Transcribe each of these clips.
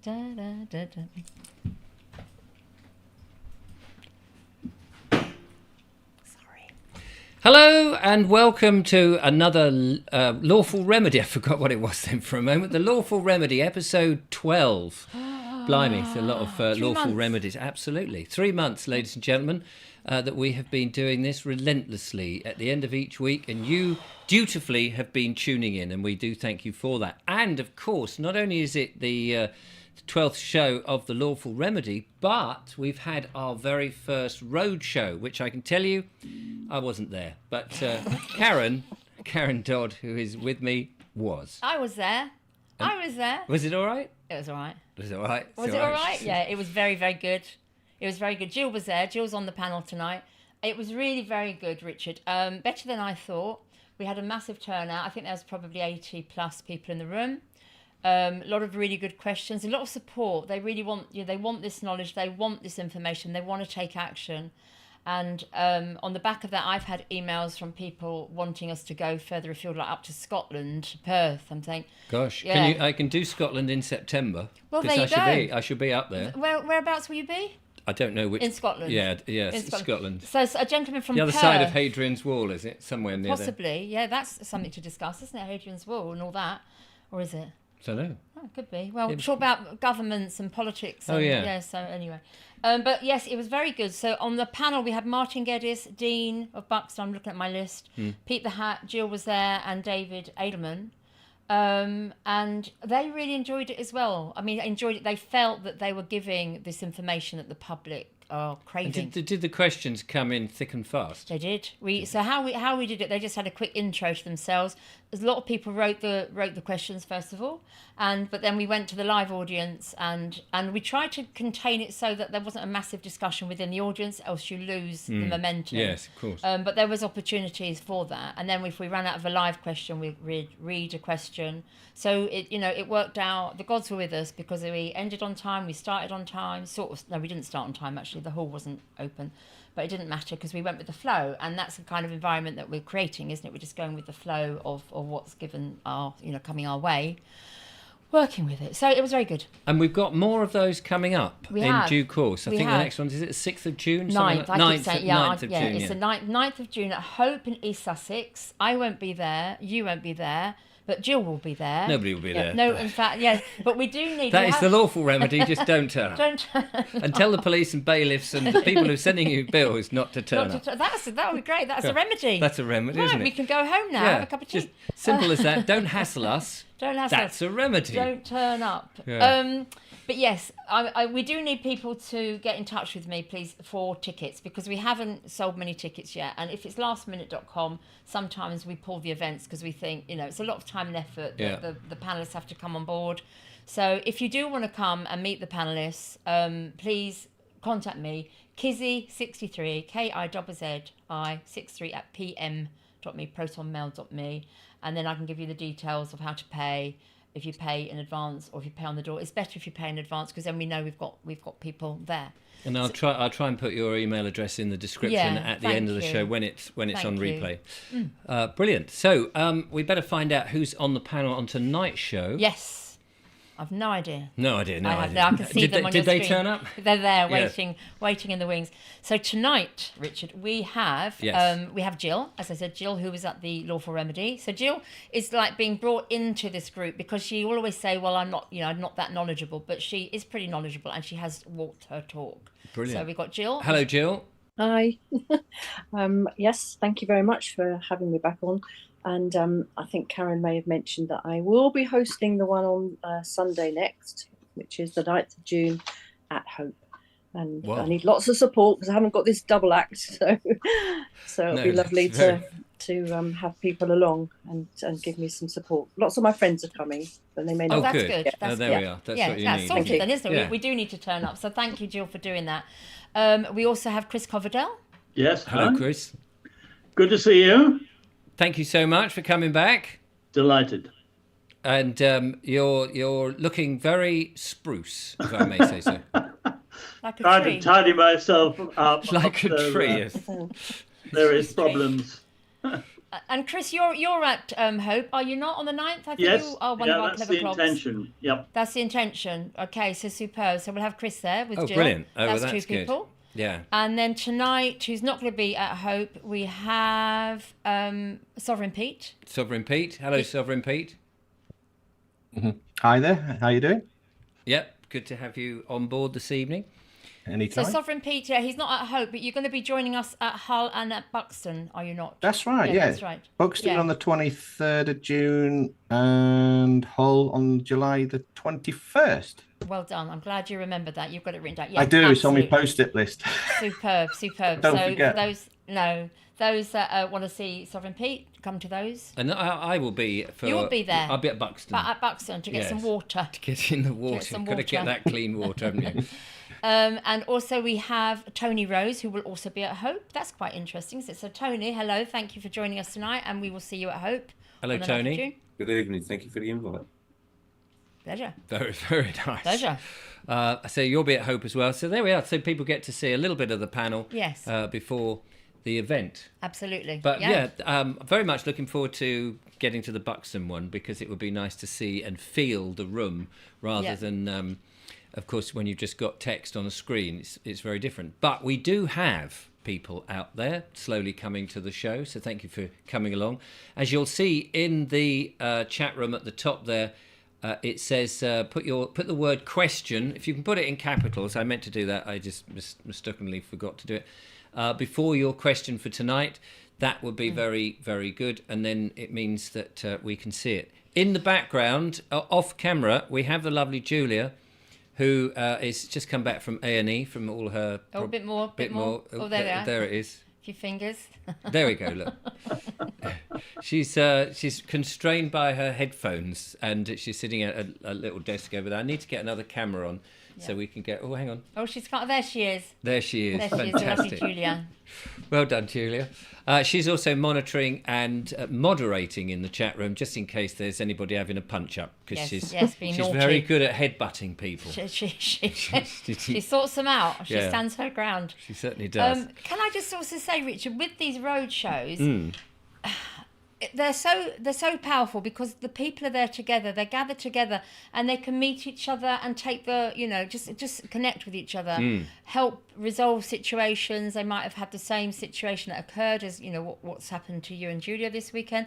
Da, da, da, da. Hello and welcome to another Lawful Remedy. I forgot what it was then for a moment. The Lawful Remedy, episode 12. Blimey, it's a lot of Lawful Remedies. Absolutely. 3 months, ladies and gentlemen, that we have been doing this relentlessly at the end of each week. And you dutifully have been tuning in, and we do thank you for that. And, of course, not only is it the 12th show of the Lawful Remedy, but we've had our very first Roadshow, which I can tell you, I wasn't there. But Karen Dodd, who is with me, was. I was there. Was it all right? It was all right. Was it all right? Was it all right? Yeah, it was very, very good. It was very good. Jill was there. Jill's on the panel tonight. It was really very good, Richard. Better than I thought. We had a massive turnout. I think there was probably 80 plus people in the room. A lot of really good questions, a lot of support. They really want, they want this knowledge, they want this information, they want to take action. And on the back of that, I've had emails from people wanting us to go further afield, like up to Scotland, Perth. I'm saying, gosh, yeah. I can do Scotland in September. Well, there you go. I should be up there. Whereabouts will you be? I don't know which. In Scotland. Yeah, in Scotland. So a gentleman from the other Perth, side of Hadrian's Wall, is it? Somewhere near possibly. Yeah, that's something to discuss, isn't it? Hadrian's Wall and all that, or is it? I don't know. Oh, it could be. Well, talk about governments and politics. And, yeah. So anyway. But yes, it was very good. So on the panel, we had Martin Geddes, Dean of Buxton. I'm looking at my list. Pete the Hat, Jill was there, and David Edelman. And they really enjoyed it as well. I mean, enjoyed it. They felt that they were giving this information that the public are craving. Did the questions come in thick and fast? They did. So how we did it, they just had a quick intro to themselves. A lot of people wrote the questions first of all, but then we went to the live audience and we tried to contain it so that there wasn't a massive discussion within the audience, else you lose the momentum. Yes, of course. But there was opportunities for that, and then if we ran out of a live question, we'd read a question. So it worked out. The gods were with us because we ended on time, we started on time. No, we didn't start on time actually. The hall wasn't open. But it didn't matter because we went with the flow, and that's the kind of environment that we're creating, isn't it? We're just going with the flow of what's given coming our way, working with it. So it was very good. And we've got more of those coming up in due course. I think the next one is it the 6th of June? 9th. 9th of June. It's the 9th of June at Hope in East Sussex. I won't be there. You won't be there. But Jill will be there. Nobody will be there. No, in fact, yes. But we do need... That is the lawful remedy, just don't turn up. Don't turn up. And tell the police and bailiffs and the people who are sending you bills not to turn up. That would be great. That's a remedy. That's a remedy, isn't it? We can go home now, have a cup of tea. Just simple as that. Don't hassle us. That's a remedy. Don't turn up. Yeah. But yes, we do need people to get in touch with me, please, for tickets, because we haven't sold many tickets yet. And if it's lastminute.com, sometimes we pull the events because we think, it's a lot of time and effort that the panellists have to come on board. So if you do want to come and meet the panellists, please contact me, Kizzy63, KIZZI63 at pm.me, protonmail.me, and then I can give you the details of how to pay. If you pay in advance or if you pay on the door, it's better if you pay in advance because then we know we've got people there. And I'll try and put your email address in the description at the end of the show when it's on replay. Brilliant. So we better find out who's on the panel on tonight's show. Yes. I've no idea. No idea. I can see them on your screen. Did they turn up? They're there waiting in the wings. So tonight, Richard, we have Jill, as I said, Jill, who was at the Lawful Remedy. So Jill is like being brought into this group because she will always say, well, I'm not that knowledgeable, but she is pretty knowledgeable and she has walked her talk. Brilliant. So we've got Jill. Hello, Jill. Hi. Yes, thank you very much for having me back on. And I think Karen may have mentioned that I will be hosting the one on Sunday next, which is the 9th of June at Hope. And I need lots of support because I haven't got this double act. So it'll be lovely to have people along and give me some support. Lots of my friends are coming, but they may not. Oh, that's good. There we are. That's what you that's need. sorted then, isn't it? Yeah. We do need to turn up. So thank you, Jill, for doing that. We also have Chris Coverdale. Yes. Hello, Chris. Good to see you. Thank you so much for coming back. Delighted. And you're looking very spruce, if I may say so. Like a Trying tree. to tidy myself up. Like a tree. Various problems. And Chris, you're at Hope, are you not, on the 9th? I think Yes, you are one of our that's clever the clogs. intention. Yep. That's the intention. Okay, so superb. So we'll have Chris there with Jill. Brilliant. Oh, that's well, two that's good. people. Yeah. And then tonight, who's not going to be at Hope, we have Sovereign Pete. Sovereign Pete. Hello, Sovereign Pete. Hi there. How you doing? Yep. Good to have you on board this evening. Anytime. So Sovereign Pete, he's not at Hope, but you're going to be joining us at Hull and at Buxton, are you not? That's right. Yeah, that's right. Buxton Yeah. on the 23rd of June and Hull on July the 21st. Well done. I'm glad you remembered that. You've got it written down. I do. It's on my absolutely. post-it list. Superb. Don't So forget. for those that want to see Sovereign Pete, come to those. And I will be for. You'll be there. I'll be at Buxton. But at Buxton to get some Yes. water. To get in the water. some Got to get water. that clean water, haven't you? And also we have Tony Rose, who will also be at Hope. That's quite interesting. So Tony, hello. Thank you for joining us tonight, and we will see you at Hope. Hello, on the 9th of Tony. June. Good evening. Thank you for the invite. Pleasure. Very, very nice. Pleasure. So you'll be at Hope as well. So there we are. So people get to see a little bit of the panel Yes. before the event. Absolutely. But very much looking forward to getting to the Buxton one, because it would be nice to see and feel the room rather than, of course, when you've just got text on a screen, it's very different. But we do have people out there slowly coming to the show, so thank you for coming along. As you'll see in the chat room at the top there, it says put the word question. If you can put it in capitals, I meant to do that. I just mistakenly forgot to do it. Before your question for tonight, that would be very, very good. And then it means that we can see it. In the background, off camera, we have the lovely Julia, who is just come back from A&E from all her... a bit more. Oh, there they are. There it is. A few fingers. There we go, look. She's constrained by her headphones, and she's sitting at a little desk over there. I need to get another camera on so we can get... Oh, hang on. Oh, there she is. There she is. There she is, the lovely Fantastic. Julia. Well done, Julia. She's also monitoring and moderating in the chat room, just in case there's anybody having a punch-up, because being she's naughty. very good at headbutting people. She sorts them out. She stands her ground. She certainly does. Can I just also say, Richard, with these road shows, they're so powerful because the people are there together. They gather together and they can meet each other and take just connect with each other, help resolve situations. They might have had the same situation that occurred as what's happened to you and Julia this weekend.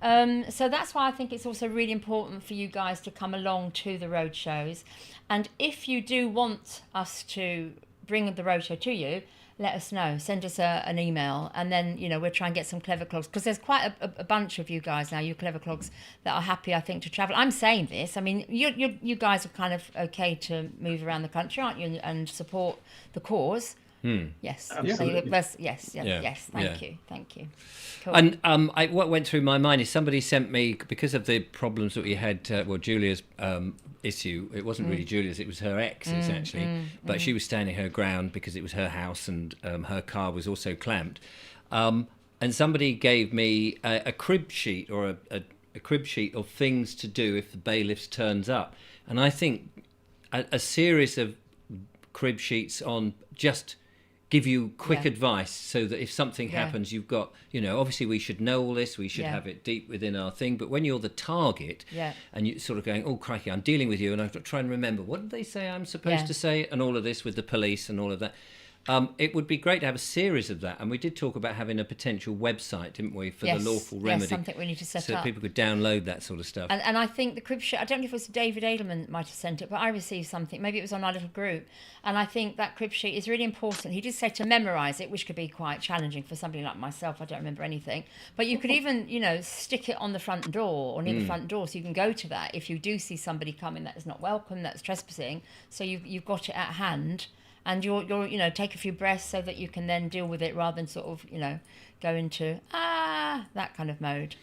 So that's why I think it's also really important for you guys to come along to the road shows. And if you do want us to bring the road show to you, let us know. Send us an email, and then we'll try and get some clever clogs, because there's quite a bunch of you guys now, you clever clogs, that are happy, I think, to travel. I'm saying this. I mean, you guys are kind of okay to move around the country, aren't you, and support the cause? Yes. Absolutely. Yes. Thank you. Cool. And what went through my mind is somebody sent me, because of the problems that we had, Julia's issue, it wasn't really Julia's, it was her ex's actually, but she was standing her ground because it was her house, and her car was also clamped. And somebody gave me a crib sheet, or a crib sheet of things to do if the bailiffs turns up. And I think a series of crib sheets on just give you quick advice, so that if something happens, you've got, obviously we should know all this, we should have it deep within our thing, but when you're the target and you're sort of going, oh crikey, I'm dealing with you, and I've got to try and remember, what did they say I'm supposed to say, and all of this with the police and all of that. It would be great to have a series of that, and we did talk about having a potential website, didn't we, for the Lawful Remedy? Yes, something we need to set up. So people could download that sort of stuff. And I think the crib sheet, I don't know if it was David Edelman might have sent it, but I received something. Maybe it was on our little group. And I think that crib sheet is really important. He did say to memorise it, which could be quite challenging for somebody like myself. I don't remember anything. But you could even, stick it on the front door or near the front door, so you can go to that if you do see somebody coming that is not welcome, that's trespassing. So you've got it at hand. And you're take a few breaths so that you can then deal with it, rather than sort of, go into, that kind of mode.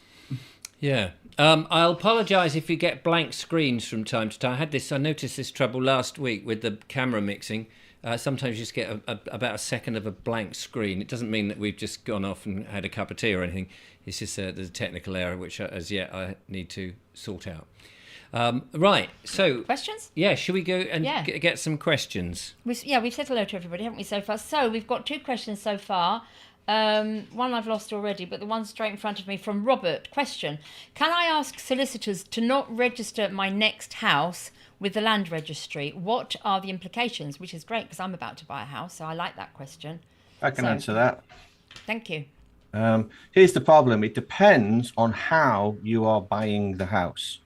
Yeah. I'll apologise if you get blank screens from time to time. I noticed this trouble last week with the camera mixing. Sometimes you just get about a second of a blank screen. It doesn't mean that we've just gone off and had a cup of tea or anything. It's just there's a technical error, which as yet I need to sort out. Right, so... Questions? Yeah, should we go and get some questions? We've said hello to everybody, haven't we, so far? So we've got 2 questions so far. One I've lost already, but the one straight in front of me from Robert. Question: can I ask solicitors to not register my next house with the land registry? What are the implications? Which is great because I'm about to buy a house, so I like that question. I can answer that. Thank you. Here's the problem. It depends on how you are buying the house.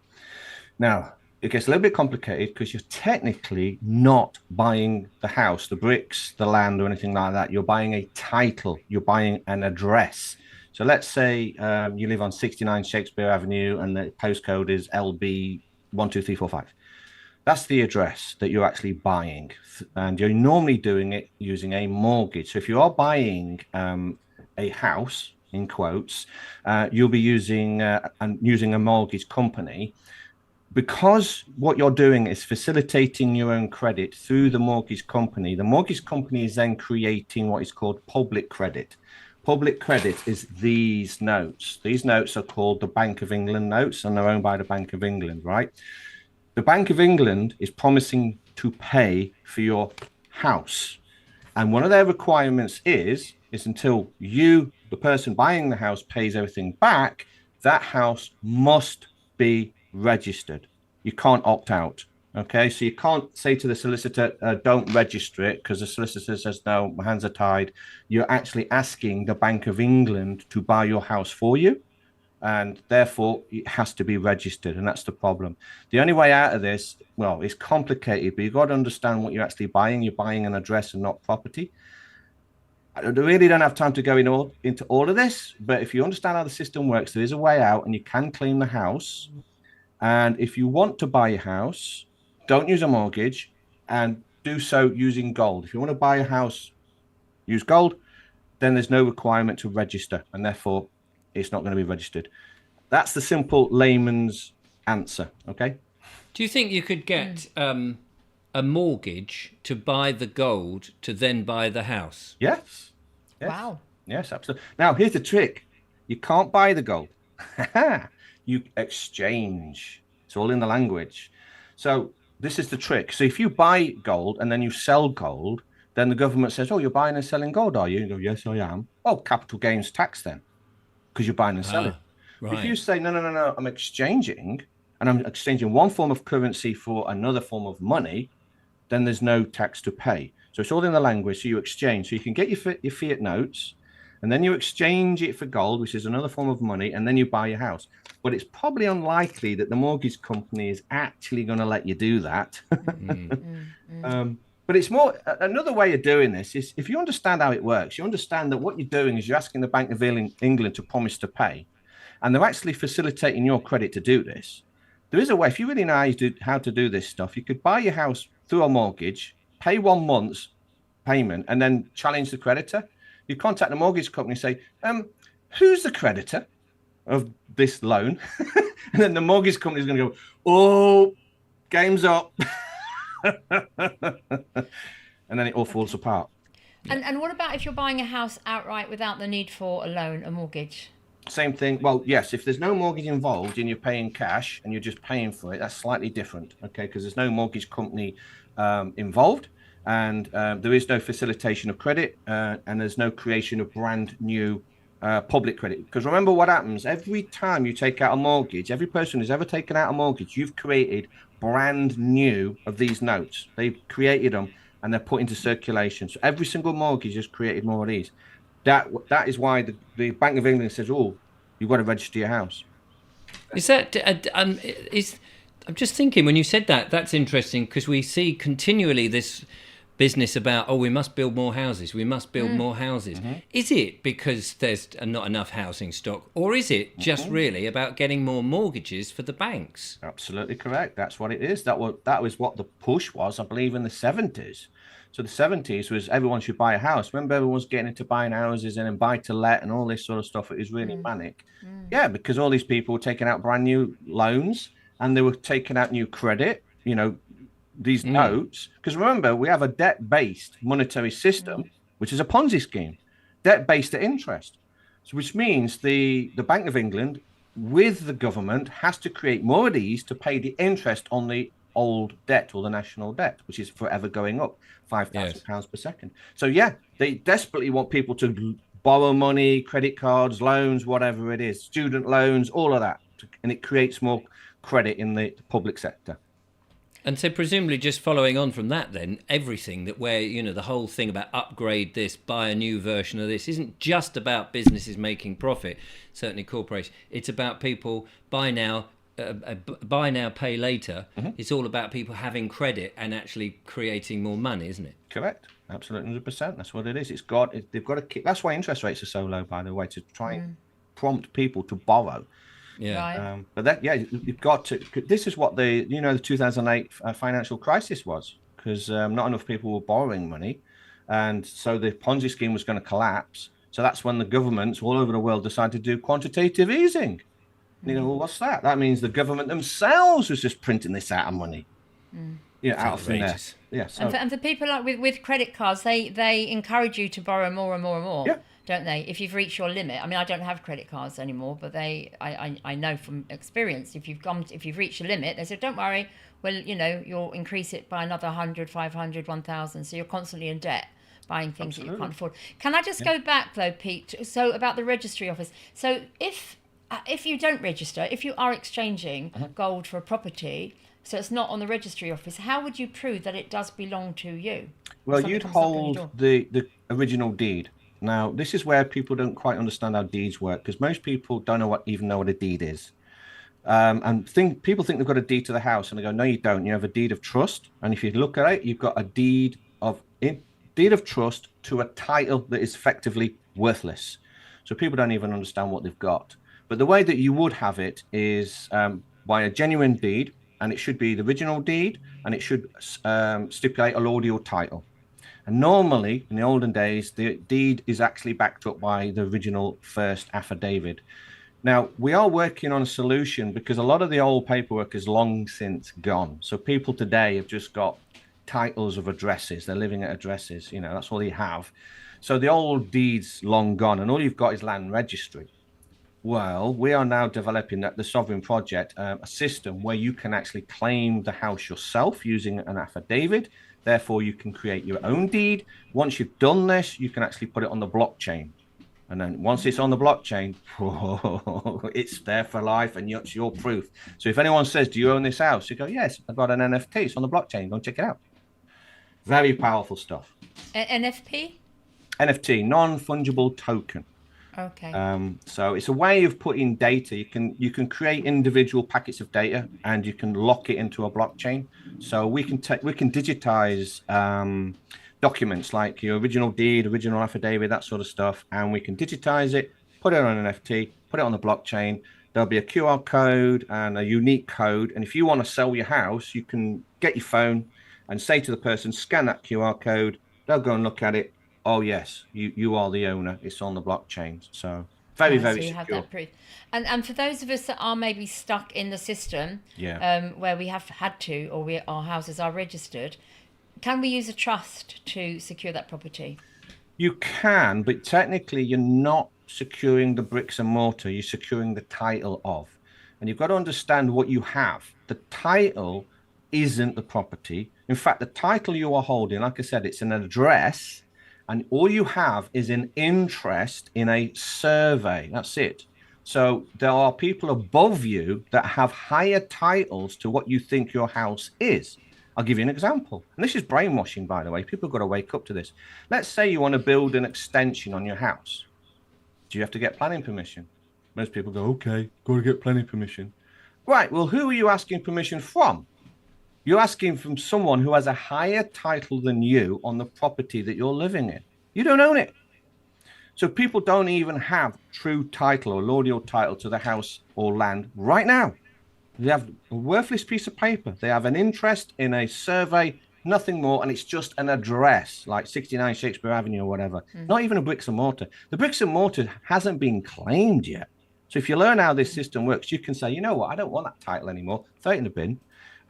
Now, it gets a little bit complicated because you're technically not buying the house, the bricks, the land, or anything like that. You're buying a title. You're buying an address. So let's say you live on 69 Shakespeare Avenue and the postcode is LB 12345. That's the address that you're actually buying. And you're normally doing it using a mortgage. So if you are buying a house, in quotes, you'll be using a mortgage company. Because what you're doing is facilitating your own credit through the mortgage company is then creating what is called public credit. Public credit is these notes. These notes are called the Bank of England notes, and they're owned by the Bank of England, right? The Bank of England is promising to pay for your house. And one of their requirements is until you, the person buying the house, pays everything back, that house must be registered. You can't opt out. Okay, so you can't say to the solicitor, don't register it, because the solicitor says, no, my hands are tied. You're actually asking the Bank of England to buy your house for you, and therefore it has to be registered, and that's the problem. The only way out of this, well, it's complicated, but you've got to understand what you're actually buying. You're buying an address and not property. I really don't have time to go into all of this, but if you understand how the system works, there is a way out, and you can claim the house. And if you want to buy a house, don't use a mortgage, and do so using gold. If you want to buy a house, use gold, then there's no requirement to register, and therefore it's not going to be registered. That's the simple layman's answer, okay? Do you think you could get a mortgage to buy the gold to then buy the house? Yes. Wow. Yes, absolutely. Now, here's the trick. You can't buy the gold. You exchange. It's all in the language. So this is the trick. So if you buy gold and then you sell gold, then the government says, oh, you're buying and selling gold, are you? You go, yes, I am. Oh, capital gains tax then, because you're buying and selling. Right. If you say, no, I'm exchanging, and I'm exchanging one form of currency for another form of money, then there's no tax to pay. So it's all in the language. So you exchange. So you can get your fiat notes, and then you exchange it for gold, which is another form of money, and then you buy your house. But it's probably unlikely that the mortgage company is actually going to let you do that. But it's more, another way of doing this is, if you understand how it works, you understand that what you're doing is you're asking the Bank of England to promise to pay, and they're actually facilitating your credit to do this. There is a way, if you really know how to do this stuff, you could buy your house through a mortgage, pay 1 month's payment, and then challenge the creditor. You contact the mortgage company and say, who's the creditor of this loan? And then the mortgage company is going to go, oh, game's up. And then it all falls apart. And what about if you're buying a house outright without the need for a loan, a mortgage? Same thing. Well, yes, if there's no mortgage involved and you're paying cash and you're just paying for it, that's slightly different, okay? Because there's no mortgage company involved, and there is no facilitation of credit, and there's no creation of brand new public credit. Because remember what happens every time you take out a mortgage, every person who's ever taken out a mortgage, you've created brand new of these notes. They've created them and they're put into circulation. So every single mortgage has created more of these. That is why the Bank of England says, oh, you've got to register your house. Is that I'm just thinking, when you said that, that's interesting, because we see continually this business about, oh, we must build more houses, we must build more houses. Mm-hmm. Is it because there's not enough housing stock, or is it just really about getting more mortgages for the banks? Absolutely correct. That's what it is. That was what the push was, I believe, in the 70s. So the 70s was everyone should buy a house. Remember, everyone was getting into buying houses and then buy to let and all this sort of stuff. It was really manic. Yeah, because all these people were taking out brand new loans and they were taking out new credit, these notes. Because remember, we have a debt-based monetary system, which is a Ponzi scheme, debt-based at interest. So which means the Bank of England, with the government, has to create more of these to pay the interest on the old debt, or the national debt, which is forever going up, £5,000 per second. So yeah, they desperately want people to borrow money, credit cards, loans, whatever it is, student loans, all of that. And it creates more credit in the public sector. And so presumably just following on from that then, everything that where, the whole thing about upgrade this, buy a new version of this, isn't just about businesses making profit, certainly corporations. It's about people buy now, pay later. Mm-hmm. It's all about people having credit and actually creating more money, isn't it? Correct. Absolutely, 100%. That's what it is. They've got to keep. That's why interest rates are so low, by the way, to try and prompt people to borrow. Yeah. Right. But you've got to. This is what the 2008 financial crisis was, because not enough people were borrowing money, and so the Ponzi scheme was going to collapse. So that's when the governments all over the world decided to do quantitative easing. Well, what's that? That means the government themselves was just printing this out of money. Out of thin air. Yeah. So, And for people like with credit cards, they encourage you to borrow more and more and more, don't they? If you've reached your limit. I mean, I don't have credit cards anymore, but I know from experience, if you've reached a limit, they said, don't worry, well, you'll increase it by another 100, 500, 1,000. So you're constantly in debt buying things that you can't afford. Can I just go back though, Pete? So about the registry office. So if you don't register, if you are exchanging gold for a property, so it's not on the registry office, how would you prove that it does belong to you? Well, you'd hold the original deed. Now, this is where people don't quite understand how deeds work, because most people don't even know what a deed is. People think they've got a deed to the house, and they go, no, you don't. You have a deed of trust, and if you look at it, you've got a deed of trust to a title that is effectively worthless. So people don't even understand what they've got. But the way that you would have it is by a genuine deed, and it should be the original deed, and it should stipulate a laudial title. And normally, in the olden days, the deed is actually backed up by the original first affidavit. Now, we are working on a solution because a lot of the old paperwork is long since gone. So people today have just got titles of addresses. They're living at addresses. That's all they have. So the old deed's long gone, and all you've got is land registry. Well, we are now developing the Sovereign Project, a system where you can actually claim the house yourself using an affidavit. Therefore, you can create your own deed. Once you've done this, you can actually put it on the blockchain. And then once it's on the blockchain, it's there for life, and it's your proof. So if anyone says, do you own this house? You go, yes, I've got an NFT. It's on the blockchain. Go and check it out. Very powerful stuff. NFP? NFT, non-fungible token. Okay. So it's a way of putting data. You can create individual packets of data, and you can lock it into a blockchain. So we can digitize documents like your original deed, original affidavit, that sort of stuff, and we can digitize it, put it on an NFT, put it on the blockchain. There'll be a QR code and a unique code. And if you want to sell your house, you can get your phone and say to the person, scan that QR code. They'll go and look at it. Oh, yes, you are the owner. It's on the blockchain. So very So you secure. have that proof. And for those of us that are maybe stuck in the system, where we have had to, or our houses are registered, can we use a trust to secure that property? You can, but technically you're not securing the bricks and mortar. You're securing the title of. And you've got to understand what you have. The title isn't the property. In fact, the title you are holding, like I said, it's an address. And all you have is an interest in a survey. That's it. So there are people above you that have higher titles to what you think your house is. I'll give you an example. And this is brainwashing, by the way. People have got to wake up to this. Let's say you want to build an extension on your house. Do you have to get planning permission? Most people go, okay, got to get planning permission. Right, well, who are you asking permission from? You're asking from someone who has a higher title than you on the property that you're living in. You don't own it. So people don't even have true title or laudial title to the house or land right now. They have a worthless piece of paper. They have an interest in a survey, nothing more, and it's just an address like 69 Shakespeare Avenue or whatever. Not even a bricks and mortar. The bricks and mortar hasn't been claimed yet. So if you learn how this system works, you can say, you know what, I don't want that title anymore. Throw it in the bin,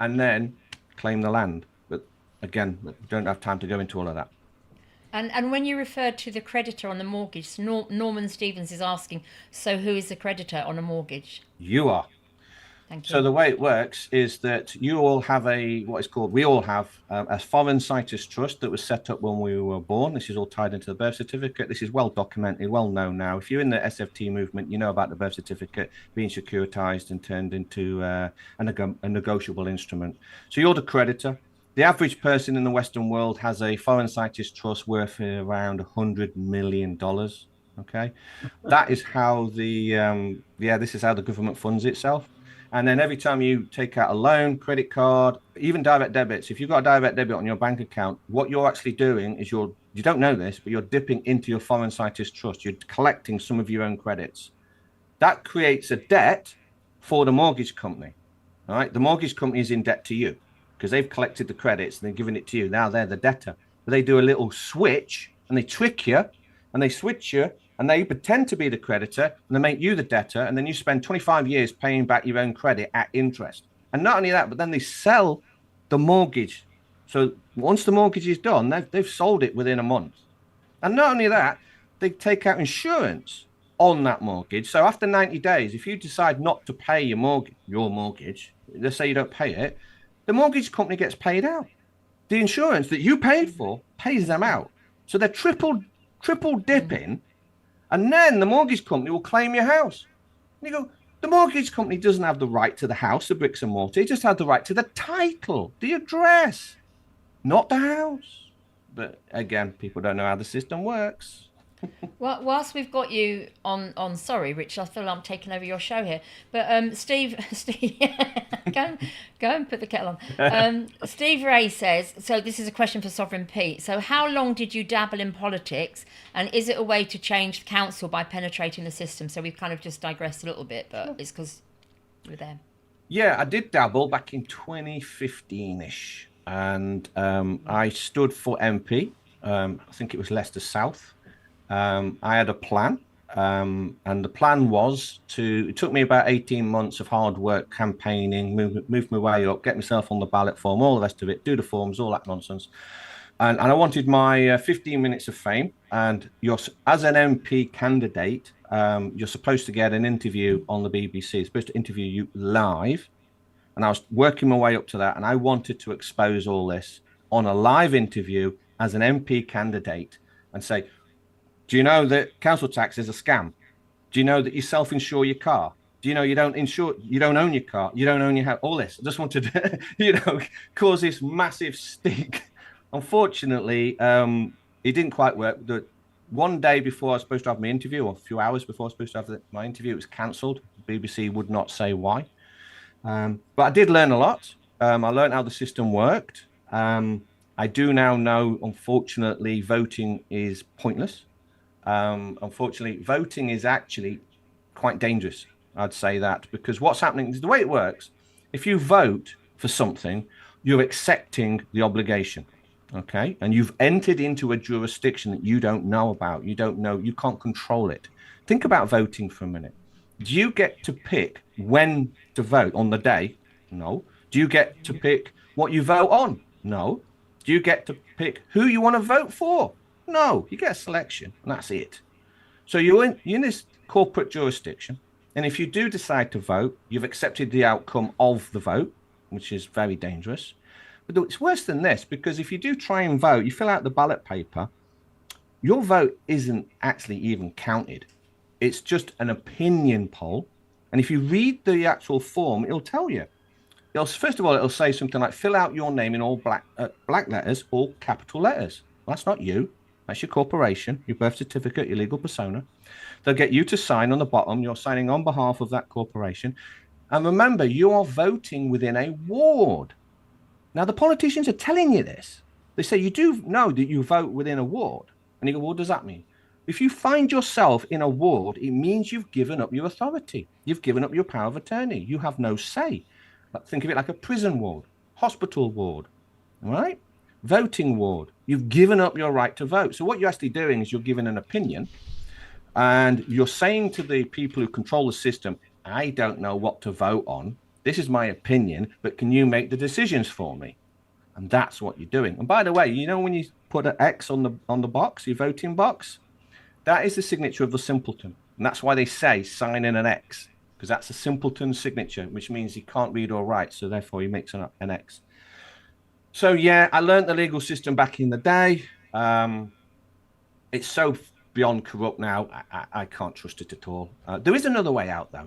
and then claim the land. But again, we don't have time to go into all of that. And when you referred to the creditor on the mortgage, Norman Stevens is asking, so who is the creditor on a mortgage? You are. Thank you. So the way it works is that you all have we all have a foreign situs trust that was set up when we were born. This is all tied into the birth certificate. This is well documented, well known now. If you're in the SFT movement, you know about the birth certificate being securitized and turned into a negotiable instrument. So you're the creditor. The average person in the Western world has a foreign situs trust worth around $100 million. Okay, that is how this is how the government funds itself. And then every time you take out a loan, credit card, even direct debits, if you've got a direct debit on your bank account, what you're actually doing is you don't know this, but you're dipping into your foreign situs trust. You're collecting some of your own credits. That creates a debt for the mortgage company. All right. The mortgage company is in debt to you because they've collected the credits and they're giving it to you. Now they're the debtor. But they do a little switch and they trick you and they switch you. And they pretend to be the creditor and they make you the debtor. And then you spend 25 years paying back your own credit at interest. And not only that, but then they sell the mortgage. So once the mortgage is done, they've sold it within a month. And not only that, they take out insurance on that mortgage. So after 90 days, if you decide not to pay your mortgage, let's say you don't pay it, the mortgage company gets paid out. The insurance that you paid for pays them out. So they're triple dipping. And then the mortgage company will claim your house. And you go, the mortgage company doesn't have the right to the house, the bricks and mortar. It just has the right to the title, the address, not the house. But again, people don't know how the system works. Well, whilst we've got you on, sorry, Rich, I feel I'm taking over your show here. But Steve, go and put the kettle on. Steve Ray says, so this is a question for Sovereign Pete. So how long did you dabble in politics, and is it a way to change the council by penetrating the system? So we've kind of just digressed a little bit, but it's because we're there. Yeah, I did dabble back in 2015-ish, and I stood for MP. I think it was Leicester South. I had a plan, and the plan was it took me about 18 months of hard work, campaigning, move my way up, get myself on the ballot form, all the rest of it, do the forms, all that nonsense. And I wanted my 15 minutes of fame. And as an MP candidate, you're supposed to get an interview on the BBC. It's supposed to interview you live. And I was working my way up to that. And I wanted to expose all this on a live interview as an MP candidate and say, do you know that council tax is a scam? Do you know that you self-insure your car? Do you know you don't own your car? You don't own your house? All this. I just wanted to, cause this massive stink. Unfortunately, it didn't quite work. The one day before I was supposed to have my interview, or a few hours before I was supposed to have my interview, it was cancelled. The BBC would not say why. But I did learn a lot. I learned how the system worked. I do now know, unfortunately, voting is pointless. Unfortunately, voting is actually quite dangerous. I'd say that, because what's happening is the way it works. If you vote for something, you're accepting the obligation. Okay. And you've entered into a jurisdiction that you don't know about. You don't know, you can't control it. Think about voting for a minute. Do you get to pick when to vote on the day? No. Do you get to pick what you vote on? No. Do you get to pick who you want to vote for? No. You get a selection, and that's it. So you're in this corporate jurisdiction. And if you do decide to vote, you've accepted the outcome of the vote, which is very dangerous. But it's worse than this, because if you do try and vote, you fill out the ballot paper, your vote isn't actually even counted. It's just an opinion poll. And if you read the actual form, it'll tell you. First of all, it'll say something like, fill out your name in all black letters or capital letters. Well, that's not you. That's your corporation, your birth certificate, your legal persona. They'll get you to sign on the bottom. You're signing on behalf of that corporation. And remember, you are voting within a ward. Now, the politicians are telling you this. They say, you do know that you vote within a ward. And you go, well, what does that mean? If you find yourself in a ward, it means you've given up your authority. You've given up your power of attorney. You have no say. Think of it like a prison ward, hospital ward, all right? Voting ward. You've given up your right to vote. So what you're actually doing is you're giving an opinion, and you're saying to the people who control the system, I don't know what to vote on. This is my opinion, but can you make the decisions for me? And that's what you're doing. And by the way, you know when you put an X on the box, your voting box, that is the signature of the simpleton. And that's why they say sign in an X. because that's a simpleton signature, which means he can't read or write. So therefore, he makes an X. So yeah, I learned the legal system back in the day. It's so beyond corrupt now. I can't trust it at all. There is another way out, though.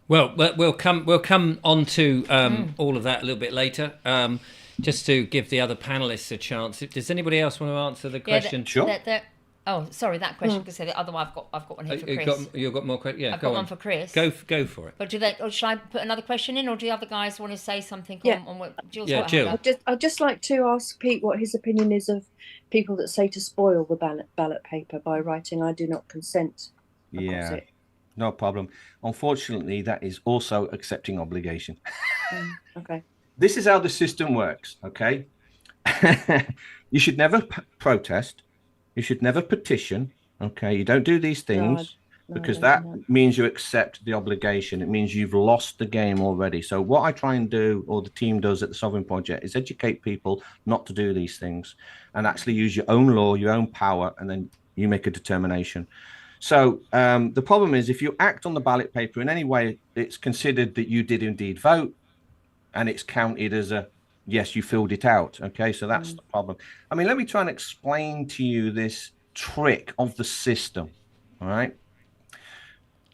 Well, we'll come on to all of that a little bit later. Just to give the other panelists a chance. Does anybody else want to answer the question? Sure. Oh, sorry, that question. Because the other one, I've got one here for Chris. You've got more questions? Yeah, I've got one for Chris. Go for it. But or should I put another question in, or do the other guys want to say something on what Jill's Yeah, got? Jill. I'd just like to ask Pete what his opinion is of people that say to spoil the ballot paper by writing "I do not consent" across it. No problem. Unfortunately, that is also accepting obligation. Okay. This is how the system works, okay? You should never protest. You should never petition, okay? You don't do these things because that means you accept the obligation. It means you've lost the game already. So what I try and do, or the team does at the Sovereign Project, is educate people not to do these things and actually use your own law, your own power, and then you make a determination. So the problem is if you act on the ballot paper in any way, it's considered that you did indeed vote, and it's counted as a yes, you filled it out. Okay, so that's the problem. I mean, let me try and explain to you this trick of the system. All right.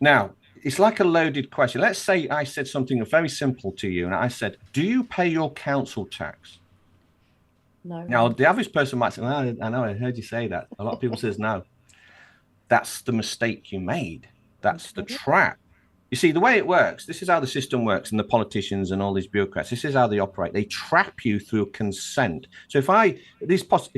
Now, it's like a loaded question. Let's say I said something very simple to you, and I said, "Do you pay your council tax?" No. Now, the average person might say, "Oh, I know, I heard you say that." A lot of people says no. That's the mistake you made. That's the trap. You see, the way it works, this is how the system works, and the politicians and all these bureaucrats, this is how they operate. They trap you through consent. So if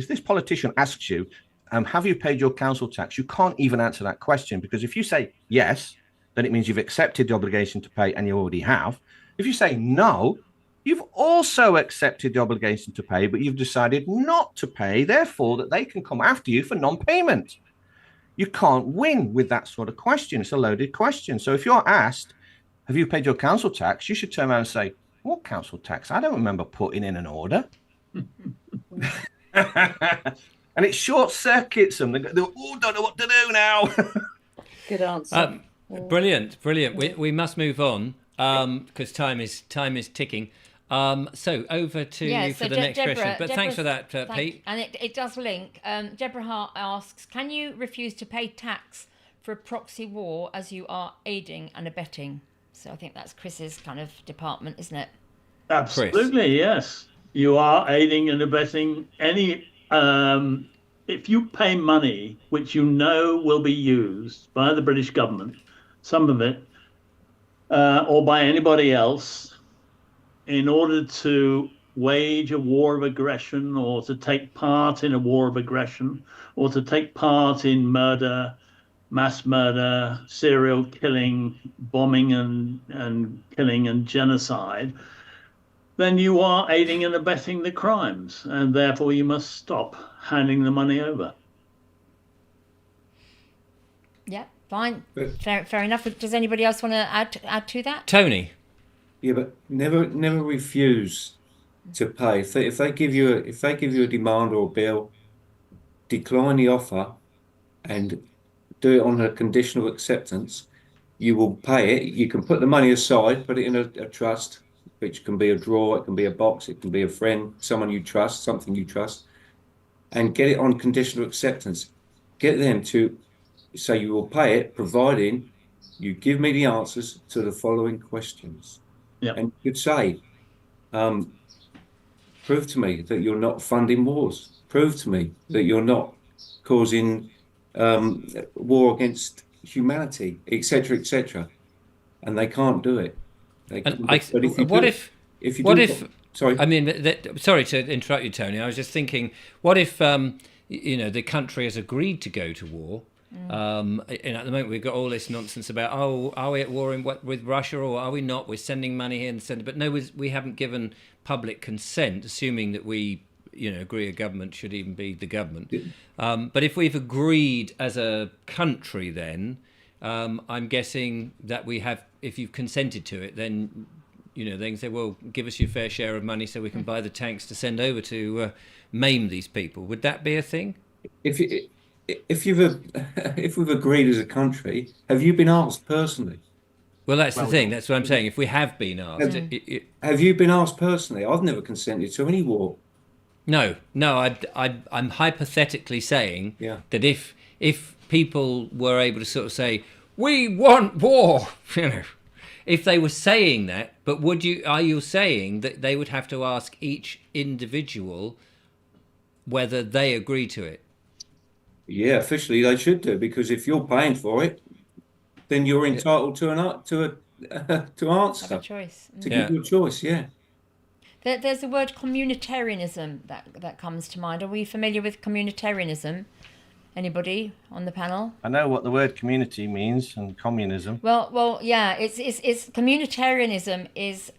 this politician asks you, have you paid your council tax? You can't even answer that question, because if you say yes, then it means you've accepted the obligation to pay, and you already have. If you say no, you've also accepted the obligation to pay, but you've decided not to pay, therefore that they can come after you for non-payment. You can't win with that sort of question. It's a loaded question. So if you're asked, have you paid your council tax? You should turn around and say, what council tax? I don't remember putting in an order. And it short circuits them. They go, oh, don't know what to do now. Good answer. Brilliant. We must move on because time is ticking. So over to you for the next question. But thanks for that, Pete. And it does link. Deborah Hart asks, can you refuse to pay tax for a proxy war as you are aiding and abetting? So I think that's Chris's kind of department, isn't it? Absolutely, yes. You are aiding and abetting any... if you pay money which you know will be used by the British government, some of it, or by anybody else, in order to wage a war of aggression, or to take part in a war of aggression, or to take part in murder, mass murder, serial killing, bombing and killing and genocide, then you are aiding and abetting the crimes, and therefore you must stop handing the money over. Yeah, fine. Fair enough. Does anybody else want to add to that? Tony. Yeah, but never refuse to pay. If they give you a demand or a bill, decline the offer and do it on a conditional acceptance. You will pay it. You can put the money aside, put it in a trust, which can be a drawer, it can be a box, it can be a friend, someone you trust, something you trust, and get it on conditional acceptance. Get them to say you will pay it, providing you give me the answers to the following questions. Yeah. And you could say, prove to me that you're not funding wars. Prove to me that you're not causing war against humanity, etc., etc. And they can't do it. Sorry. I mean, sorry to interrupt you, Tony. I was just thinking, what if the country has agreed to go to war? And at the moment we've got all this nonsense about, are we at war with Russia, or are we not? We're sending money here and sending, but no, we haven't given public consent, assuming that we agree a government should even be the government. But if we've agreed as a country, then I'm guessing that we have, if you've consented to it, then they can say, well, give us your fair share of money so we can buy the tanks to send over to maim these people. Would that be a thing? if we've agreed as a country, have you been asked personally? Well, that's the Well thing. done. That's what I'm saying. If we have been asked, Have you been asked personally? I've never consented to any war. no, no. I'm hypothetically saying Yeah. that if people were able to sort of say, "We want war," you know, if they were saying that, but are you saying that they would have to ask each individual whether they agree to it? Yeah, officially they should do, because if you're paying for it, then you're entitled to to Have a answer, choice. to Yeah. give your choice. Yeah. There's the word communitarianism that comes to mind. Are we familiar with communitarianism? Anybody on the panel? I know what the word community means and communism. Well, yeah. It's communitarianism is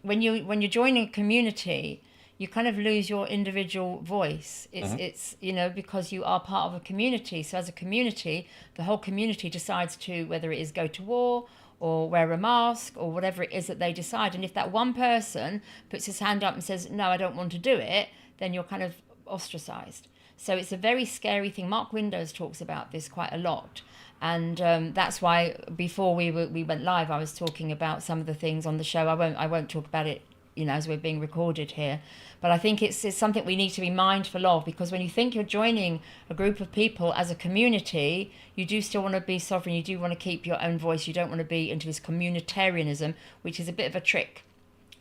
when you're joining a community, you kind of lose your individual voice. It's because you are part of a community. So as a community, the whole community decides to whether it is go to war or wear a mask or whatever it is that they decide. And if that one person puts his hand up and says, no, I don't want to do it, then you're kind of ostracized. So it's a very scary thing. Mark Windows talks about this quite a lot. And that's why before we went live, I was talking about some of the things on the show. I won't talk about it, as we're being recorded here. But I think it's something we need to be mindful of, because when you think you're joining a group of people as a community, you do still want to be sovereign. You do want to keep your own voice. You don't want to be into this communitarianism, which is a bit of a trick.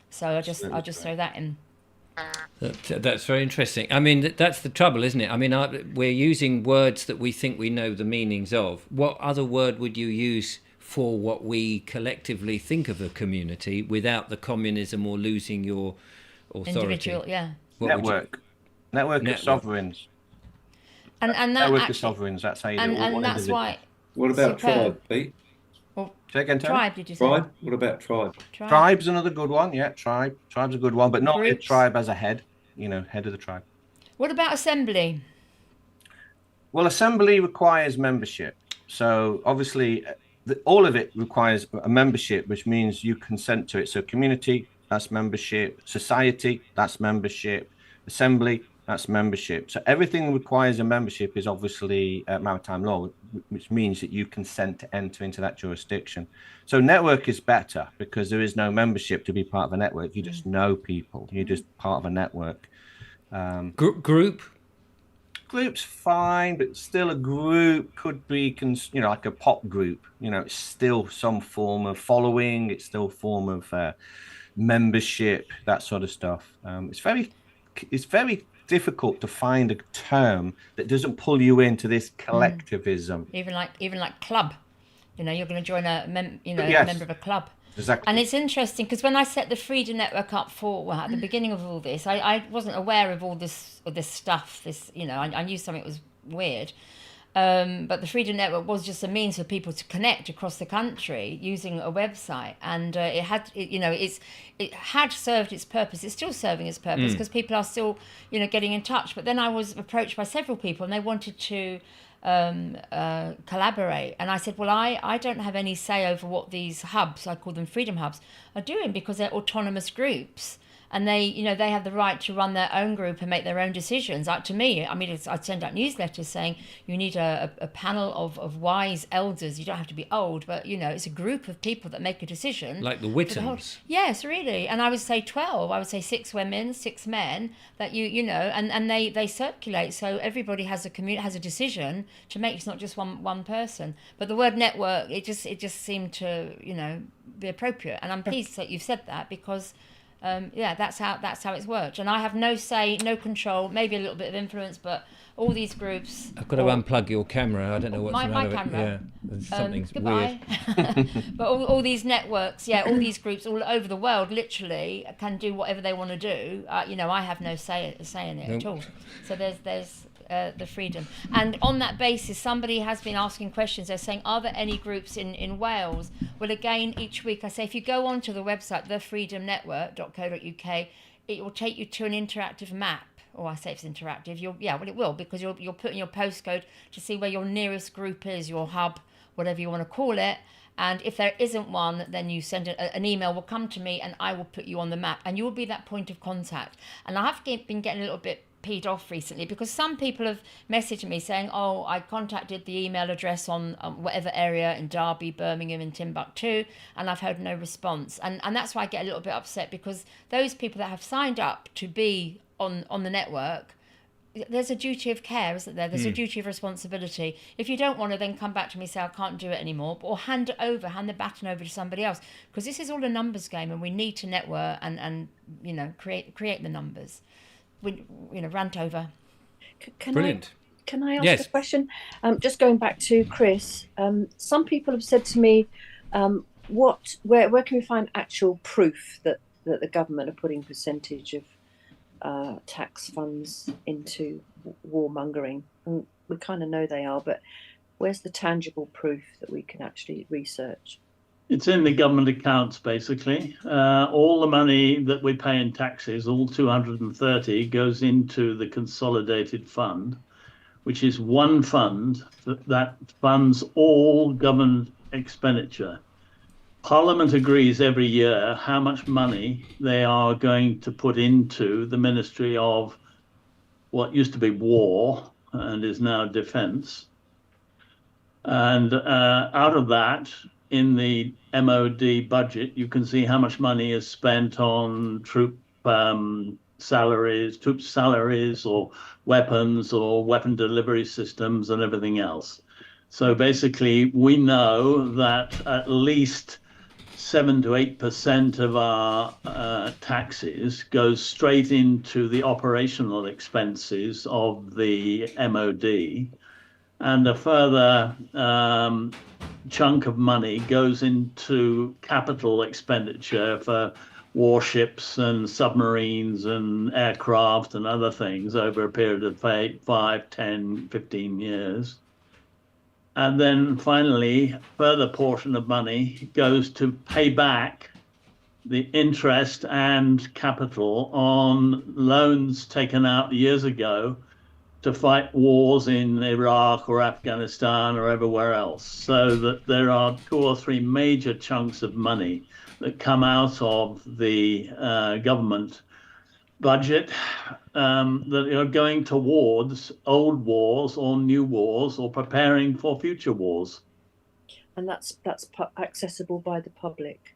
So I'll just throw that in. That's very interesting. I mean, that's the trouble, isn't it? I mean, we're using words that we think we know the meanings of. What other word would you use for what we collectively think of a community without the communism or losing your authority? Individual, yeah. Network of sovereigns. And that Network actually, of sovereigns. That's how you do it. and that's why. What about Superb. tribe, Pete? Well, Say again, Tony? tribe, did you say? Tribe? What about tribe? Tribe's another good one. Yeah, tribe. Tribe's a good one, but not a Groups. tribe as a head. Head of the tribe. What about assembly? Well, assembly requires membership. So obviously, all of it requires a membership, which means you consent to it. So community, that's membership. Society, that's membership. Assembly, that's membership. So everything requires a membership is obviously maritime law, which means that you consent to enter into that jurisdiction. So network is better because there is no membership to be part of a network. You just know people. You're just part of a network. Group? Group's fine, but still a group could be, like a pop group. It's still some form of following. It's still a form of membership, that sort of stuff. It's very difficult to find a term that doesn't pull you into this collectivism. Even like club. You're going to join a Yes. member of a club. Exactly. And it's interesting because when I set the Freedom Network up at the beginning of all this, I wasn't aware of all this stuff. I knew something was weird. But the Freedom Network was just a means for people to connect across the country using a website, and it had served its purpose. It's still serving its purpose because people are still, getting in touch. But then I was approached by several people, and they wanted to collaborate, and I said, well, I don't have any say over what these hubs, I call them freedom hubs, are doing, because they're autonomous groups. And they have the right to run their own group and make their own decisions. To me, I'd send out newsletters saying you need a panel of wise elders. You don't have to be old, but it's a group of people that make a decision. Like the Whittons. Yes, really. And I would say 12. I would say 6 women, 6 men. That and they circulate, so everybody has a decision to make. It's not just one person. But the word network, it just seemed to be appropriate. And I'm pleased that you've said that, because. That's how it's worked, and I have no say, no control, maybe a little bit of influence, but all these groups. I've got to unplug your camera. I don't know what's my the matter camera. Yeah, something's goodbye. weird. But all these networks, all these groups all over the world, literally can do whatever they want to do. I have no say in it at all. So there's the freedom. And on that basis, somebody has been asking questions. They're saying, are there any groups in Wales? Well, again, each week I say, if you go onto the website, thefreedomnetwork.co.uk, it will take you to an interactive map. Or I say it's interactive. It will, because you'll put in your postcode to see where your nearest group is, your hub, whatever you want to call it. And if there isn't one, then you send an email, will come to me and I will put you on the map and you will be that point of contact. And I have been getting a little bit peed off recently because some people have messaged me saying, oh, I contacted the email address on whatever area in Derby, Birmingham and Timbuktu, and I've heard no response. And that's why I get a little bit upset, because those people that have signed up to be on the network, there's a duty of care, isn't there? There's a duty of responsibility. If you don't want to, then come back to me and say, I can't do it anymore, or hand the baton over to somebody else, because this is all a numbers game and we need to network and create the numbers. Rant over. Brilliant. Can I ask Yes. a question? Just going back to Chris, some people have said to me, where can we find actual proof that the government are putting percentage of tax funds into warmongering? And we kind of know they are, but where's the tangible proof that we can actually research? It's in the government accounts, basically. All the money that we pay in taxes, all 230, goes into the consolidated fund, which is one fund that funds all government expenditure. Parliament agrees every year how much money they are going to put into the Ministry of what used to be War and is now Defence. And out of that, in the MOD budget, you can see how much money is spent on troop salaries or weapons or weapon delivery systems and everything else. So basically, we know that at least 7 to 8% of our taxes goes straight into the operational expenses of the MOD, and a further chunk of money goes into capital expenditure for warships and submarines and aircraft and other things over a period of 5, 10, 15 years. And then finally, a further portion of money goes to pay back the interest and capital on loans taken out years ago to fight wars in Iraq or Afghanistan or everywhere else. So that there are 2 or 3 major chunks of money that come out of the government budget that are going towards old wars or new wars or preparing for future wars. And that's accessible by the public,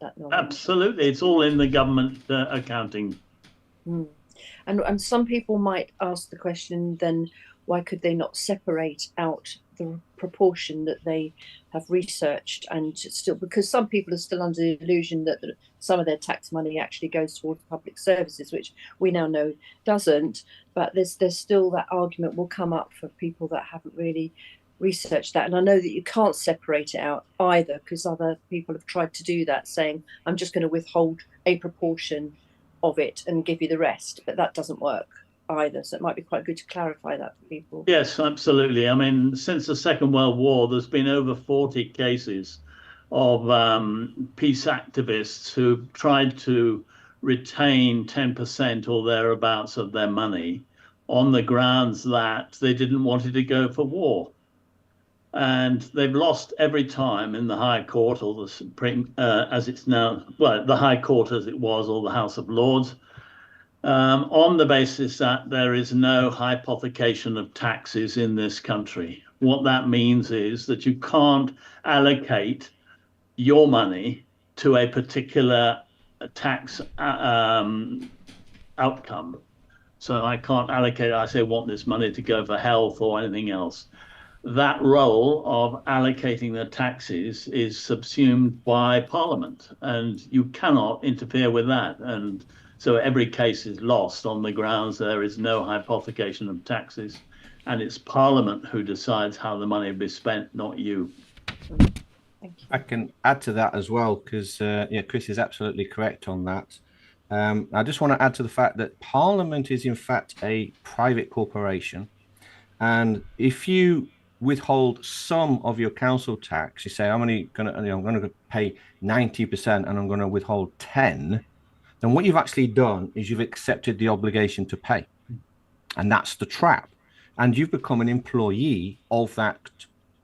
that knowledge. Absolutely, it's all in the government accounting. And some people might ask the question, then why could they not separate out the proportion that they have researched? And still, because some people are still under the illusion that some of their tax money actually goes towards public services, which we now know doesn't. But there's still that argument will come up for people that haven't really researched that. And I know that you can't separate it out either, because other people have tried to do that, saying, I'm just going to withhold a proportion of it and give you the rest, but that doesn't work either. So it might be quite good to clarify that for people. Yes, absolutely. I mean, since the Second World War, there's been over 40 cases of peace activists who tried to retain 10% or thereabouts of their money on the grounds that they didn't want it to go for war. And they've lost every time in the High Court, or the Supreme, as it's now, well, the High Court as it was, or the House of Lords, on the basis that there is no hypothecation of taxes in this country. What that means is that you can't allocate your money to a particular tax outcome. So I can't allocate, I say, I want this money to go for health or anything else. That role of allocating the taxes is subsumed by Parliament, and you cannot interfere with that. And so every case is lost on the grounds there is no hypothecation of taxes, and it's Parliament who decides how the money will be spent, not you. Thank you. I can add to that as well, because Chris is absolutely correct on that. I just want to add to the fact that Parliament is in fact a private corporation, and if you withhold some of your council tax, you say I'm going to pay 90% and I'm going to withhold 10, then what you've actually done is you've accepted the obligation to pay, and that's the trap. And you've become an employee of that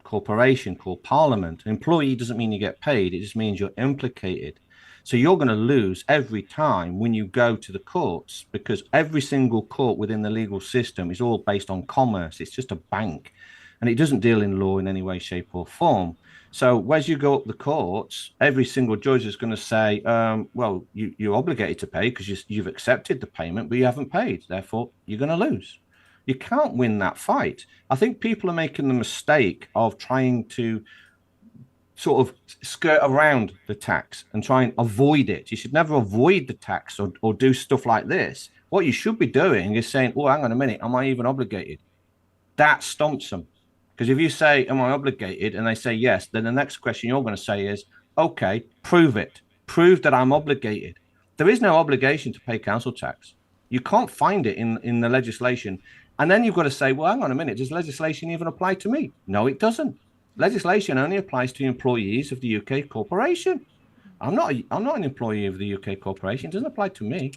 corporation called Parliament. Employee doesn't mean you get paid. It just means you're implicated. So you're going to lose every time when you go to the courts, because every single court within the legal system is all based on commerce. It's just a bank, and it doesn't deal in law in any way, shape, or form. So as you go up the courts, every single judge is going to say, well, you're obligated to pay because you've accepted the payment, but you haven't paid. Therefore, you're going to lose. You can't win that fight. I think people are making the mistake of trying to sort of skirt around the tax and try and avoid it. You should never avoid the tax or do stuff like this. What you should be doing is saying, oh, hang on a minute, am I even obligated? That stumps them. Because if you say, am I obligated? And they say yes, then the next question you're going to say is, okay, prove it. Prove that I'm obligated. There is no obligation to pay council tax. You can't find it in the legislation. And then you've got to say, well, hang on a minute, does legislation even apply to me? No, it doesn't. Legislation only applies to employees of the UK corporation. I'm not an employee of the UK corporation. It doesn't apply to me.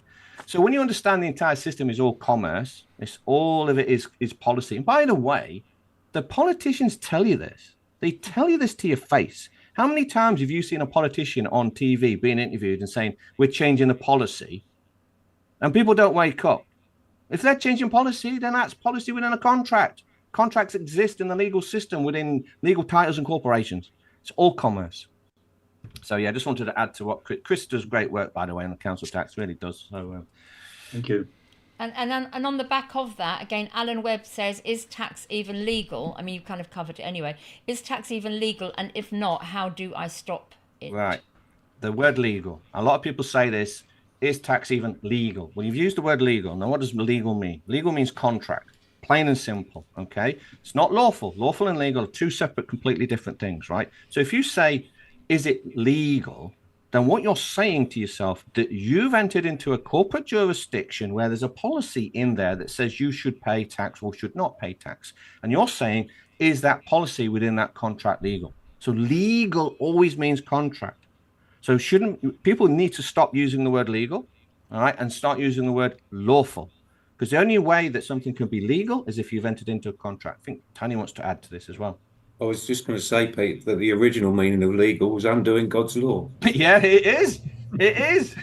So when you understand the entire system is all commerce, it's all of it is policy. And by the way, the politicians tell you this. They tell you this to your face. How many times have you seen a politician on TV being interviewed and saying, we're changing the policy? And people don't wake up. If they're changing policy, then that's policy within a contract. Contracts exist in the legal system within legal titles and corporations. It's all commerce. So, yeah, I just wanted to add to what Chris does great work, by the way, on the council tax, really does. So, thank you. And on the back of that, again, Alan Webb says, is tax even legal? I mean, you've kind of covered it anyway. Is tax even legal? And if not, how do I stop it? Right. The word legal. A lot of people say this, is tax even legal? Well, you've used the word legal. Now, what does legal mean? Legal means contract. Plain and simple, okay? It's not lawful. Lawful and legal are two separate, completely different things, right? So if you say, is it legal? Then what you're saying to yourself, that you've entered into a corporate jurisdiction where there's a policy in there that says you should pay tax or should not pay tax. And you're saying, is that policy within that contract legal? So legal always means contract. So people need to stop using the word legal, all right, and start using the word lawful. Because the only way that something can be legal is if you've entered into a contract. I think Tony wants to add to this as well. I was just going to say, Pete, that the original meaning of legal was undoing God's law. Yeah, it is. It is.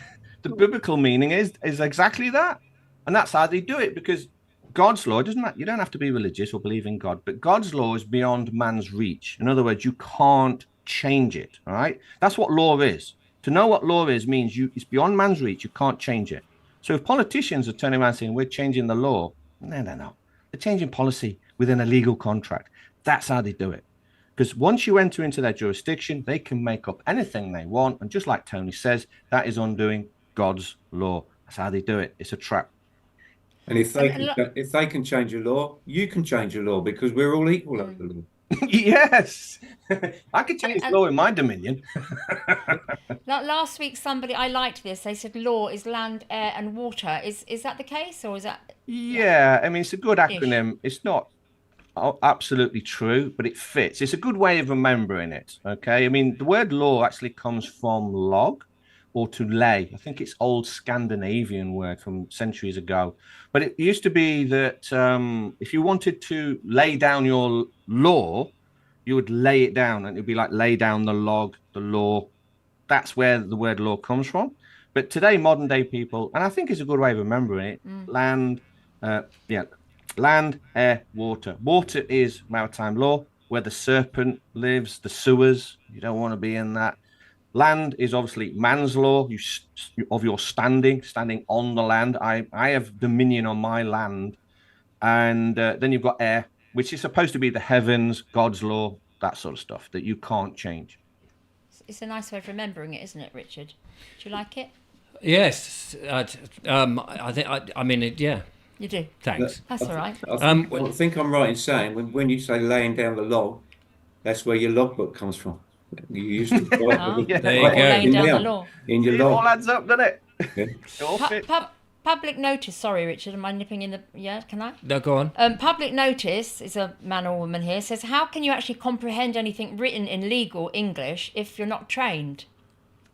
The biblical meaning is exactly that. And that's how they do it, because God's law, doesn't matter. You don't have to be religious or believe in God, but God's law is beyond man's reach. In other words, you can't change it. All right. That's what law is. To know what law is means it's beyond man's reach. You can't change it. So if politicians are turning around saying we're changing the law, no. They're changing policy within a legal contract. That's how they do it. Because once you enter into their jurisdiction, they can make up anything they want. And just like Tony says, that is undoing God's law. That's how they do it. It's a trap. And if they can change a law, you can change a law, because we're all equal under the law. Yes. I could change law in my dominion. Last week, I liked this. They said law is land, air and water. Is that the case, or is that? Yeah, I mean, it's a good acronym. It's not absolutely true, but it fits. It's a good way of remembering it. Okay. I mean, the word law actually comes from log or to lay. I think it's old Scandinavian word from centuries ago. But it used to be that if you wanted to lay down your law, you would lay it down, and it'd be like lay down the log, the law. That's where the word law comes from. But today, modern day people, and I think it's a good way of remembering it, land, air, water. Water is maritime law, where the serpent lives, the sewers. You don't want to be in that. Land is obviously man's law, of your standing on the land. I have dominion on my land. And then you've got air, which is supposed to be the heavens, God's law, that sort of stuff that you can't change. It's a nice way of remembering it, isn't it, Richard? Do you like it? Yes. I think, yeah. You do? Thanks. That's all right. I think I'm right in saying when you say laying down the log, that's where your logbook comes from. You used to there you go. Laying down the law. In your It log. all adds up, doesn't it? Yeah. It all fits. Public notice. Sorry, Richard. Am I nipping in the? Yeah, can I? No, go on. Public notice is a man or woman here says, how can you actually comprehend anything written in legal English if you're not trained?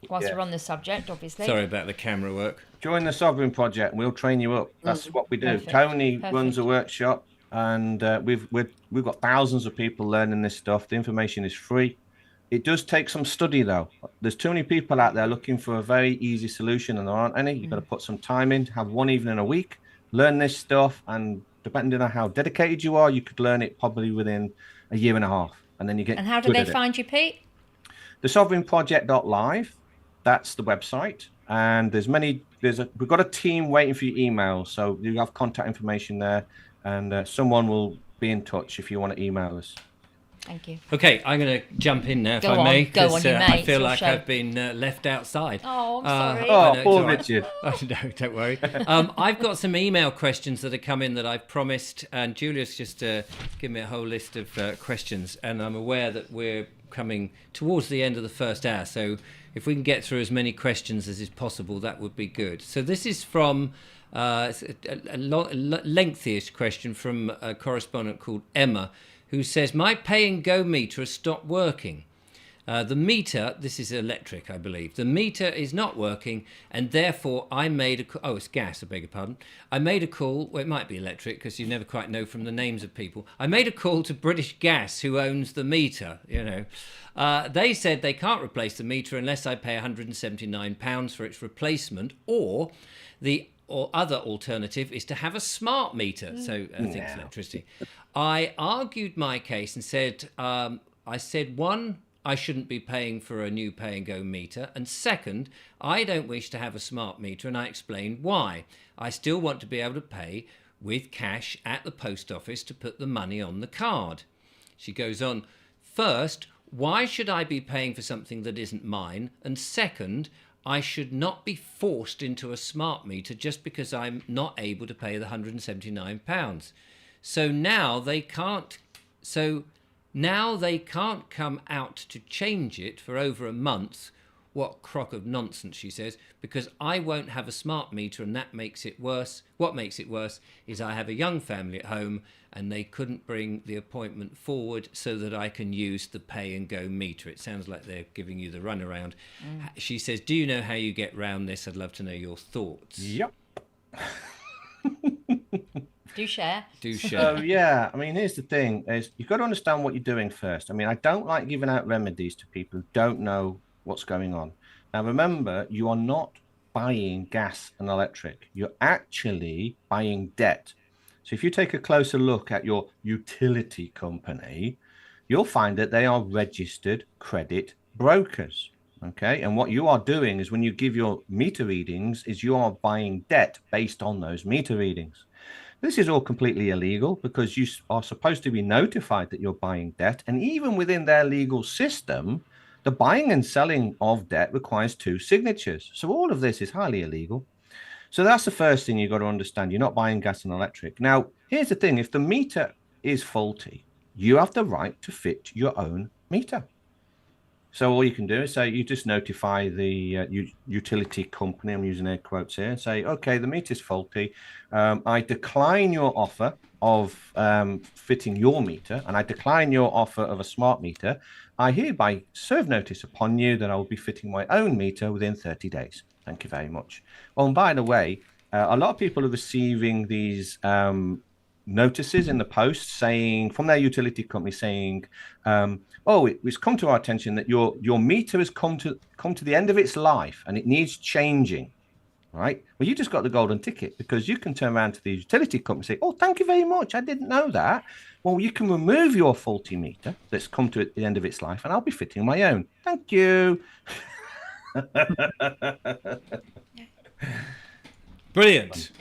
Whilst we're on the subject, obviously. Sorry about the camera work. Join the Sovereign Project and we'll train you up. That's what we do. Perfect. Tony runs a workshop and we've got thousands of people learning this stuff. The information is free. It does take some study, though. There's too many people out there looking for a very easy solution, and there aren't any. You've got to put some time in, have one evening a week, learn this stuff, and depending on how dedicated you are, you could learn it probably within a year and a half, and then you get. And how do they find you, Pete? The sovereignproject.live, that's the website, and we've got a team waiting for your email, so you have contact information there, and someone will be in touch if you want to email us. Thank you. Okay, I'm going to jump in now, if I may, because I feel like I've been left outside. Oh, I'm sorry. Oh, poor Richard. Oh, no, don't worry. I've got some email questions that have come in that I've promised, and Julia's just given me a whole list of questions, and I'm aware that we're coming towards the end of the first hour, so if we can get through as many questions as is possible, that would be good. So this is from a lengthy-ish question from a correspondent called Emma, who says, my pay and go meter has stopped working. The meter, this is electric, I believe. The meter is not working, and therefore I made a... Oh, it's gas, I beg your pardon. I made a call... Well, it might be electric, because you never quite know from the names of people. I made a call to British Gas, who owns the meter, you know. They said they can't replace the meter unless I pay £179 for its replacement, or other alternative is to have a smart meter. So I think it's electricity. I argued my case and said, one, I shouldn't be paying for a new pay and go meter. And second, I don't wish to have a smart meter, and I explained why. I still want to be able to pay with cash at the post office to put the money on the card. She goes on, first, why should I be paying for something that isn't mine? And second, I should not be forced into a smart meter just because I'm not able to pay the £179. So now they can't come out to change it for over a month. What crock of nonsense, she says, because I won't have a smart meter, and that makes it worse. What makes it worse is I have a young family at home, and they couldn't bring the appointment forward so that I can use the pay and go meter. It sounds like they're giving you the runaround. She says, do you know how you get round this? I'd love to know your thoughts. Yep. Do share. So, yeah, I mean, here's the thing, is you've got to understand what you're doing first. I mean, I don't like giving out remedies to people who don't know what's going on. Now, remember, you are not buying gas and electric. You're actually buying debt. So if you take a closer look at your utility company, you'll find that they are registered credit brokers. Okay, and what you are doing is when you give your meter readings is you are buying debt based on those meter readings. This is all completely illegal because you are supposed to be notified that you're buying debt. And even within their legal system, the buying and selling of debt requires 2 signatures. So all of this is highly illegal. So that's the first thing you've got to understand. You're not buying gas and electric. Now, here's the thing. If the meter is faulty, you have the right to fit your own meter. So all you can do is say you just notify the utility company, I'm using air quotes here, and say, okay, the meter's faulty. I decline your offer of fitting your meter, and I decline your offer of a smart meter. I hereby serve notice upon you that I will be fitting my own meter within 30 days. Thank you very much. Oh, and by the way, a lot of people are receiving these notices in the post saying, from their utility company saying, it's come to our attention that your meter has come to the end of its life and it needs changing. Right? Well, you just got the golden ticket because you can turn around to the utility company and say, oh, thank you very much. I didn't know that. Well, you can remove your faulty meter that's come to the end of its life and I'll be fitting my own. Thank you. Brilliant.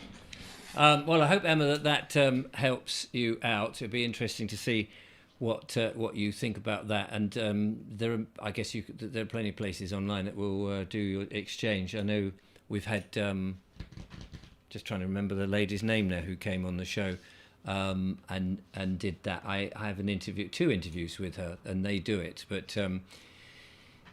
Well, I hope, Emma, that helps you out. It'd be interesting to see what you think about that. And there are plenty of places online that will do your exchange. I know we've had, just trying to remember the lady's name now who came on the show and did that. I have 2 interviews with her, and they do it. But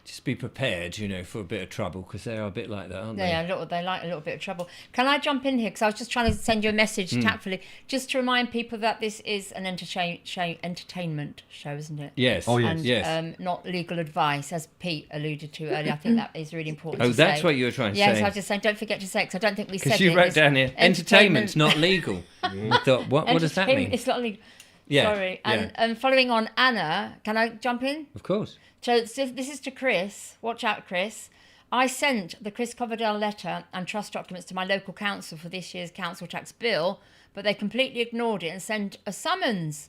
just be prepared, for a bit of trouble, because they are a bit like that, aren't they? Yeah, they like a little bit of trouble. Can I jump in here? Because I was just trying to send you a message tactfully, just to remind people that this is an entertainment show, isn't it? Yes. Oh, yes. And Yes. not legal advice, as Pete alluded to earlier. I think that is really important Oh, to that's say. what you were trying to Yes, say. I was just saying, don't forget to say it, because I don't think we said it. Because you wrote It's down here, entertainment's not legal. I thought, what does that mean? It's not legal. Yeah, Sorry. yeah. And following on Anna, can I jump in? Of course. So this is to Chris. Watch out, Chris. I sent the Chris Coverdale letter and trust documents to my local council for this year's council tax bill, but they completely ignored it and sent a summons.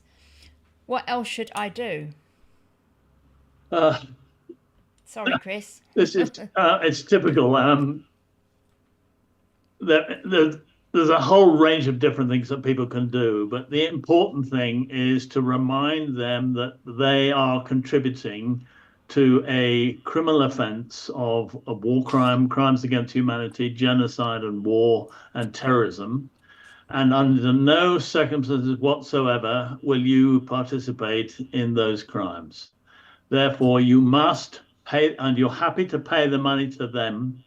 What else should I do? Sorry, Chris. This is it's typical. There's a whole range of different things that people can do, but the important thing is to remind them that they are contributing to a criminal offence of a war crime, crimes against humanity, genocide and war and terrorism. And under no circumstances whatsoever will you participate in those crimes. Therefore, you must pay, and you're happy to pay the money to them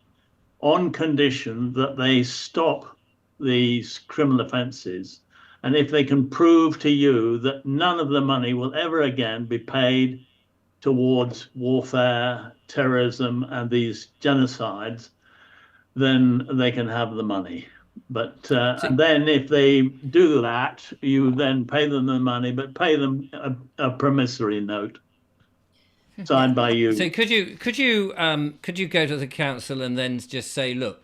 on condition that they stop these criminal offences, and if they can prove to you that none of the money will ever again be paid towards warfare, terrorism, and these genocides, then they can have the money. But and then if they do that, you then pay them the money, but pay them a promissory note signed by you. So could you go to the council and then just say, look,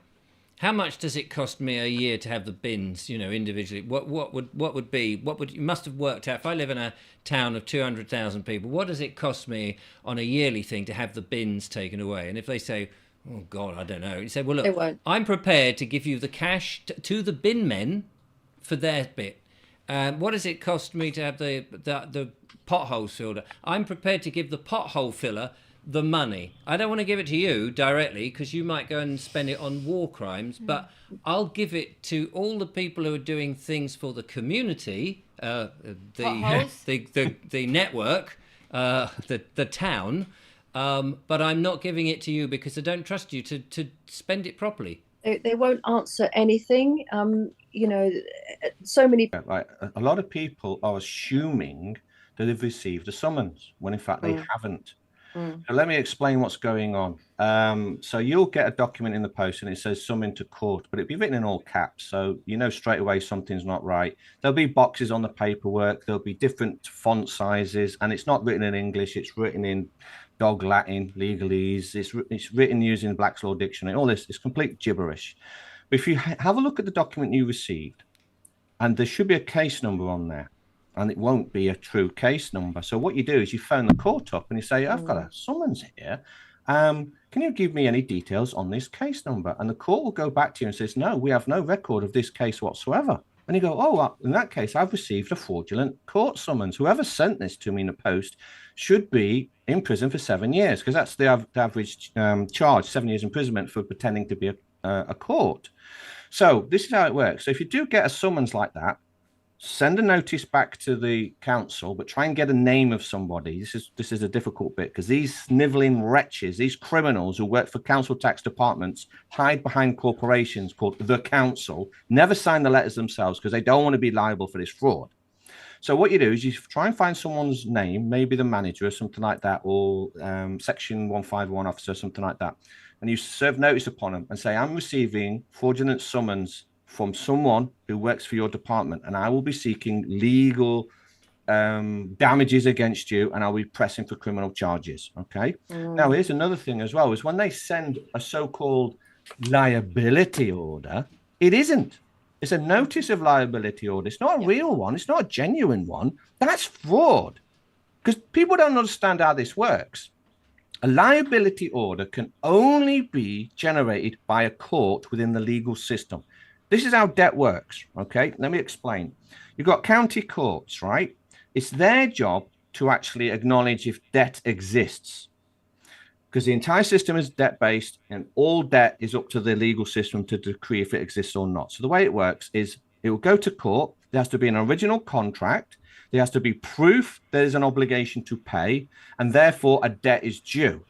how much does it cost me a year to have the bins, individually? What would you must have worked out, if I live in a town of 200,000 people, what does it cost me on a yearly thing to have the bins taken away? And if they say, oh God, I don't know, you say, well, look, I'm prepared to give you the cash to the bin men for their bit. What does it cost me to have the pothole filler? I'm prepared to give the pothole filler the money. I don't want to give it to you directly, because you might go and spend it on war crimes, but I'll give it to all the people who are doing things for the community, the network, the town, but I'm not giving it to you because I don't trust you to spend it properly. They won't answer anything. So many. Like a lot of people are assuming that they've received a summons when in fact they haven't. So let me explain what's going on. So you'll get a document in the post and it says summon to court, but it'll be written in all caps. So you know straight away something's not right. There'll be boxes on the paperwork. There'll be different font sizes, and it's not written in English. It's written in dog Latin, legalese. It's written using Black's Law Dictionary. All this is complete gibberish. But if you have a look at the document you received, and there should be a case number on there, and it won't be a true case number. So what you do is you phone the court up and you say, I've got a summons here. Can you give me any details on this case number? And the court will go back to you and says, no, we have no record of this case whatsoever. And you go, oh, well, in that case, I've received a fraudulent court summons. Whoever sent this to me in the post should be in prison for 7 years, because that's the average charge, 7 years imprisonment for pretending to be a court. So this is how it works. So if you do get a summons like that, send a notice back to the council, but try and get a name of somebody. This is a difficult bit, because these sniveling wretches, these criminals who work for council tax departments, hide behind corporations called the council, never sign the letters themselves because they don't want to be liable for this fraud. So what you do is you try and find someone's name, maybe the manager or something like that, or section 151 officer, something like that. And you serve notice upon them and say, I'm receiving fraudulent summons from someone who works for your department, and I will be seeking legal damages against you, and I'll be pressing for criminal charges. Okay. Now, here's another thing as well, is when they send a so-called liability order, it isn't. It's a notice of liability order. It's not a real one. It's not a genuine one. That's fraud, because people don't understand how this works. A liability order can only be generated by a court within the legal system. This is how debt works, okay? Let me explain. You've got county courts, right? It's their job to actually acknowledge if debt exists, because the entire system is debt-based, and all debt is up to the legal system to decree if it exists or not. So the way it works is it will go to court. There has to be an original contract. There has to be proof there's an obligation to pay, and therefore a debt is due.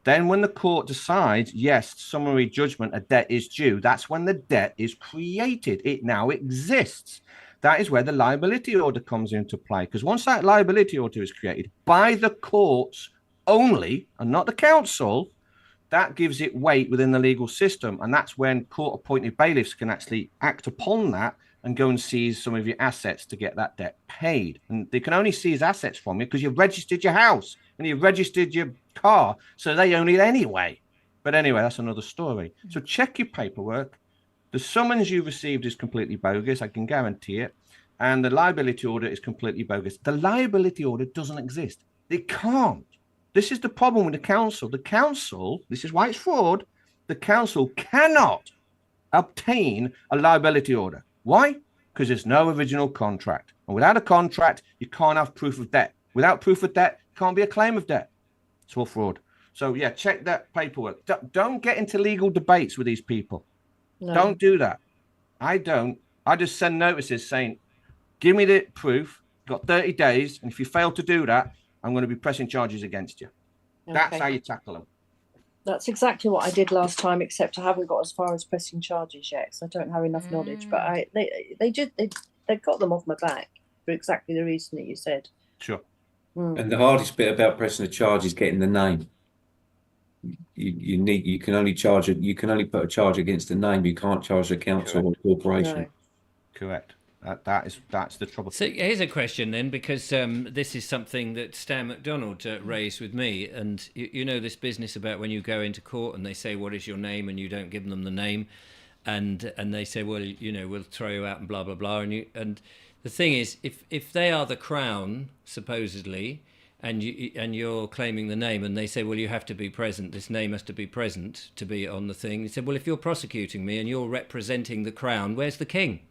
Then when the court decides, yes, summary judgment, a debt is due, that's when the debt is created. It now exists. That is where the liability order comes into play. Because once that liability order is created by the courts only, and not the council, that gives it weight within the legal system. And that's when court-appointed bailiffs can actually act upon that and go and seize some of your assets to get that debt paid. And they can only seize assets from you because you've registered your house and you've registered your car, so they own it anyway. But anyway, that's another story. So check your paperwork. The summons you received is completely bogus, I can guarantee it. And the liability order is completely bogus. The liability order doesn't exist. It can't. This is the problem with the council. The council, this is why it's fraud, the council cannot obtain a liability order. Why? Because there's no original contract. And without a contract, you can't have proof of debt. Without proof of debt, can't be a claim of debt. It's all fraud. So yeah, check that paperwork. Don't get into legal debates with these people. No. Don't do that. I don't. I just send notices saying, give me the proof. You've got 30 days. And if you fail to do that, I'm going to be pressing charges against you. Okay. That's how you tackle them. That's exactly what I did last time, except I haven't got as far as pressing charges yet, because I don't have enough knowledge. But they got them off my back for exactly the reason that you said. Sure. And the hardest bit about pressing a charge is getting the name. You can only put a charge against the name. You can't charge the council or corporation. No. Correct. That's the trouble. So here's a question then, because this is something that Stan McDonald raised with me, and you know this business about when you go into court and they say, what is your name, and you don't give them the name, and they say, well, you know, we'll throw you out and blah blah blah, and the thing is, if they are the Crown supposedly, and you're claiming the name, and they say, well, you have to be present, this name has to be present to be on the thing. He said, well, if you're prosecuting me and you're representing the Crown, where's the King?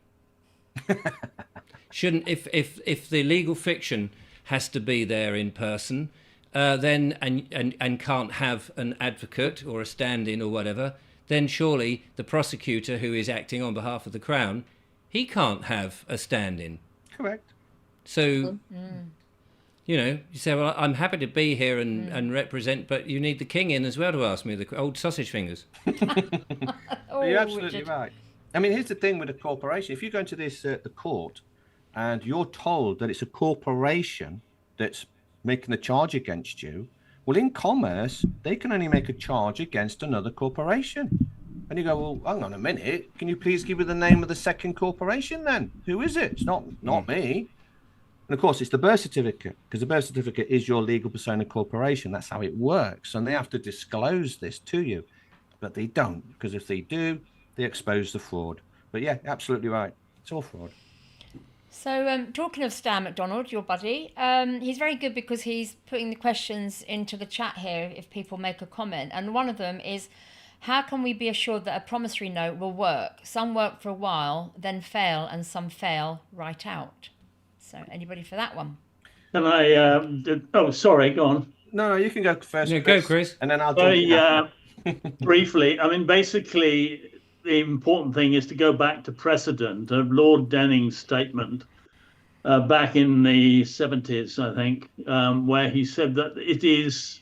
Shouldn't if the legal fiction has to be there in person, then and can't have an advocate or a stand-in or whatever, then surely the prosecutor who is acting on behalf of the Crown, he can't have a stand-in. Correct. So you know, you say, well, I'm happy to be here and represent, but you need the King in as well to ask me, the old sausage fingers. You're absolutely right. I mean, here's the thing with a corporation. If you go into this the court and you're told that it's a corporation that's making the charge against you, well, in commerce, they can only make a charge against another corporation. And you go, well, hang on a minute. Can you please give me the name of the second corporation then? Who is it? It's not me. And of course, it's the birth certificate, because the birth certificate is your legal persona corporation. That's how it works. And they have to disclose this to you. But they don't, because if they do, they expose the fraud. But yeah, absolutely right. It's all fraud. So talking of Stan McDonald, your buddy, he's very good because he's putting the questions into the chat here if people make a comment. And one of them is, how can we be assured that a promissory note will work? Some work for a while, then fail, and some fail right out. So anybody for that one? Can I... sorry, go on. No, you can go first. Yeah, go, Chris. And then I'll do briefly, I mean, basically, the important thing is to go back to precedent of Lord Denning's statement back in the 70s, I think, where he said that it is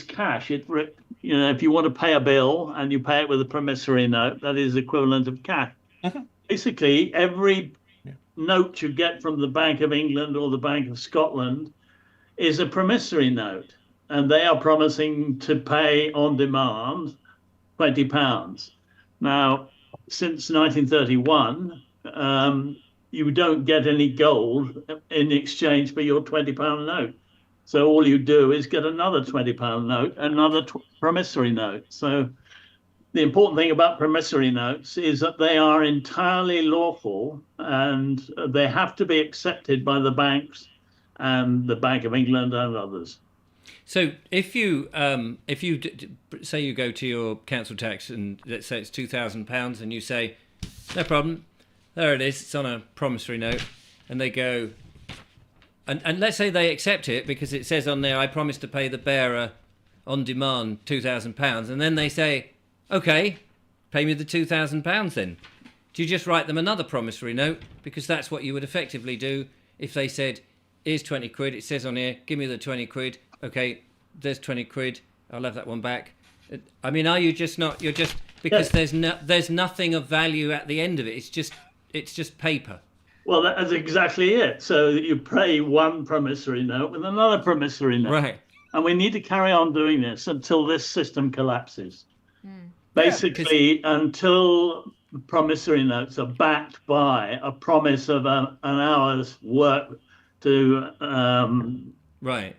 cash. If you want to pay a bill and you pay it with a promissory note, that is equivalent of cash. Basically, every note you get from the Bank of England or the Bank of Scotland is a promissory note, and they are promising to pay on demand £20. Now, since 1931, you don't get any gold in exchange for your £20 note. So all you do is get another £20 note, another promissory note. So the important thing about promissory notes is that they are entirely lawful, and they have to be accepted by the banks and the Bank of England and others. So if you say you go to your council tax and let's say it's £2,000 and you say, no problem, there it is, it's on a promissory note, and they go, and let's say they accept it because it says on there, I promise to pay the bearer on demand £2,000, and then they say, okay, pay me the £2,000 then. Do you just write them another promissory note? Because that's what you would effectively do if they said, here's 20 quid, it says on here, give me the 20 quid, okay, there's 20 quid, I'll have that one back. I mean, are you just not? You're just because there's nothing of value at the end of it. It's just paper. Well, that's exactly it. So you pay one promissory note with another promissory note. Right. And we need to carry on doing this until this system collapses. Basically, until promissory notes are backed by a promise of an hour's work to Right.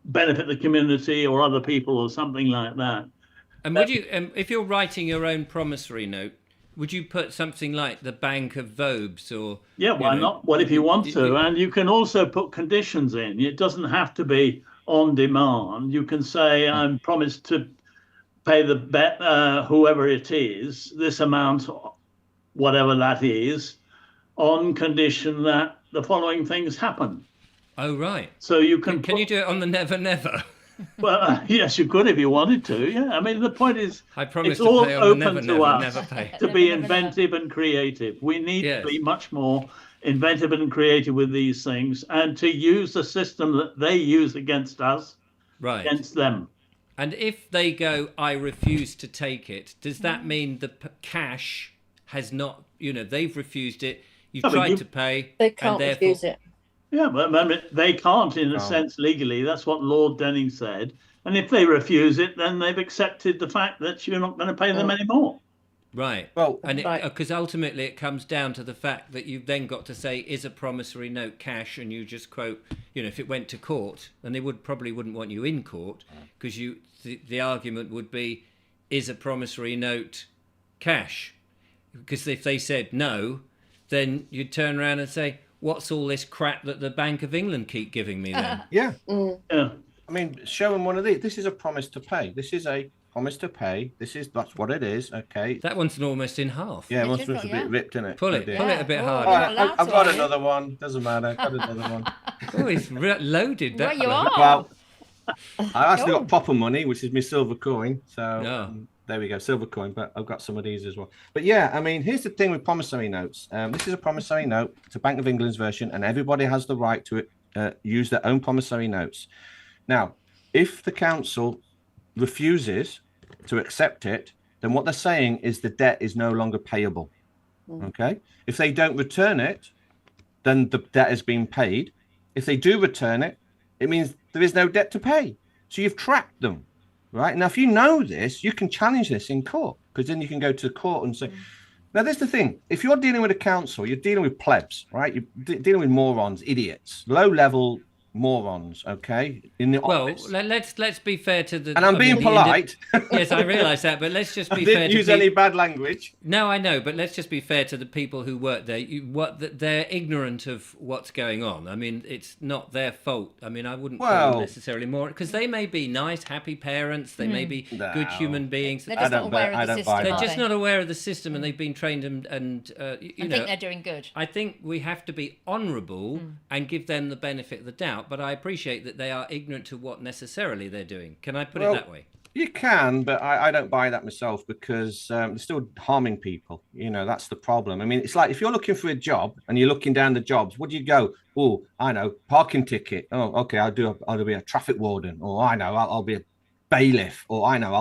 benefit the community or other people or something like that. And would you, if you're writing your own promissory note, would you put something like the Bank of Vobes or? Yeah, why not? Well, if you want to, and you can also put conditions in. It doesn't have to be on demand. You can say, I'm promised to pay the bet, whoever it is, this amount, whatever that is, on condition that the following things happen. Oh, right. So you can. Can you do it on the Never Never? Well, yes, you could if you wanted to. Yeah, I mean, the point is, I promise it's to all pay on the open Never to Never, us never pay. to be inventive and creative. We need to be much more inventive and creative with these things, and to use the system that they use against us, right, against them. And if they go, I refuse to take it, does that mean the cash has not, they've refused it, you've tried to pay. They can't refuse it. Yeah, but I mean, they can't in a sense legally. That's what Lord Denning said. And if they refuse it, then they've accepted the fact that you're not going to pay them anymore. Right. Well, and because ultimately it comes down to the fact that you've then got to say, is a promissory note cash? And you just quote, if it went to court, and they probably wouldn't want you in court, because the argument would be, is a promissory note cash? Because if they said no, then you'd turn around and say, what's all this crap that the Bank of England keep giving me then? Yeah. Yeah. I mean, show them one of these. This is a promise to pay. This is a promise to pay. That's what it is. Okay. That one's almost in half. Yeah, one's a bit ripped, isn't it? Pull it a bit harder. I've got another one. Doesn't matter. I've got another one. Oh, he's loaded. That you are. Well, I actually got proper money, which is my silver coin. So there we go, silver coin. But I've got some of these as well. But yeah, I mean, here's the thing with promissory notes. This is a promissory note. It's a Bank of England's version, and everybody has the right to use their own promissory notes. Now, if the council refuses to accept it, then what they're saying is the debt is no longer payable. Okay. If they don't return it, then the debt has been paid. If they do return it, it means there is no debt to pay. So you've trapped them, right? Now, if you know this, you can challenge this in court, because then you can go to the court and say, now, there's the thing. If you're dealing with a council, you're dealing with plebs, right? You're dealing with morons, idiots, low-level morons, okay? In the office. let's be fair to the. And I'm being polite. Yes, I realise that, but let's just be I fair. Didn't use any bad language. No, I know, but let's just be fair to the people who work there. They're ignorant of what's going on. I mean, it's not their fault. I mean, I wouldn't call them necessarily more, because they may be nice, happy parents. They may be good human beings. They're just not aware of the system. They're just not aware of the system, and they've been trained and I think they're doing good. I think we have to be honourable and give them the benefit of the doubt. But I appreciate that they are ignorant to what necessarily they're doing. Can I put it that way? You can, but I don't buy that myself, because they're still harming people. That's the problem. I mean, it's like if you're looking for a job and you're looking down the jobs, would you go, oh, I know, parking ticket. Oh, okay, I'll be a traffic warden. Or I know, I'll be a bailiff. Or I know,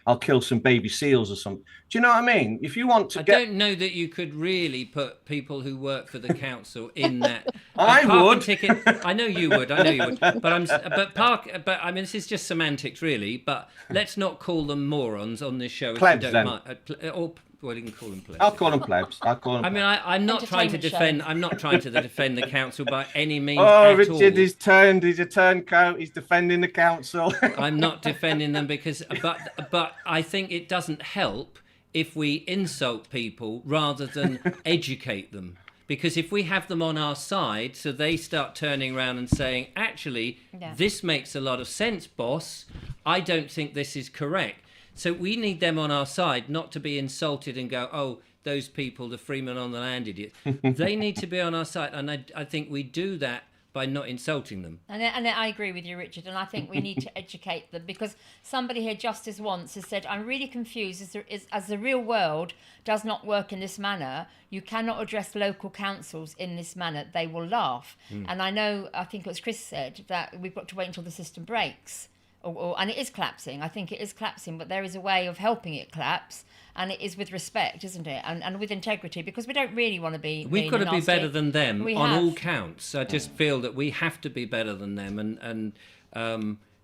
I'll kill some baby seals or something. Do you know what I mean? If you want to I don't know that you could really put people who work for the council in that. I would. Ticket, I know you would. But I mean, this is just semantics, really. But let's not call them morons on this show. Plebs, if you don't mind. Well, you can call them plebs. I'll call them plebs. I mean, I'm not trying to defend. I'm not trying to defend the council by any means. Oh, Richard, he's turned. He's a turncoat. He's defending the council. I'm not defending them but I think it doesn't help if we insult people rather than educate them. Because if we have them on our side, so they start turning around and saying, actually, this makes a lot of sense, boss. I don't think this is correct. So we need them on our side, not to be insulted and go, oh, those people, the Freeman on the land idiots. They need to be on our side. And I think we do that by not insulting them. And I agree with you, Richard. And I think we need to educate them, because somebody here just as once has said, I'm really confused as the real world does not work in this manner. You cannot address local councils in this manner. They will laugh. And I think it was Chris said that we've got to wait until the system breaks. and it is collapsing. I think it is collapsing, but there is a way of helping it collapse, and it is with respect, isn't it? And with integrity, because we don't really want to be. We've got to be better than them on all counts. I just feel that we have to be better than them, and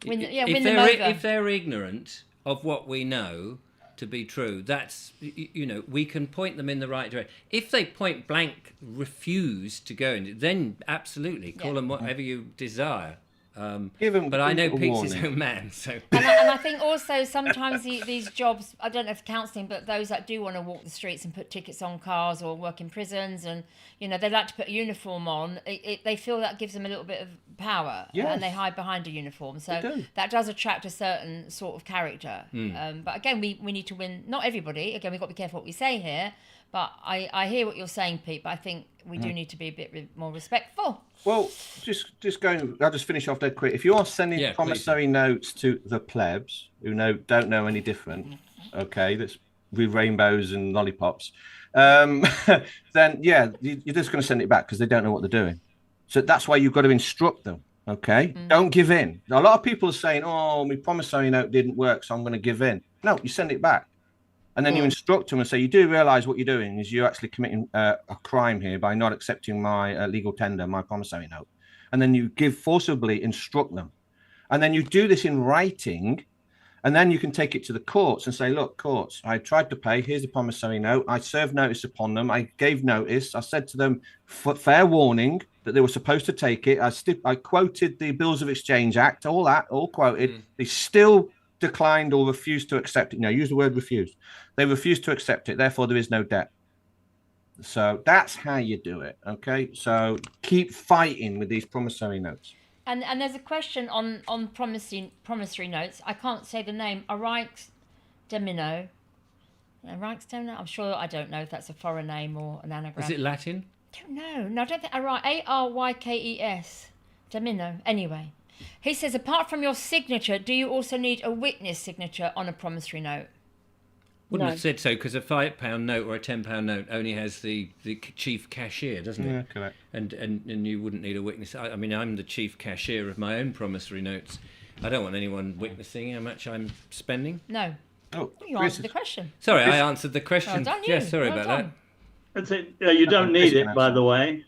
if they're ignorant of what we know to be true, that's, we can point them in the right direction. If they point blank refuse to go in, then absolutely call them whatever you desire. But I know Pete's his own man, so. And I think also sometimes these jobs, I don't know if counselling, but those that do want to walk the streets and put tickets on cars or work in prisons, and they like to put a uniform on. They feel that gives them a little bit of power, and they hide behind a uniform. So that does attract a certain sort of character. But again, we need to win. Not everybody. Again, we've got to be careful what we say here. But I hear what you're saying, Pete. But I think we do need to be a bit more respectful. Well, just going. I'll just finish off there quick. If you are sending promissory notes to the plebs who don't know any different, okay, that's with rainbows and lollipops, then you're just going to send it back because they don't know what they're doing. So that's why you've got to instruct them. Okay, don't give in. A lot of people are saying, "Oh, my promissory note didn't work, so I'm going to give in." No, you send it back. And then you instruct them and say, you do realise what you're doing is you're actually committing a crime here by not accepting my legal tender, my promissory note. And then you forcibly instruct them. And then you do this in writing. And then you can take it to the courts and say, look, courts, I tried to pay. Here's the promissory note. I served notice upon them. I gave notice. I said to them, fair warning that they were supposed to take it. I quoted the Bills of Exchange Act, all quoted. They still declined or refused to accept it. Use the word refused. They refused to accept it. Therefore, there is no debt. So that's how you do it. Okay. So keep fighting with these promissory notes. And there's a question on promissory notes. I can't say the name. Reichsdemino. Reichsdemino. I'm sure I don't know if that's a foreign name or an anagram. Is it Latin? I don't know. No, I don't think. Arykes. Demino. Anyway. He says, apart from your signature, do you also need a witness signature on a promissory note? Wouldn't have said so, because a £5 note or a £10 note only has the chief cashier, doesn't it? Yeah, correct. And you wouldn't need a witness. I mean, I'm the chief cashier of my own promissory notes. I don't want anyone witnessing how much I'm spending. No. Oh, you answered the question. Sorry, I answered the question. Well done, you. Yeah, sorry Well about done. that. That's it. You don't need it, by the way.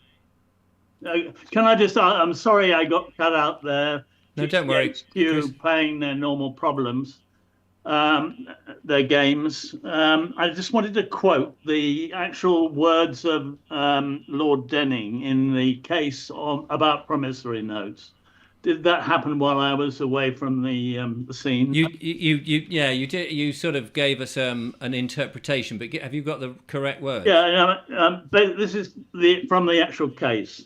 Can I just? I'm sorry, I got cut out there. No, don't worry. You playing their normal problems, their games. I just wanted to quote the actual words of Lord Denning in the case about promissory notes. Did that happen while I was away from the scene? You did. You sort of gave us an interpretation, but have you got the correct words? Yeah, but this is from the actual case.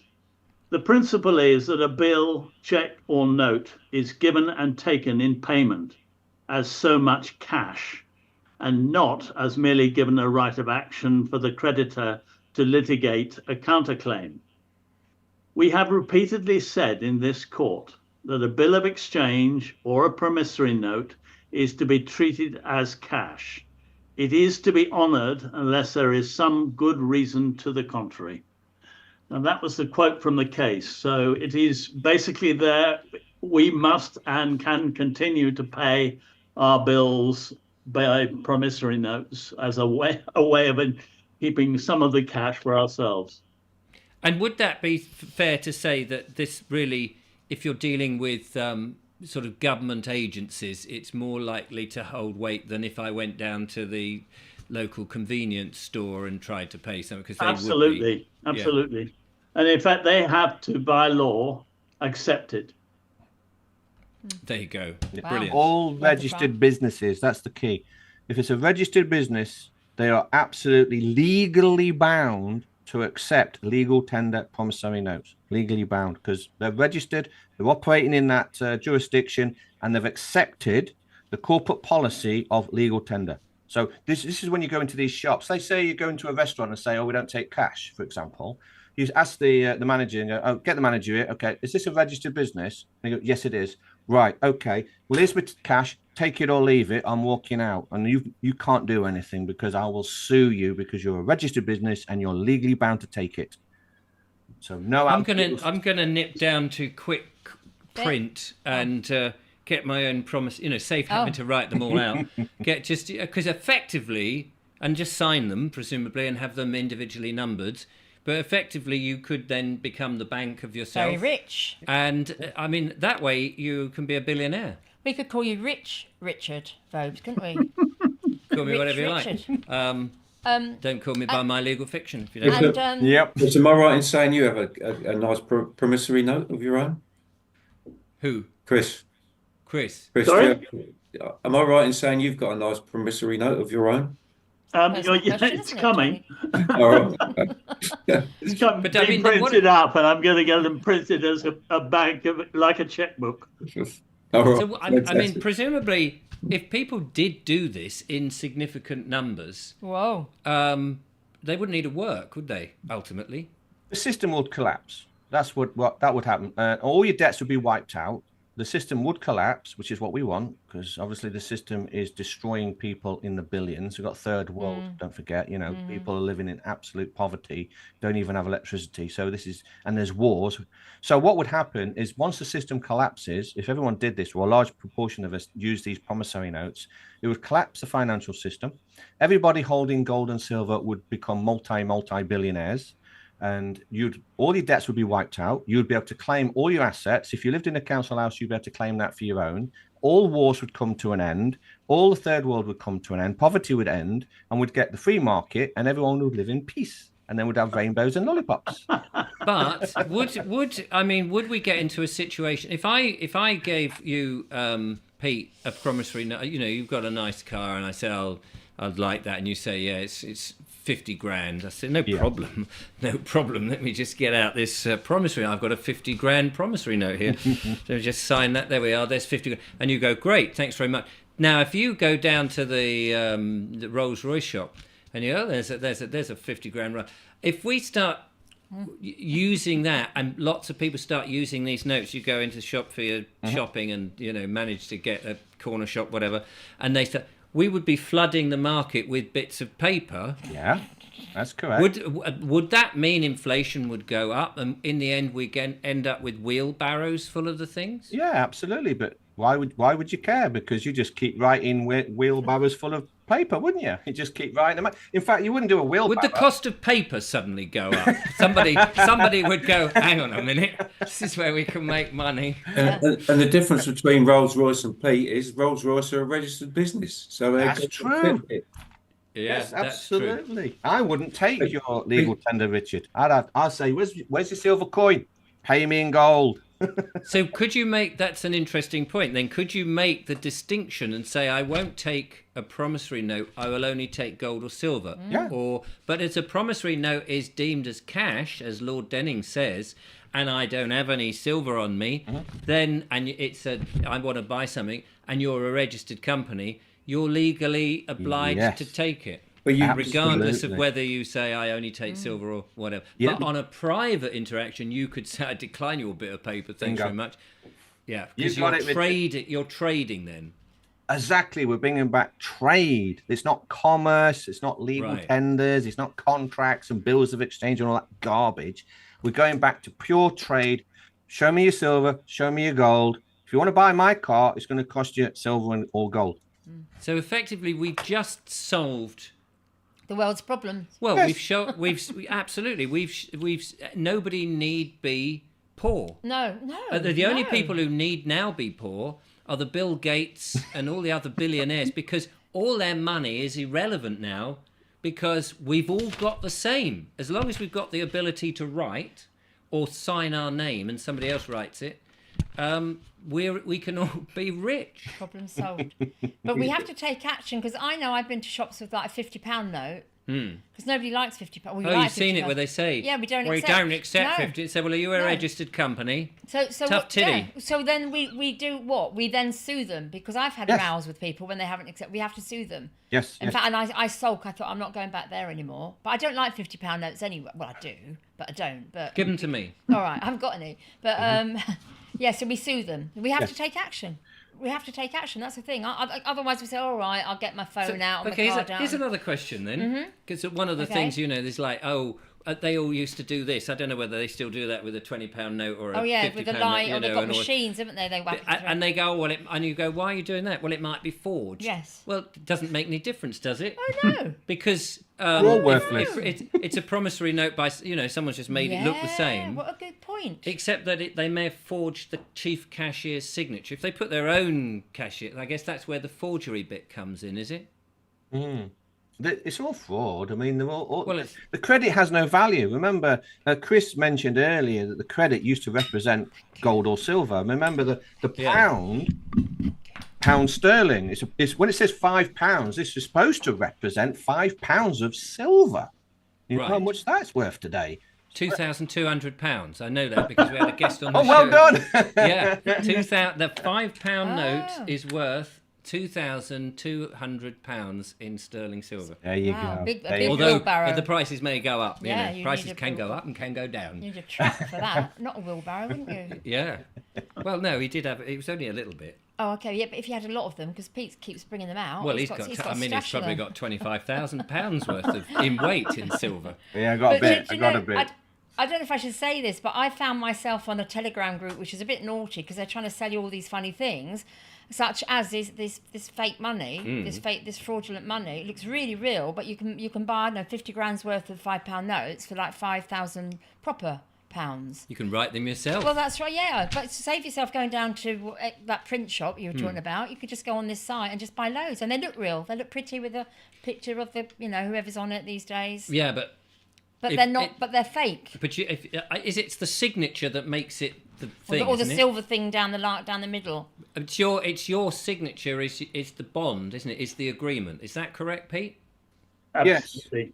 The principle is that a bill, cheque or note is given and taken in payment as so much cash, and not as merely given a right of action for the creditor to litigate a counterclaim. We have repeatedly said in this court that a bill of exchange or a promissory note is to be treated as cash. It is to be honoured unless there is some good reason to the contrary. And that was the quote from the case. So it is basically there. We must and can continue to pay our bills by promissory notes as a way of keeping some of the cash for ourselves. And would that be fair to say that this really, if you're dealing with sort of government agencies, it's more likely to hold weight than if I went down to the local convenience store and tried to pay something? Because absolutely. Yeah. And in fact, they have to, by law, accept it. There you go. Wow. Brilliant. All registered businesses, that's the key. If it's a registered business, they are absolutely legally bound to accept legal tender promissory notes. Legally bound, because they're registered, they're operating in that jurisdiction, and they've accepted the corporate policy of legal tender. So this is when you go into these shops. They say you go into a restaurant and say, oh, we don't take cash, for example. You ask the manager and go, oh, get the manager here. Okay, is this a registered business? And they go, yes, it is. Right, okay. Well, here's my cash. Take it or leave it. I'm walking out. And you can't do anything because I will sue you because you're a registered business and you're legally bound to take it. So no. I'm gonna nip down to quick print and get my own promise. Save having to write them all out. Get just because effectively, and just sign them presumably, and have them individually numbered. But effectively, you could then become the bank of yourself. Very rich. And I mean, that way you can be a billionaire. We could call you Richard Vobes, couldn't we? Call me whatever you like. Don't call me by my legal fiction if you don't. And, Yep. But am I right in saying you have a nice promissory note of your own? Who? Chris, Sorry? am I right in saying you've got a nice promissory note of your own? That's the question, It's isn't it, coming. All right. It's coming, But, I being mean, printed up, and I'm going to get them printed as a bank, like a checkbook. All right. So, I mean, presumably, if people did do this in significant numbers, whoa. they wouldn't need to work, would they, ultimately? The system would collapse. That's what that would happen. All your debts would be wiped out. The system would collapse, which is what we want, because obviously the system is destroying people in the billions. We've got third world, don't forget, people are living in absolute poverty, don't even have electricity. So and there's wars. So what would happen is once the system collapses, if everyone did this, or a large proportion of us use these promissory notes, it would collapse the financial system. Everybody holding gold and silver would become multi-billionaires. And all your debts would be wiped out. You'd be able to claim all your assets. If you lived in a council house, you'd be able to claim that for your own. All wars would come to an end. All the third world would come to an end. Poverty would end, and we'd get the free market, and everyone would live in peace. And then we'd have rainbows and lollipops. But would we get into a situation if I gave you, Pete, a promissory note? You've got a nice car, and I say I'd like that, and you say it's 50 grand. I said, no problem. Let me just get out this promissory. I've got a 50 grand promissory note here. So just sign that. There we are. There's 50 grand. And you go, great, thanks very much. Now, if you go down to the Rolls Royce shop and you go, there's a 50 grand. If we start using that, and lots of people start using these notes, you go into the shop for your shopping and manage to get a corner shop, whatever, and they start. We would be flooding the market with bits of paper. Yeah, that's correct. Would that mean inflation would go up, and in the end we end up with wheelbarrows full of the things? Yeah, absolutely. But why would you care? Because you just keep writing wheelbarrows full of paper, wouldn't you? You just keep writing them. In fact, you wouldn't do a wheelbarrow. Would the cost of paper suddenly go up? Somebody would go, hang on a minute, this is where we can make money. And the difference between Rolls-Royce and Pete is Rolls-Royce are a registered business. So that's true. Yeah, yes, that's absolutely. True. I wouldn't take your legal tender, Richard. I'd say, where's your silver coin? Pay me in gold. So could you make, that's an interesting point then, could you make the distinction and say, I won't take a promissory note, I will only take gold or silver? Yeah. But as a promissory note is deemed as cash, as Lord Denning says, and I don't have any silver on me, then, and I want to buy something, and you're a registered company, you're legally obliged to take it. But regardless of whether you say I only take silver or whatever. Yeah. But on a private interaction, you could say I decline your bit of paper. Thanks very much. Yeah, because you're trading then. Exactly. We're bringing back trade. It's not commerce. It's not legal tenders. It's not contracts and bills of exchange and all that garbage. We're going back to pure trade. Show me your silver. Show me your gold. If you want to buy my car, it's going to cost you silver or gold. So effectively, we've just solved the world's problems. Well, yes. we've nobody need be poor. No. The only people who need now be poor are the Bill Gates and all the other billionaires, because all their money is irrelevant now, because we've all got the same. As long as we've got the ability to write or sign our name and somebody else writes it, we can all be rich. Problem solved. But we have to take action, because I know I've been to shops with like a £50 note, because nobody likes £50. Well, you've seen it where they say, yeah, we don't accept 50. Say, well, are you a registered company? So tough titty. Yeah. So then we do what? We then sue them, because I've had rows with people when they haven't accepted. We have to sue them. Yes. In fact, and I sulk. I thought, I'm not going back there anymore. But I don't like £50 notes anyway. Well, I do, but I don't. But give them to me. All right, I haven't got any. But yeah, so we sue them. We have to take action. We have to take action. That's the thing. Otherwise, we say, all right, I'll get my phone out, my card out. Here's another question then. Because one of the things, there's like, they all used to do this. I don't know whether they still do that with a £20 note or a £50 with the note, light, you or they've know, got and all- machines, haven't they? They whack it through. and they go, and you go, why are you doing that? Well, it might be forged. Yes. Well, it doesn't make any difference, does it? Oh no. Because all worthless. it's a promissory note by, someone's just made it look the same. What a good point. Except that they may have forged the chief cashier's signature. If they put their own cashier, I guess that's where the forgery bit comes in, is it? It's all fraud. I mean, they're all Well, it's- the credit has no value. Remember, Chris mentioned earlier that the credit used to represent gold or silver. Remember, the pound sterling. It's when it says £5, this is supposed to represent £5 of silver. You know how Right. much that's worth today? £2,200. I know that because we had a guest on the Oh, show. well done. Yeah, the £5 note Oh. is worth £2,200 in sterling silver. There you Wow, go. big- a There big you Although wheelbarrow. the prices may go up, Yeah, you you know, prices need a can go wheel- up and can go down. You need a trap for that, not a wheelbarrow, wouldn't you? Yeah. Well, no, he did have. It was only a little bit. Oh, okay, yeah, but if you had a lot of them, because Pete keeps bringing them out. Well, he's a got stash probably of them. got £25,000 worth of in weight in silver. Yeah, I got a But bit. do I you got know, a bit. I don't know if I should say this, but I found myself on a Telegram group, which is a bit naughty because they're trying to sell you all these funny things, such as this fake money, this fraudulent money. It looks really real, but you can buy, I don't know, 50 grand's worth of £5 notes for like 5,000 proper pounds. You can write them yourself. Well, that's right, yeah. But to save yourself going down to that print shop you were talking about, you could just go on this site and just buy loads, and they look real. They look pretty with a picture of the, whoever's on it these days. Yeah, but But if they're not. it- But they're fake. but it's the signature that makes it the thing, Or the isn't it? silver thing down the middle. It's your signature is the bond, isn't it? It's the agreement. Is that correct, Pete? Absolutely.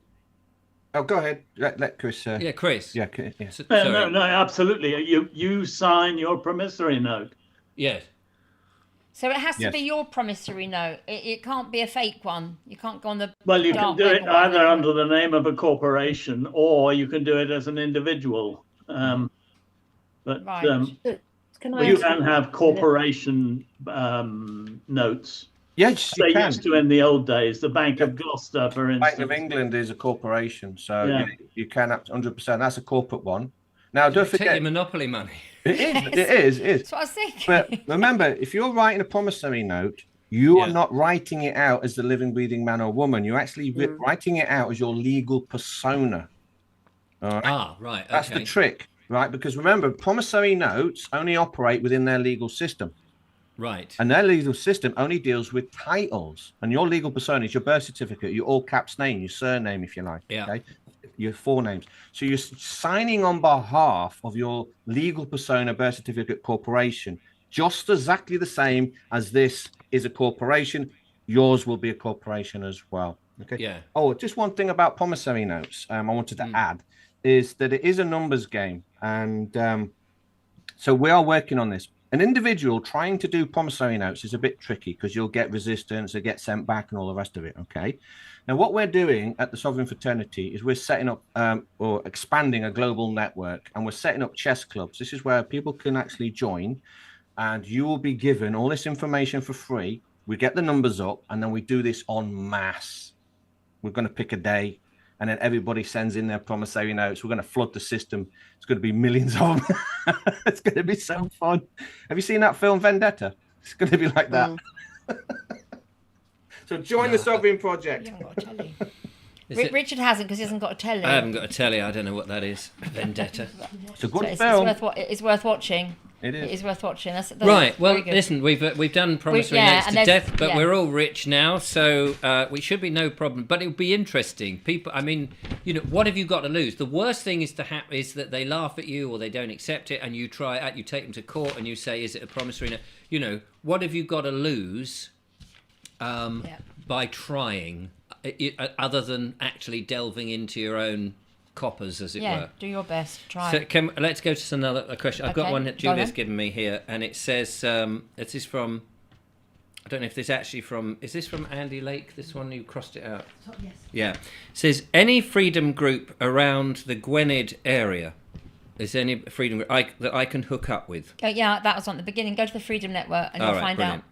Oh, go ahead. Let Chris. Yeah, Chris. Yeah. Yeah. Sorry. No, absolutely. You sign your promissory note. Yes. So it has to Yes. be your promissory note. It can't be a fake one. You can't go on the. Well, you can dark do web it or whatever either they call under the name of a corporation, or you can do it as an individual. But Right. Can I you ask- can have corporation notes. Yes, They you can. used to in the old days. The Bank of Gloucester, for Bank of instance. England is a corporation, so Yeah. you can up to 100%. That's a corporate one. Now, don't Take forget, your monopoly money. it is. That's what I was thinking. But remember, if you're writing a promissory note, you are Yeah. not writing it out as the living, breathing man or woman. You're actually writing it out as your legal persona. All right? Ah, right. Okay. That's the trick, right? Because remember, promissory notes only operate within their legal system. Right. And their legal system only deals with titles. And your legal persona is your birth certificate, your all caps name, your surname, if you like. Yeah. Okay. Your forenames. So you're signing on behalf of your legal persona, birth certificate, corporation, just exactly the same as this is a corporation. Yours will be a corporation as well. Okay. Yeah. Oh, just one thing about promissory notes I wanted to add is that it is a numbers game. And so we are working on this. An individual trying to do promissory notes is a bit tricky because you'll get resistance, it gets sent back and all the rest of it. Okay. Now, what we're doing at the Sovereign Fraternity is we're setting up or expanding a global network, and we're setting up chess clubs. This is where people can actually join, and you will be given all this information for free. We get the numbers up, and then we do this en masse. We're going to pick a day, and then everybody sends in their promissory notes. We're going to flood the system. It's going to be millions of them. It's going to be so fun. Have you seen that film Vendetta? It's going to be like that. So join the Sovereign Project. You haven't got a telly. Is it- Richard hasn't because he hasn't got a telly. I haven't got a telly. I don't know what that is. Vendetta. It's a good It's film. it's worth watching. It It is. is worth watching. That's Right. Well, very good. listen, we've done promissory yeah, notes and to there's- death, but yeah. we're all rich now, so we should be no problem. But it'll be interesting. People, I mean, what have you got to lose? The worst thing is is that they laugh at you or they don't accept it, and you try it. You take them to court and you say, "Is it a promissory note?" What have you got to lose by trying, other than actually delving into your own coppers, as it Yeah, were? do your best. Try. So let's go to another question. I've got Okay, one that go on Julia's then. given me here, and it says, this is from, I don't know if this actually is this from Andy Lake, this one? You crossed it out. Yes. Yeah. It says, any freedom group around the Gwynedd area? Is there any freedom group that I can hook up with? Yeah, that was on the beginning. Go to the Freedom Network and All you'll right, find brilliant.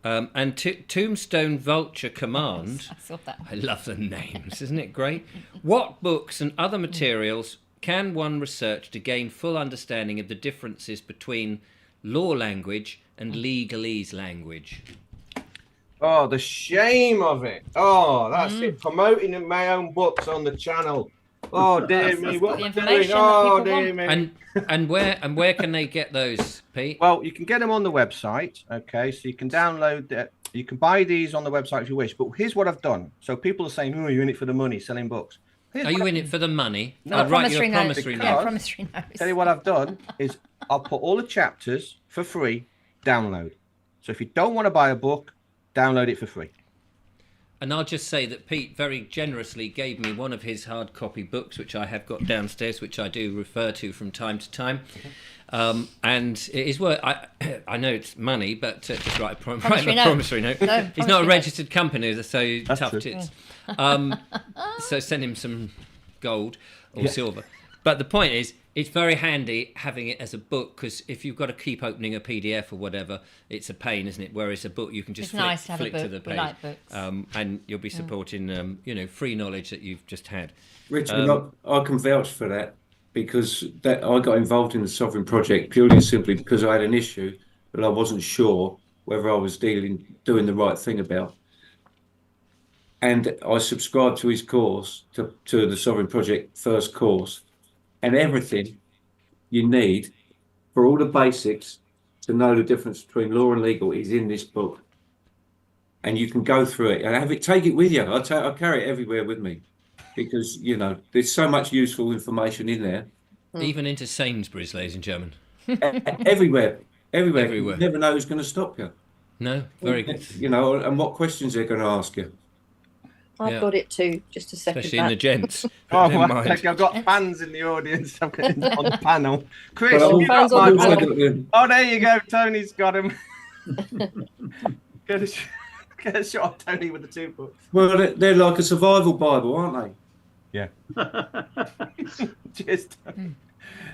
And Tombstone Vulture Command. I saw that. I love the names, isn't it great? What books and other materials can one research to gain full understanding of the differences between law language and legalese language? Oh, the shame of it. Oh, that's it. Promoting my own books on the channel. Oh, dear me. What the am I doing? information that Oh, people dear want. me. And where can they get those, Pete? Well, you can get them on the website. Okay, so you can download that. You can buy these on the website if you wish. But here's what I've done. So people are saying, "Oh, you're in it for the money, selling books." Are you in it for the money? No, I'd write you a note. promissory Because- Yeah, note. promissory notes. Tell you what I've done is I'll put all the chapters for free. Download. So if you don't want to buy a book, download it for free. And I'll just say that Pete very generously gave me one of his hard copy books, which I have got downstairs, which I do refer to from time to time. And it is worth. I know it's money, but just write a promissory note. No, He's not a promissory registered company, so That's tough true. tits. So send him some gold or Yeah. silver. But the point is, it's very handy having it as a book, because if you've got to keep opening a PDF or whatever, it's a pain, isn't it? Whereas a book, you can just It's nice to have a flick to book. the We page, like books. and you'll be supporting, free knowledge that you've just had. Richard, I can vouch for that, because that I got involved in the Sovereign Project purely and simply because I had an issue that I wasn't sure whether I was doing the right thing about. And I subscribed to his course, to the Sovereign Project first course, and everything you need for all the basics to know the difference between law and legal is in this book. And you can go through it and take it with you. I carry it everywhere with me, because there's so much useful information in there. Even into Sainsbury's, ladies and gentlemen. Everywhere. Everywhere. You never know who's going to stop you. No, very good. And what questions they're going to ask you. I've Yeah. got it too. Just a second. Especially in the gents. Oh, Never well, mind. I've got fans in the audience. I've got on the panel. Chris, Well, you fans got on my the book. panel. Oh, there you go. Tony's got him. Get a shot of Tony with the 2 books. Well, they're like a survival Bible, aren't Yeah. Just.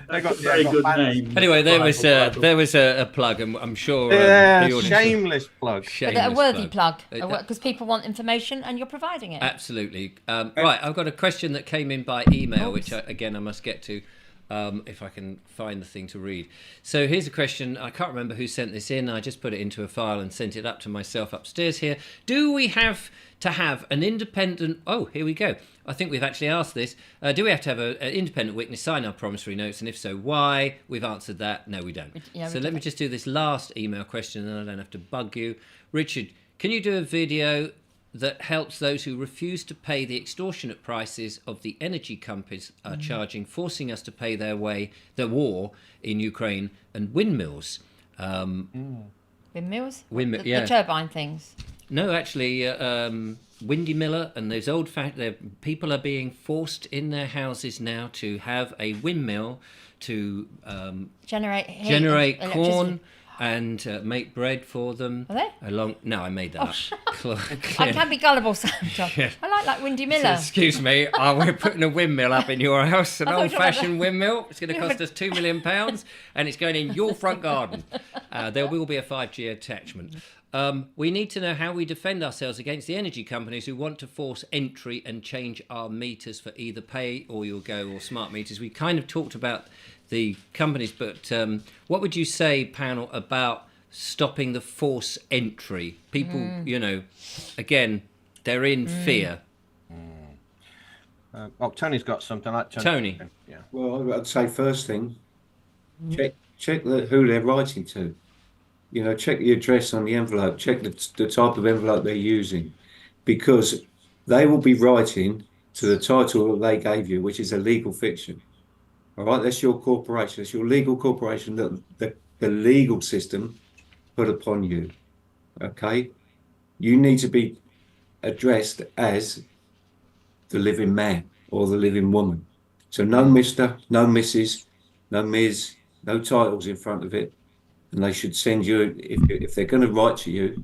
They That's a very good name. Anyway, there was Bible. there was a plug, and I'm sure Yeah, the audience. shameless plug. But a Shameless worthy plug, Uh, because people want information and you're providing it. Absolutely. Right, I've got a question that came in by email, which I must get to, if I can find the thing to read. So here's a question. I can't remember who sent this in. I just put it into a file and sent it up to myself upstairs here. Do we have to have an independent... Oh, here we go. I think we've actually asked this. Do we have to have an independent witness sign our promissory notes? And if so, why? We've answered that. No, we don't. Yeah, So we let me don't. just do this last email question, and then I don't have to bug you. Richard, can you do a video that helps those who refuse to pay the extortionate prices of the energy companies are charging, forcing us to pay the war in Ukraine and windmills? Windmills? Windmill, The yeah. turbine things. No, actually, Windy Miller and those people are being forced in their houses now to have a windmill to Generate heat generate and corn and make bread for them. Are they? No, I made that up. I can be gullible sometimes. Yeah. I like Windy Miller. Excuse me, we're putting a windmill up in your house, an I thought you were old-fashioned windmill. It's going to cost us £2 million, and it's going in your front garden. There will be a 5G attachment. We need to know how we defend ourselves against the energy companies who want to force entry and change our meters for either pay or you'll go or smart meters. We kind of talked about the companies, but what would you say, panel, about stopping the force entry? People, again, they're in fear. Tony's got something. Like Tony. Yeah. Well, I'd say first thing, check who they're writing to. Check the address on the envelope. Check the type of envelope they're using, because they will be writing to the title that they gave you, which is a legal fiction. All right, that's your corporation. It's your legal corporation that the legal system put upon you. Okay, you need to be addressed as the living man or the living woman. So no Mr., no Mrs., no Ms., no titles in front of it. And they should send you, if they're going to write to you,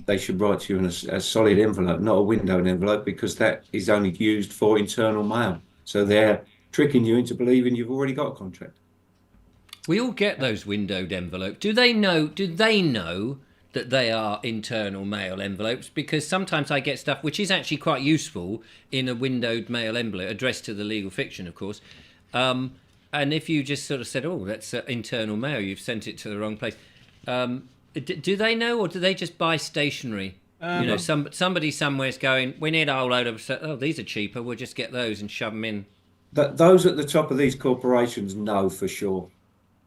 they should write to you in a solid envelope, not a windowed envelope, because that is only used for internal mail. So they're tricking you into believing you've already got a contract. We all get those windowed envelopes. Do they know that they are internal mail envelopes, because sometimes I get stuff which is actually quite useful in a windowed mail envelope addressed to the legal fiction, of course. And if you just sort of said, "Oh, that's internal mail," you've sent it to the wrong place. Do they know, or do they just buy stationery? Somebody somewhere's going, "We need a whole load of. Oh, these are cheaper. We'll just get those and shove them in." Those at the top of these corporations know for sure.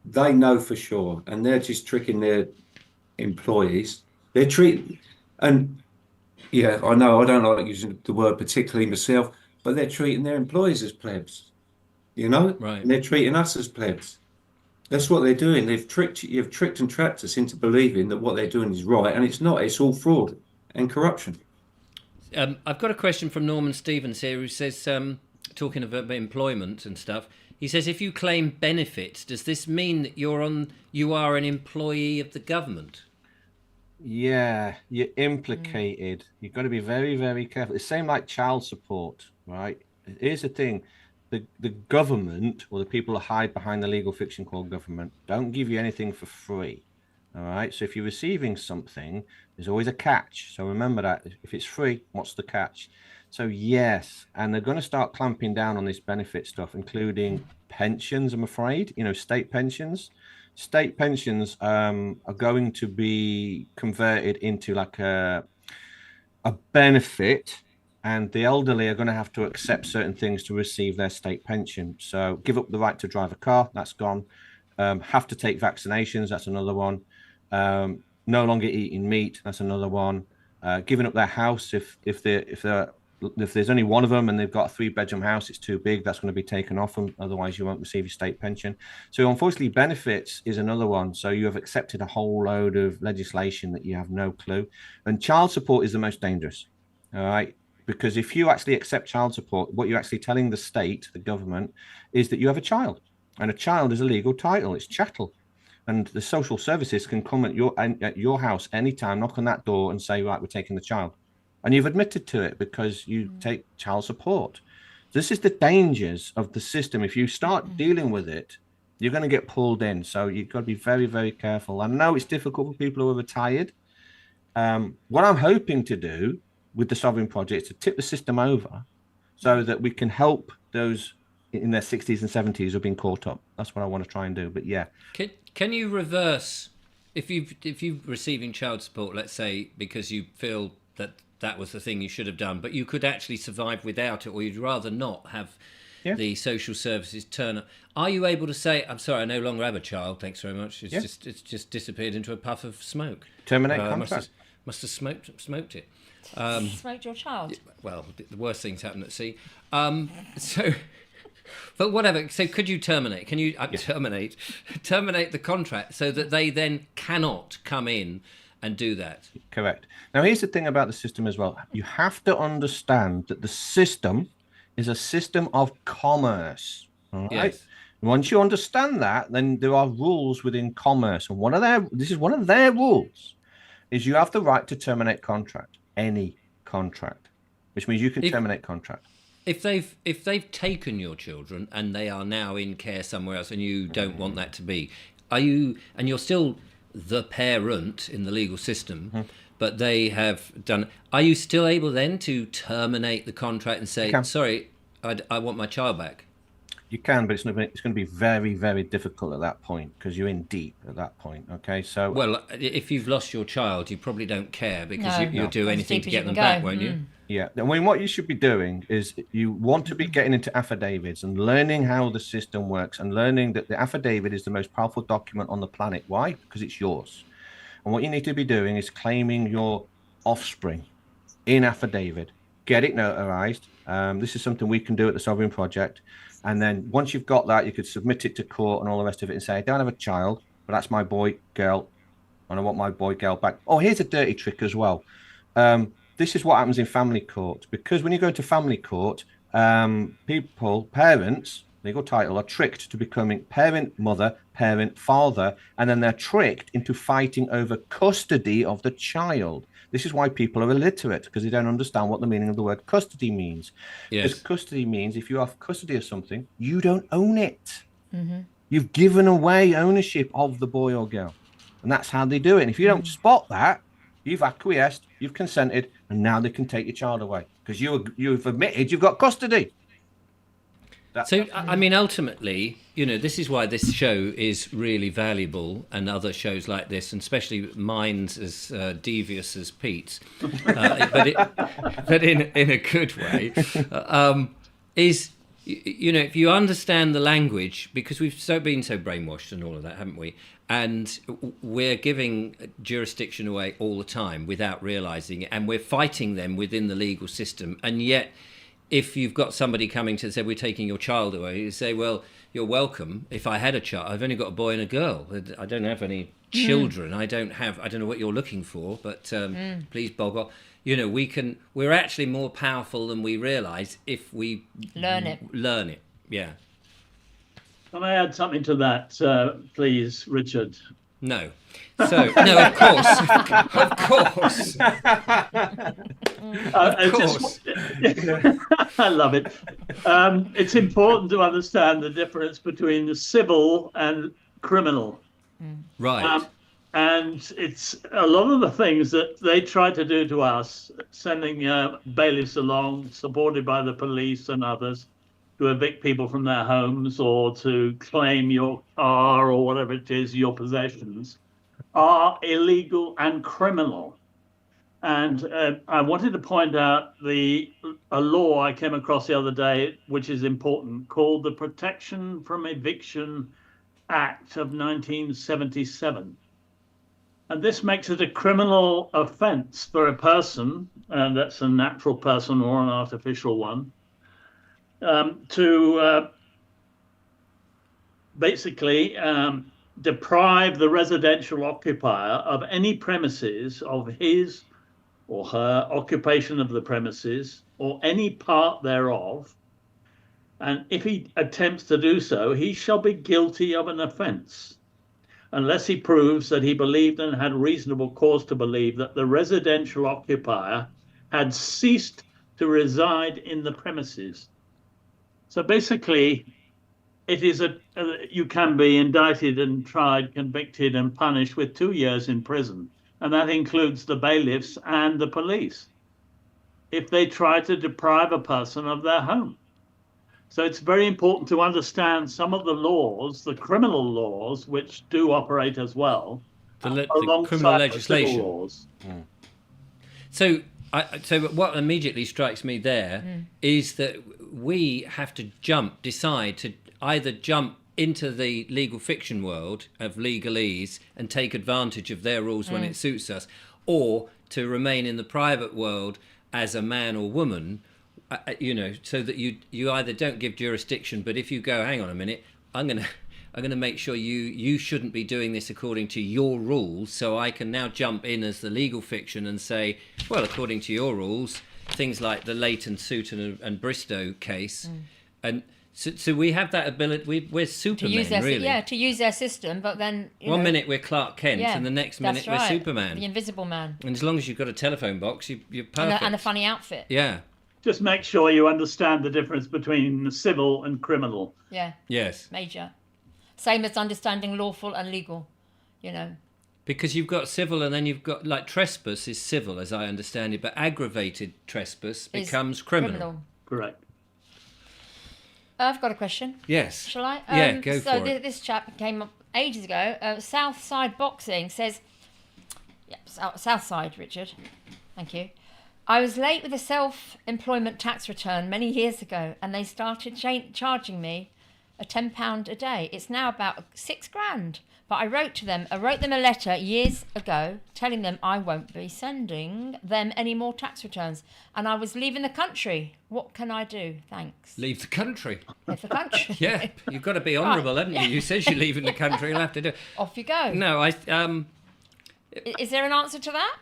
They know for sure, and they're just tricking their employees. They're treating, and yeah, I know I don't like using the word particularly myself, but they're treating their employees as plebs. Right? And they're treating us as plebs. That's what they're doing. You've tricked and trapped us into believing that what they're doing is right, and it's not. It's all fraud and corruption. I've got a question from Norman Stevens here, who says, talking about employment and stuff, he says, if you claim benefits, does this mean that you are an employee of the government? Yeah, you're implicated. You've got to be very, very careful. It's the same like child support, right? Here's the thing. The government, or the people who hide behind the legal fiction called government, don't give you anything for free. All right. So if you're receiving something, there's always a catch. So remember that. If it's free, what's the catch? So yes, and they're going to start clamping down on this benefit stuff, including pensions, I'm afraid, state pensions. State pensions are going to be converted into like a benefit, and the elderly are going to have to accept certain things to receive their state pension. So give up the right to drive a car, that's gone. Have to take vaccinations, that's another one. No longer eating meat, that's another one. Giving up their house if there's only one of them and they've got a 3-bedroom house, it's too big, that's going to be taken off them, otherwise you won't receive your state pension. So unfortunately, benefits is another one. So you have accepted a whole load of legislation that you have no clue. And child support is the most dangerous, all right? Because if you actually accept child support, what you're actually telling the state, the government, is that you have a child. And a child is a legal title, it's chattel. And the social services can come at your house anytime, knock on that door and say, right, we're taking the child. And you've admitted to it because you take child support. This is the dangers of the system. If you start dealing with it, you're going to get pulled in. So you've got to be very, very careful. I know it's difficult for people who are retired. What I'm hoping to do with the Sovereign Project is to tip the system over so that we can help those in their 60s and 70s who've been caught up. That's what I want to try and do. But yeah. Can you reverse, if you're receiving child support, let's say, because you feel that was the thing you should have done, but you could actually survive without it, or you'd rather not have the social services turn up. Are you able to say, I'm sorry, I no longer have a child, thanks very much. It's just disappeared into a puff of smoke. Terminate contract. Must have smoked it. Smoked your child? Well, the worst things happen at sea. But whatever. So could you terminate? Can you terminate the contract so that they then cannot come in and do that? Correct. Now, here's the thing about the system as well. You have to understand that the system is a system of commerce. All right. Yes. Once you understand that, then there are rules within commerce, and this is one of their rules, is you have the right to terminate contract, any contract, which means you can terminate contract. If they've taken your children and they are now in care somewhere else, and you don't want that to be, you're still the parent in the legal system, but they have done. Are you still able then to terminate the contract and say, sorry, I want my child back? You can, but it's going to be very, very difficult at that point because you're in deep at that point. Okay, so well, if you've lost your child, you probably don't care because you'll do anything to get them back, won't you? Yeah. I mean, what you should be doing is you want to be getting into affidavits and learning how the system works and learning that the affidavit is the most powerful document on the planet. Why? Because it's yours. And what you need to be doing is claiming your offspring in affidavit. Get it notarized. This is something we can do at the Sovereign Project. And then once you've got that, you could submit it to court and all the rest of it and say, I don't have a child, but that's my boy, girl, and I want my boy, girl back. Oh, here's a dirty trick as well. This is what happens in family court, because when you go to family court, parents, legal title, are tricked to becoming parent, mother, parent, father, and then they're tricked into fighting over custody of the child. This is why people are illiterate, because they don't understand what the meaning of the word custody means. Yes. Because custody means if you have custody of something, you don't own it. Mm-hmm. You've given away ownership of the boy or girl. And that's how they do it. And if you don't spot that, you've acquiesced, you've consented, and now they can take your child away because you've admitted you've got custody. I mean, ultimately, this is why this show is really valuable, and other shows like this, and especially mine's as devious as Pete's, but in a good way, is, if you understand the language, because we've been so brainwashed and all of that, haven't we? And we're giving jurisdiction away all the time without realising it, and we're fighting them within the legal system, and yet, if you've got somebody coming to say, we're taking your child away, you say, well, you're welcome. If I had a child, I've only got a boy and a girl. I don't have any children. I don't know what you're looking for, but please bog off. We're actually more powerful than we realise if we learn it. Yeah. Can I add something to that, please, Richard? No. So, no, of course. Of course. I love it. It's important to understand the difference between the civil and criminal. Right. And it's a lot of the things that they try to do to us, sending bailiffs along, supported by the police and others, to evict people from their homes or to claim your car or whatever it is, your possessions, are illegal and criminal. And I wanted to point out a law I came across the other day, which is important, called the Protection from Eviction Act of 1977. And this makes it a criminal offence for a person, and that's a natural person or an artificial one, to basically deprive the residential occupier of any premises of his or her occupation of the premises or any part thereof. And if he attempts to do so, he shall be guilty of an offence, unless he proves that he believed and had reasonable cause to believe that the residential occupier had ceased to reside in the premises. So basically, it is you can be indicted and tried, convicted and punished with 2 years in prison. And that includes the bailiffs and the police if they try to deprive a person of their home. So it's very important to understand some of the laws, the criminal laws, which do operate as well, the criminal legislation. Laws. So what immediately strikes me there is that we have to decide to either jump into the legal fiction world of legalese and take advantage of their rules when it suits us, or to remain in the private world as a man or woman, so that you either don't give jurisdiction, but if you go, hang on a minute, I'm gonna make sure you shouldn't be doing this according to your rules, so I can now jump in as the legal fiction and say, well, according to your rules, things like the Leighton, Sutton and Bristow case, and so we have that ability. We're Supermen, really. To use their system, but then one minute we're Clark Kent, and the next minute we're Superman, the Invisible Man. And as long as you've got a telephone box, you're perfect. And a funny outfit. Yeah. Just make sure you understand the difference between civil and criminal. Yeah. Yes. Major. Same as understanding lawful and legal, Because you've got civil, and then you've got, like, trespass is civil, as I understand it, but aggravated trespass becomes criminal. Correct. I've got a question. Yes. Shall I? Yeah, go for it. So this chap came up ages ago. Southside Boxing says, Southside, Richard. Thank you. I was late with a self-employment tax return many years ago, and they started charging me a £10 a day. It's now about £6,000. But I wrote them a letter years ago telling them I won't be sending them any more tax returns. And I was leaving the country. What can I do? Thanks. Leave the country. Leave the country. Yeah, you've got to be honourable, haven't you? You says you're leaving the country, you'll have to do it. Off you go. No, Is there an answer to that?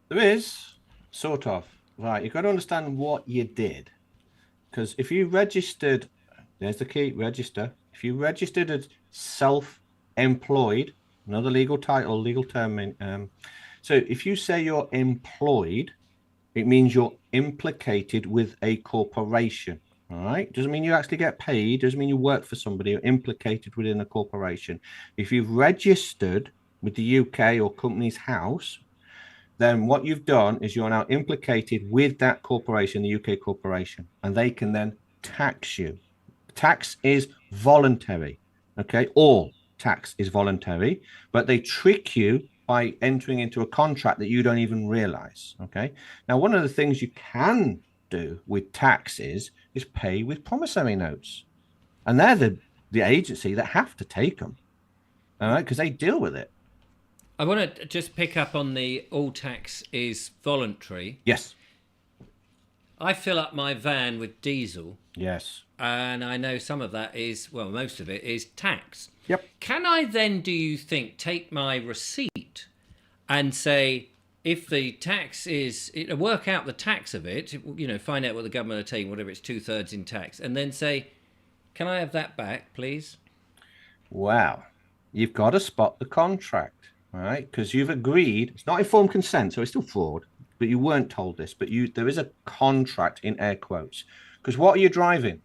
There is, sort of. Right, you've got to understand what you did. Because if you registered, there's the key, register. If you registered as self-employed, another legal title, legal term. So if you say you're employed, it means you're implicated with a corporation, All right. Doesn't mean you actually get paid. Doesn't mean you work for somebody or implicated within a corporation. If you've registered with the UK or Companies House, then what you've done is you're now implicated with that corporation, the UK corporation, and they can then tax you. Tax is voluntary. Okay. All tax is voluntary, but they trick you by entering into a contract that you don't even realize. Okay. Now, one of the things you can do with taxes is pay with promissory notes, and they're the agency that have to take them, all right, because they deal with it. I want to just pick up on the all tax is voluntary. Yes. I fill up my van with diesel. Yes. And I know some of that is, well, most of it is tax. Yep. Can I then, do you think, take my receipt and say, if the tax is, work out the tax of it, find out what the government are taking, whatever it's 2/3 in tax, and then say, can I have that back, please? Well, you've got to spot the contract, all right? Because you've agreed, it's not informed consent, so it's still fraud, but you weren't told this, but there is a contract in air quotes. Because what are you driving?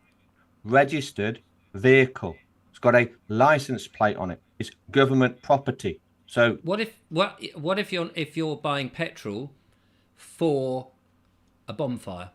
Registered vehicle. It's got a license plate on it. It's government property. So what if you're buying petrol for a bonfire?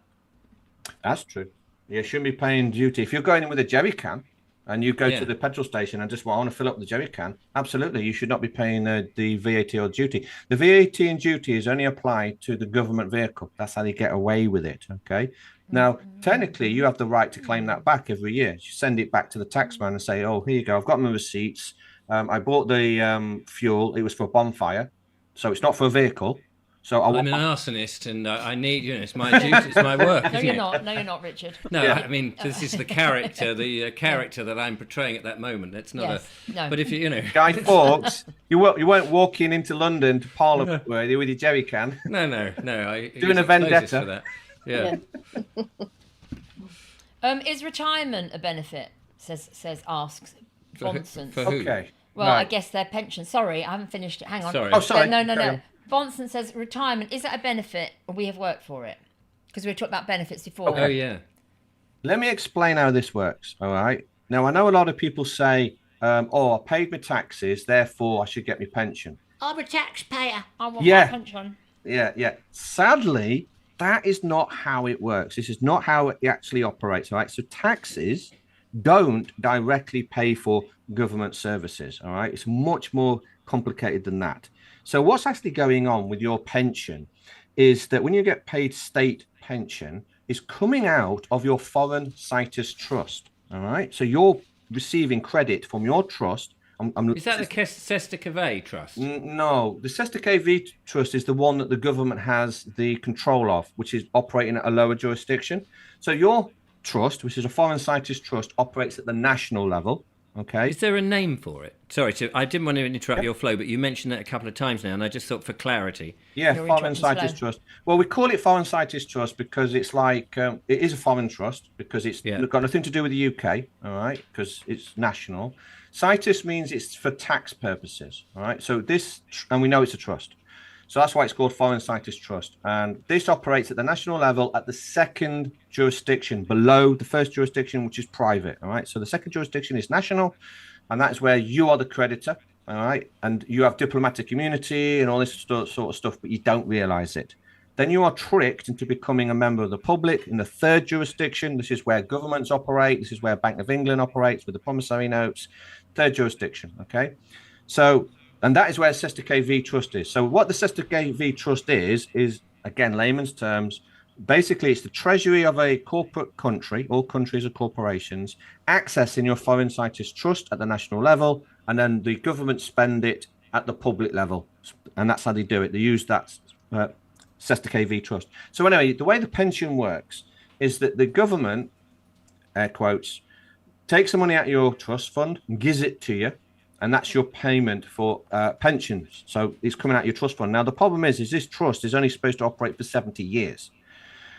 That's true. You shouldn't be paying duty. If you're going in with a jerry can and you go to the petrol station and just want to fill up the jerry can, absolutely, you should not be paying the VAT or duty. The VAT and duty is only applied to the government vehicle. That's how they get away with it. Okay. Now, technically, you have the right to claim that back every year. You send it back to the taxman and say, oh, here you go. I've got my receipts. I bought the fuel. It was for a bonfire. So it's not for a vehicle. So I'm an arsonist and I need, it's my duty, it's my work. No, you're not. No, you're not, Richard. No, I mean, this is the character that I'm portraying at that moment. It's not No. But if you, Guy Fawkes, you weren't walking into London to Parliament with your jerry can. No. Doing a vendetta. For that. Yeah. Is retirement a benefit? Asks Bonson. For who? Okay. Well, right. I guess their pension. Sorry, I haven't finished it. Hang on. Sorry. Oh, sorry. No. Bonson says retirement, is that a benefit or we have worked for it? Because we were talking about benefits before. Okay. Oh, yeah. Let me explain how this works. All right. Now, I know a lot of people say, I paid my taxes, therefore I should get my pension. I'm a taxpayer. I want my pension. Yeah. Sadly, that is not how it works. This is not how it actually operates. All right. So taxes don't directly pay for government services. All right. It's much more complicated than that. So what's actually going on with your pension is that when you get paid state pension, it's coming out of your foreign situs trust. All right. So you're receiving credit from your trust. Is that the Cesta Cave Trust? No, the Cesta Cave Trust is the one that the government has the control of, which is operating at a lower jurisdiction. So your trust, which is a foreign situs trust, operates at the national level. Okay. Is there a name for it? Sorry, I didn't want to interrupt your flow, but you mentioned that a couple of times now, and I just thought for clarity. Yeah, foreign situs trust. Well, we call it foreign situs trust because it's like it is a foreign trust because it's got nothing to do with the UK. All right, because it's national. Situs means it's for tax purposes. All right, so and we know it's a trust. So that's why it's called foreign situs trust. And this operates at the national level at the second jurisdiction below the first jurisdiction, which is private. All right. So the second jurisdiction is national, and that is where you are the creditor. All right. And you have diplomatic immunity and all this sort of stuff, but you don't realize it. Then you are tricked into becoming a member of the public in the third jurisdiction. This is where governments operate. This is where Bank of England operates with the promissory notes. Third jurisdiction. Okay. So, and that is where Cesta Cave Trust is. So what the Cesta Cave Trust is again, layman's terms, basically it's the treasury of a corporate country, all countries are corporations, accessing your foreign situs trust at the national level, and then the government spend it at the public level. And that's how they do it. They use that Cesta Cave Trust. So anyway, the way the pension works is that the government, air quotes, takes the money out of your trust fund and gives it to you. And that's your payment for pensions. So it's coming out of your trust fund. Now, the problem is this trust is only supposed to operate for 70 years.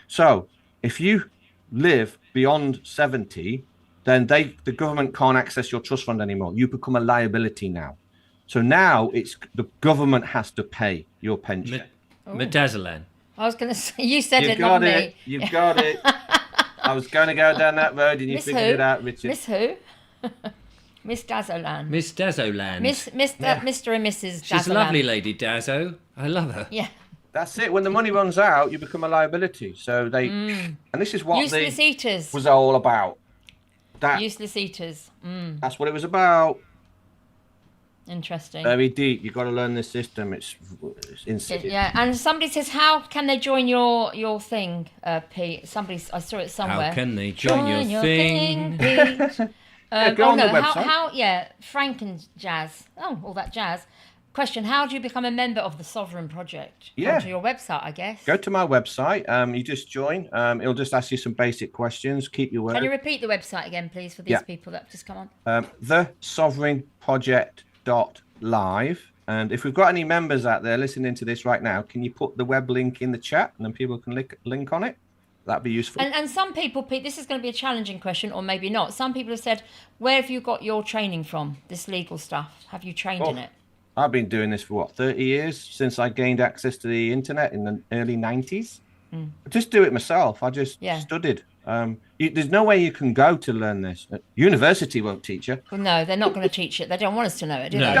So if you live beyond 70, then the government can't access your trust fund anymore. You become a liability now. So now it's the government has to pay your pension. Medazalan. I was going to say, you said You it, not got it. me. You got it. I was going to go down that road, and you Miss figured who? it out, Richard. Miss who? Miss Dazoland. Miss Dazoland. Mr. and Mrs. Dazoland. She's a lovely lady, Dazo. I love her. Yeah. That's it. When the money runs out, you become a liability. So they, and this is what Useless eaters. was all about. Useless eaters. That's what it was about. Interesting. Very deep. You've got to learn this system. It's insidious. Yeah, and somebody says, how can they join your thing, Pete? I saw it somewhere. How can they join your thing? Pete? Go on the website. Frank and Jazz. Oh, all that jazz. Question, how do you become a member of the Sovereign Project? Yeah. Go to your website, I guess. Go to my website. You just join. It'll just ask you some basic questions. Keep your word. Can you repeat the website again, please, for these people that have just come on? thesovereignproject.live. And if we've got any members out there listening to this right now, can you put the web link in the chat and then people can link on it? That'd be useful. And some people, Pete, this is going to be a challenging question, or maybe not. Some people have said, where have you got your training from, this legal stuff? Have you trained in it? I've been doing this for 30 years since I gained access to the internet in the early 90s. I just do it myself. I just studied. There's no way you can go to learn this. University won't teach you. Well, no, they're not going to teach it. They don't want us to know it, do No. they? I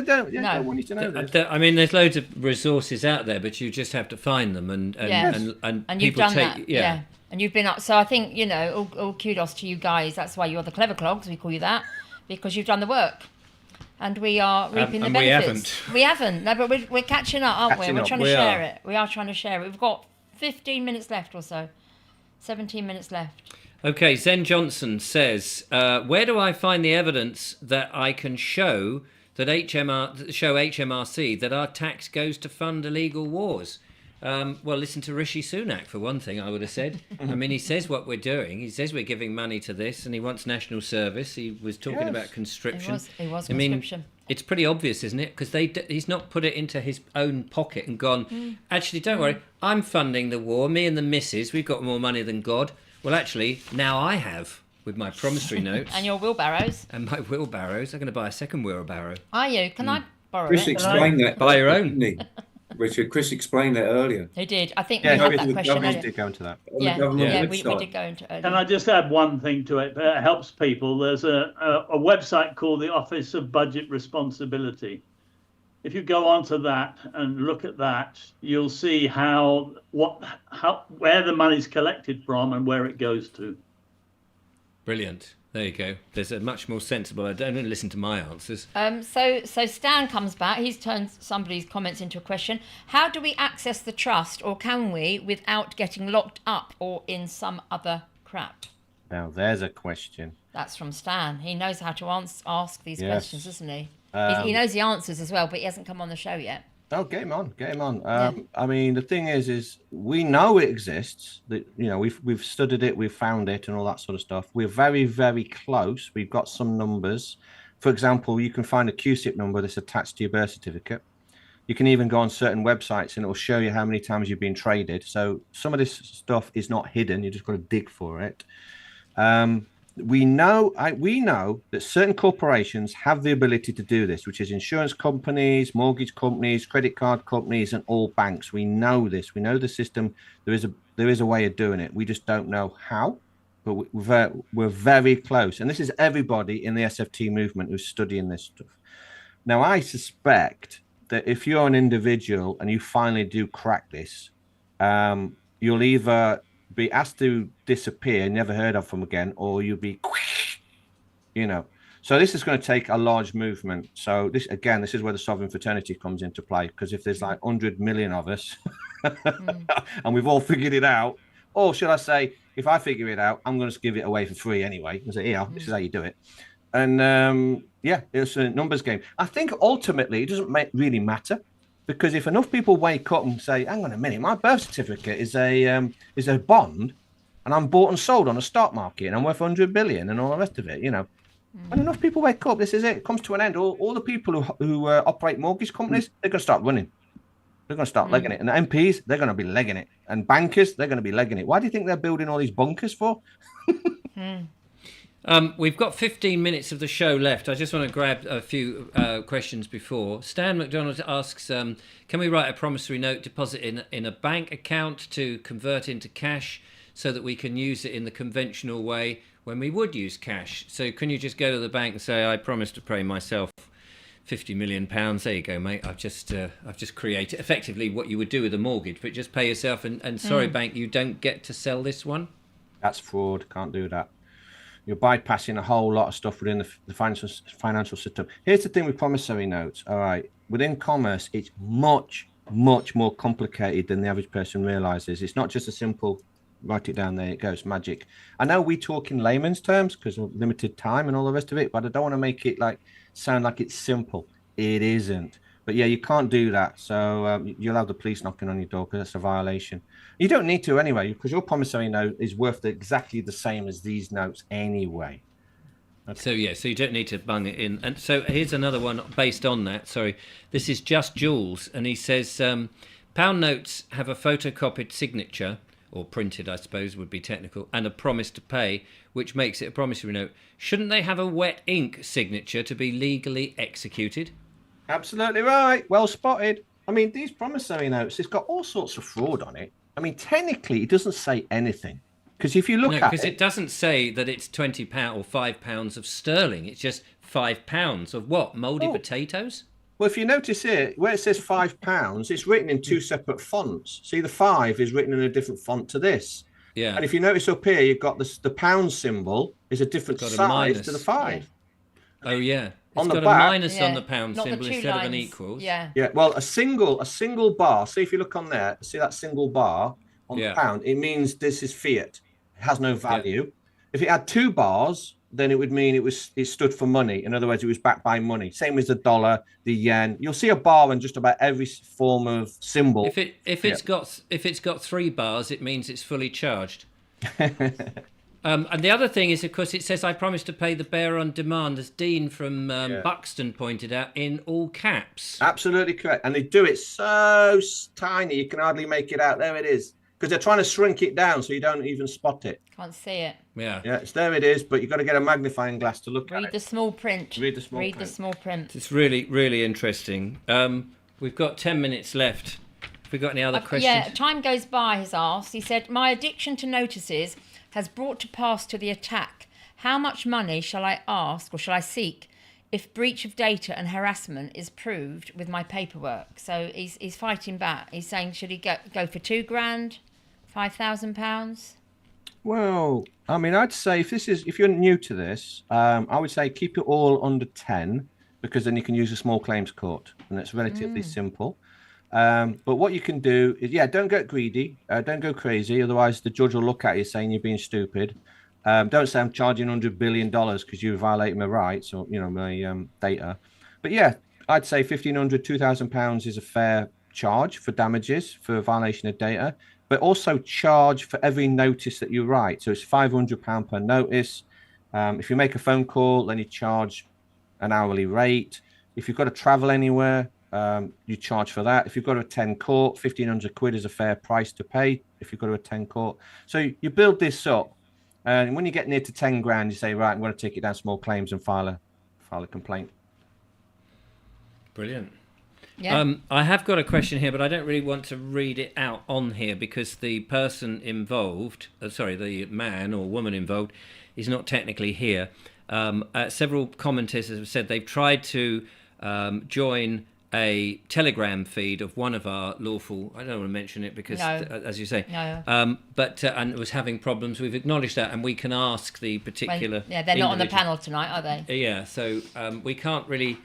don't want you to know this. I mean, there's loads of resources out there, but you just have to find them and And you've people done take that. Yeah. And you've been up. So I think, all kudos to you guys. That's why you're the clever clogs, we call you that, because you've done the work. And we are reaping the and benefits. We haven't. No, but we're catching up, aren't we? We're trying to share it. We are trying to share it. We've got 15 minutes left or so. 17 minutes left. Okay, Zen Johnson says, where do I find the evidence that I can show that HMRC that our tax goes to fund illegal wars? Well, listen to Rishi Sunak, for one thing, I would have said. I mean, he says what we're doing. He says we're giving money to this, and he wants national service. He was talking about conscription. It was I mean, conscription. it's pretty obvious, isn't it? Because he's not put it into his own pocket and gone, actually, don't worry, I'm funding the war. Me and the missus, we've got more money than God. Well, actually, now I have, with my promissory notes. And your wheelbarrows. And my wheelbarrows. I'm going to buy a second wheelbarrow. Are you? Can I borrow Chris it? explained that. Buy your own. Didn't he? Richard, Chris explained that earlier. He did. I think we had that question We earlier. did go into that. On the government we website. did go into earlier. Can I just add one thing to it that helps people? There's a website called the Office of Budget Responsibility. If you go onto that and look at that, you'll see where the money's collected from and where it goes to. Brilliant. There you go. There's a much more sensible. I don't listen to my answers. So Stan comes back. He's turned somebody's comments into a question. How do we access the trust, or can we, without getting locked up or in some other crap? Now, there's a question. That's from Stan. He knows how to ask these questions, doesn't he? He knows the answers as well, but he hasn't come on the show yet. Oh, get him on. I mean, the thing is we know it exists. That we've studied it, we've found it, and all that sort of stuff. We're very, very close. We've got some numbers. For example, you can find a QSIP number that's attached to your birth certificate. You can even go on certain websites and it will show you how many times you've been traded. So some of this stuff is not hidden. You just got to dig for it. We know that certain corporations have the ability to do this, which is insurance companies, mortgage companies, credit card companies, and all banks. We know this. We know the system. There is a way of doing it. We just don't know how, but we're very close. And this is everybody in the SFT movement who's studying this stuff. Now, I suspect that if you're an individual and you finally do crack this, you'll either be asked to disappear, never heard of them again, or you'll be, So this is going to take a large movement. So this is where the sovereign fraternity comes into play, because if there's like 100 million of us and we've all figured it out, or should I say, if I figure it out, I'm going to give it away for free anyway. I say, this is how you do it. And it's a numbers game. I think ultimately it doesn't really matter. Because if enough people wake up and say, hang on a minute, my birth certificate is a bond and I'm bought and sold on a stock market and I'm worth 100 billion and all the rest of it, When enough people wake up, this is it. It comes to an end. All the people who operate mortgage companies, they're going to start running. They're going to start legging it. And the MPs, they're going to be legging it. And bankers, they're going to be legging it. Why do you think they're building all these bunkers for? We've got 15 minutes of the show left. I just want to grab a few questions before. Stan McDonald asks, can we write a promissory note deposit in a bank account to convert into cash so that we can use it in the conventional way when we would use cash. So can you just go to the bank and say, I promise to pay myself £50 million. There you go, mate. I've just created effectively what you would do with a mortgage, but just pay yourself. And sorry, bank, you don't get to sell this one. That's fraud. Can't do that. You're bypassing a whole lot of stuff within the financial system. Here's the thing with promissory notes. All right, within commerce, it's much more complicated than the average person realizes. It's not just a simple write it down, there it goes, magic. I know we talk in layman's terms because of limited time and all the rest of it, but I don't want to make it sound like it's simple. It isn't. But yeah, you can't do that. So you'll have the police knocking on your door because that's a violation. You don't need to anyway, because your promissory note is worth exactly the same as these notes anyway. Okay. So you don't need to bung it in. And so here's another one based on that. Sorry, this is Just Jules, and he says pound notes have a photocopied signature, or printed, I suppose would be technical, and a promise to pay, which makes it a promissory note. Shouldn't they have a wet ink signature to be legally executed? Absolutely right. Well spotted. I mean, these promissory notes, it's got all sorts of fraud on it. I mean, technically, it doesn't say anything. Because if you look at it... because it doesn't say that it's £20 or £5 of sterling. It's just £5 of what? Mouldy potatoes? Well, if you notice here, where it says £5, it's written in two separate fonts. See, the 5 is written in a different font to this. Yeah. And if you notice up here, you've got the pound symbol is a different size to the 5. Yeah. Oh, yeah. It's On got the a back, minus on the pound Not symbol the two instead of an lines. equals. Yeah. Yeah, well, a single bar. See, if you look on there, see that single bar on the pound, it means this is fiat. It has no value. Yeah. If it had 2 bars, then it would mean it stood for money. In other words, it was backed by money. Same as the dollar, the yen. You'll see a bar in just about every form of symbol. If it's got 3 bars, it means it's fully charged. And the other thing is, of course, it says, I promise to pay the bearer on demand, as Dean from Buxton pointed out, in all caps. Absolutely correct. And they do it so tiny, you can hardly make it out. There it is. Because they're trying to shrink it down so you don't even spot it. Can't see it. Yeah. Yeah, there it is, but you've got to get a magnifying glass to look at it. Read the small print. Read the small print. It's really, really interesting. We've got 10 minutes left. Have we got any other questions? Yeah, time goes by, he's asked. He said, my addiction to notices has brought to pass to the attack. How much money shall I ask or shall I seek if breach of data and harassment is proved with my paperwork? So he's fighting back. He's saying, should he go for £2,000, £5,000? Well, I mean, I'd say if you're new to this, I would say keep it all under 10, because then you can use a small claims court, and it's relatively simple. But what you can do is, don't get greedy, don't go crazy, otherwise the judge will look at you saying you're being stupid. Don't say I'm charging $100 billion because you violate my rights or my data. But yeah, I'd say £1,500, £2,000 is a fair charge for damages for a violation of data, but also charge for every notice that you write. So it's £500 per notice. If you make a phone call, then you charge an hourly rate. If you've got to travel anywhere, you charge for that. If you've got to attend court, £1,500 is a fair price to pay if you've got to attend court. So you build this up, and when you get near to 10 grand, you say, right, I'm going to take it down small claims and file a complaint. Brilliant. Yeah. I have got a question here, but I don't really want to read it out on here because the person involved, the man or woman involved, is not technically here. Several commenters have said they've tried to join a Telegram feed of one of our Lawful. I don't want to mention it because, as you say, but and was having problems. We've acknowledged that, and we can ask the particular. They're not on the panel tonight, are they? Yeah, so we can't really,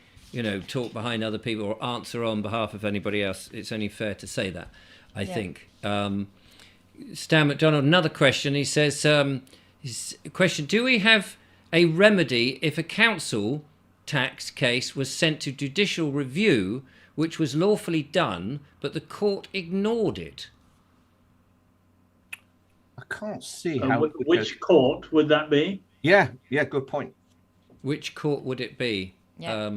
talk behind other people or answer on behalf of anybody else. It's only fair to say that, I think. Stan McDonald, another question. He says, question: do we have a remedy if a council tax case was sent to judicial review, which was lawfully done, but the court ignored it? I can't see how. Which court would that be? Yeah, good point. Which court would it be? Yeah.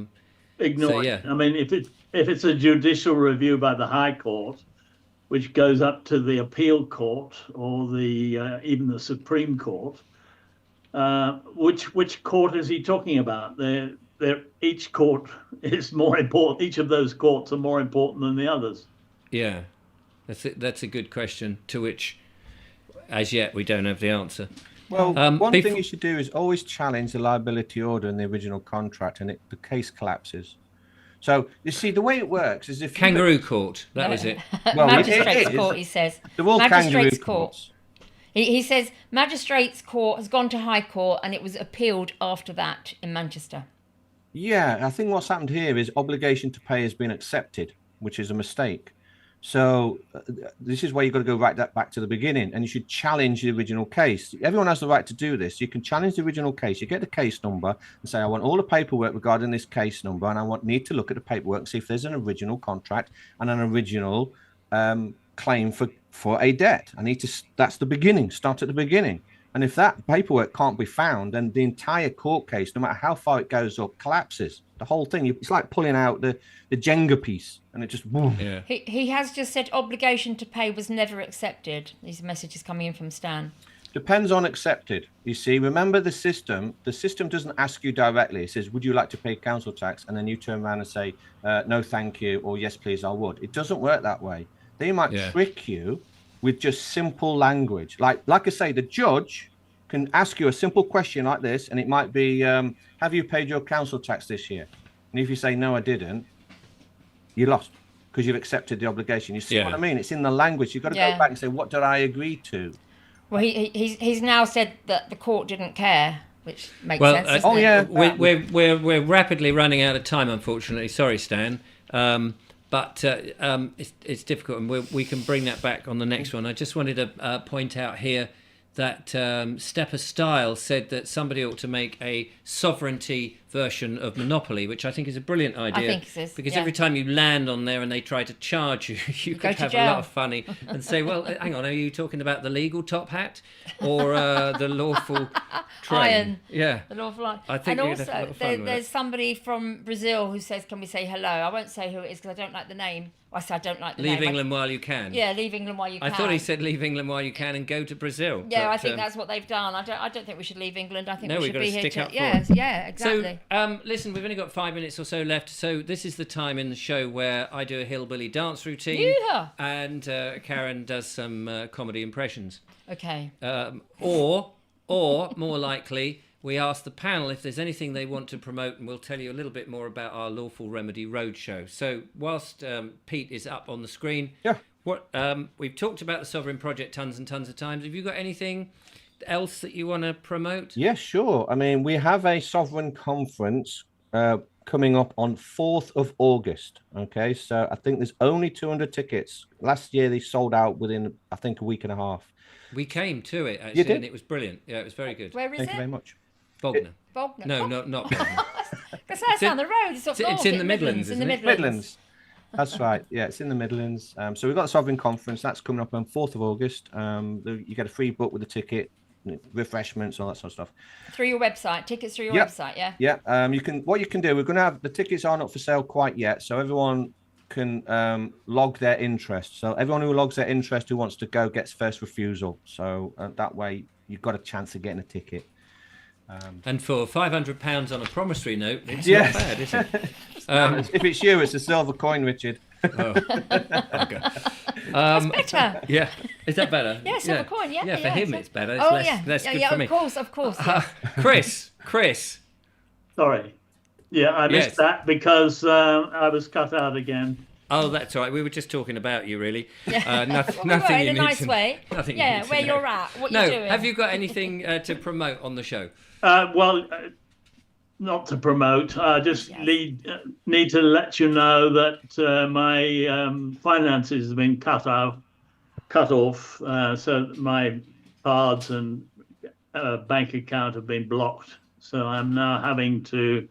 Ignore it. I mean, if it's a judicial review by the High Court, which goes up to the appeal court or the even the Supreme Court, which court is he talking about? Each court is more important. Each of those courts are more important than the others. Yeah, that's a good question. To which, as yet, we don't have the answer. Well, one bef- thing you should do is always challenge the liability order in the original contract, and the case collapses. So you see, the way it works is if Kangaroo court, that was it. Well, Magistrates it is. court, he says. They're all Magistrates kangaroo court. courts. He says magistrates court has gone to High Court and it was appealed after that in Manchester. Yeah, I think what's happened here is obligation to pay has been accepted, which is a mistake. So this is where you've got to go right back to the beginning, and you should challenge the original case. Everyone has the right to do this. You can challenge the original case. You get the case number and say, I want all the paperwork regarding this case number, and I need to look at the paperwork and see if there's an original contract and an original claim for a debt. That's the beginning. Start at the beginning. And if that paperwork can't be found, then the entire court case, no matter how far it goes up, collapses. The whole thing, it's like pulling out the Jenga piece, and it just boom. Yeah. He has just said obligation to pay was never accepted. These messages coming in from Stan. Depends on accepted. You see, remember the system doesn't ask you directly. It says, would you like to pay council tax? And then you turn around and say, no, thank you, or yes, please, I would. It doesn't work that way. They might trick you with just simple language. Like I say, the judge can ask you a simple question like this, and it might be, have you paid your council tax this year? And if you say, no, I didn't, you lost because you've accepted the obligation. You see what I mean? It's in the language. You've got to go back and say, what did I agree to? Well, he's now said that the court didn't care, which makes sense. Doesn't it? We're rapidly running out of time, unfortunately. Sorry, Stan. But it's difficult, and we can bring that back on the next one. I just wanted to point out here that Stepper Style said that somebody ought to make a sovereignty version of Monopoly, which I think is a brilliant idea. I think it is, because every time you land on there and they try to charge you, you could have a lot of funny and say, well, hang on, are you talking about the legal top hat or the lawful train? Iron. Yeah. The lawful iron. I think and you'd have a lot also, of fun with there's somebody from Brazil who says, can we say hello? I won't say who it is because I don't like the name. I said I don't like the name. Leave England while you can. Yeah, leave England while you can. I thought he said leave England while you can and go to Brazil. Yeah, I think that's what they've done. I don't think we should leave England. I think we should be here stick up for yeah, exactly. So, listen, we've only got 5 minutes or so left. So this is the time in the show where I do a hillbilly dance routine. Yeehaw. And Karen does some comedy impressions. Okay. Or more likely, we ask the panel if there's anything they want to promote, and we'll tell you a little bit more about our Lawful Remedy Roadshow. So whilst Pete is up on the screen, what we've talked about the Sovereign Project tons and tons of times. Have you got anything else that you want to promote? Yeah, sure. I mean, we have a Sovereign Conference coming up on 4th of August. Okay, so I think there's only 200 tickets. Last year they sold out within, I think, a week and a half. We came to it, actually, and it was brilliant. Yeah, it was very good. Where is Thank you very much. Bognor. Bognor. No, not Bognor. Because that's down the road. It's up north. It's in the Midlands, in the isn't it? Midlands. That's right. Yeah, it's in the Midlands. So we've got the Sovereign Conference. That's coming up on 4th of August. You get a free book with a ticket, refreshments, all that sort of stuff. Through your website. Tickets through your website, yeah? Yeah. What you can do, we're going to have, the tickets aren't up for sale quite yet, so everyone can log their interest. So everyone who logs their interest who wants to go gets first refusal. So that way you've got a chance of getting a ticket. And for £500 on a promissory note, it's not bad, is it? If it's you, it's a silver coin, Richard. Oh, okay. That's better. Yeah, is that better? Yeah, silver coin. Yeah, for him it's better. It's less good for me. Of course. Yeah. Chris. Sorry. Yeah, I missed that because I was cut out again. Oh, that's all right. We were just talking about you, really. Yeah. Nothing in a nice way. Nothing. Yeah, where you're at, what you're doing. Have you got anything to promote on the show? Not to promote. I just need to let you know that my finances have been cut off. So my cards and bank account have been blocked. So I'm now having to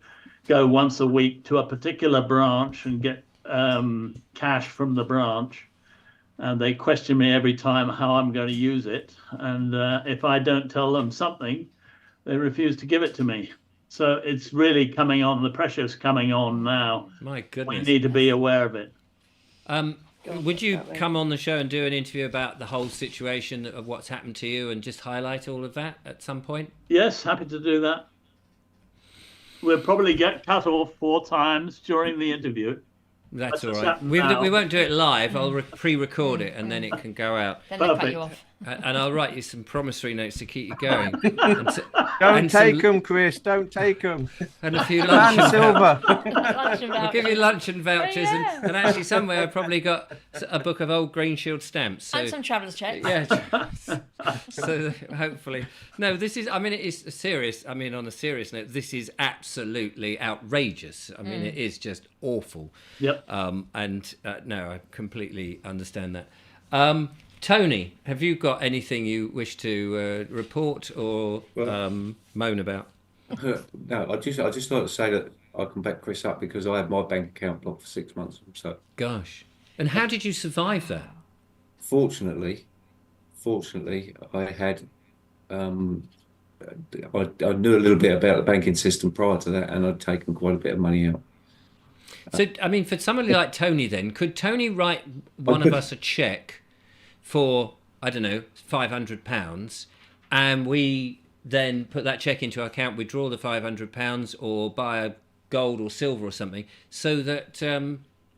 go once a week to a particular branch and get cash from the branch. And they question me every time how I'm going to use it. And if I don't tell them something, they refuse to give it to me. So it's really coming on. The pressure's coming on now. My goodness. We need to be aware of it. Would you come on the show and do an interview about the whole situation of what's happened to you and just highlight all of that at some point? Yes, happy to do that. We'll probably get cut off 4 times during the interview. That's all right. We won't do it live. I'll pre-record it and then it can go out. Then they cut you off. And I'll write you some promissory notes to keep you going. Don't take them, Chris. Don't take them. And a few lunch and silver. I'll give you lunch and vouchers, yeah. and actually somewhere I've probably got a book of old Green Shield stamps. So, And some traveller's checks. yeah. So hopefully, no. This is. I mean, it is serious. I mean, on a serious note, this is absolutely outrageous. I mean, it is just awful. Yep. And no, I completely understand that. Tony, have you got anything you wish to report or moan about? No, I just like to say that I can back Chris up because I had my bank account blocked for 6 months. So Gosh, and how did you survive that? fortunately, I had I knew a little bit about the banking system prior to that, and I'd taken quite a bit of money out. So, I mean, for somebody like Tony, then could Tony write one of us a cheque for, I don't know, £500, and we then put that cheque into our account, withdraw the £500 or buy a gold or silver or something so that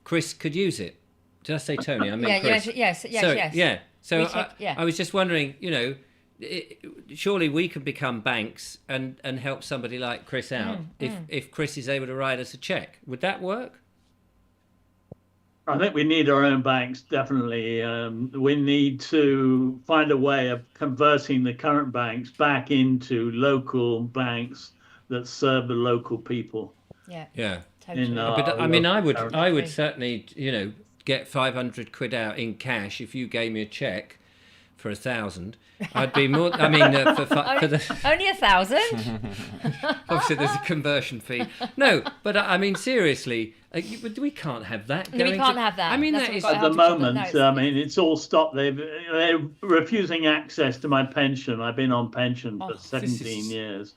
Chris could use it? Did I say Tony? I meant Chris. Yes. Yeah. So Yeah. I was just wondering, surely we could become banks and help somebody like Chris out if Chris is able to write us a cheque. Would that work? I think we need our own banks, definitely. We need to find a way of converting the current banks back into local banks that serve the local people. Yeah. Totally. But I mean, I would Agree. certainly, get 500 quid out in cash if you gave me a cheque for 1,000. I'd be more. I mean, for the Only 1,000. obviously there's a conversion fee. No, but I mean seriously, we can't have that. No, we going can't to- have that. I mean, That's that what is we've At got the to have to moment, put I mean, it's all stopped. They're refusing access to my pension. I've been on pension for 17 years.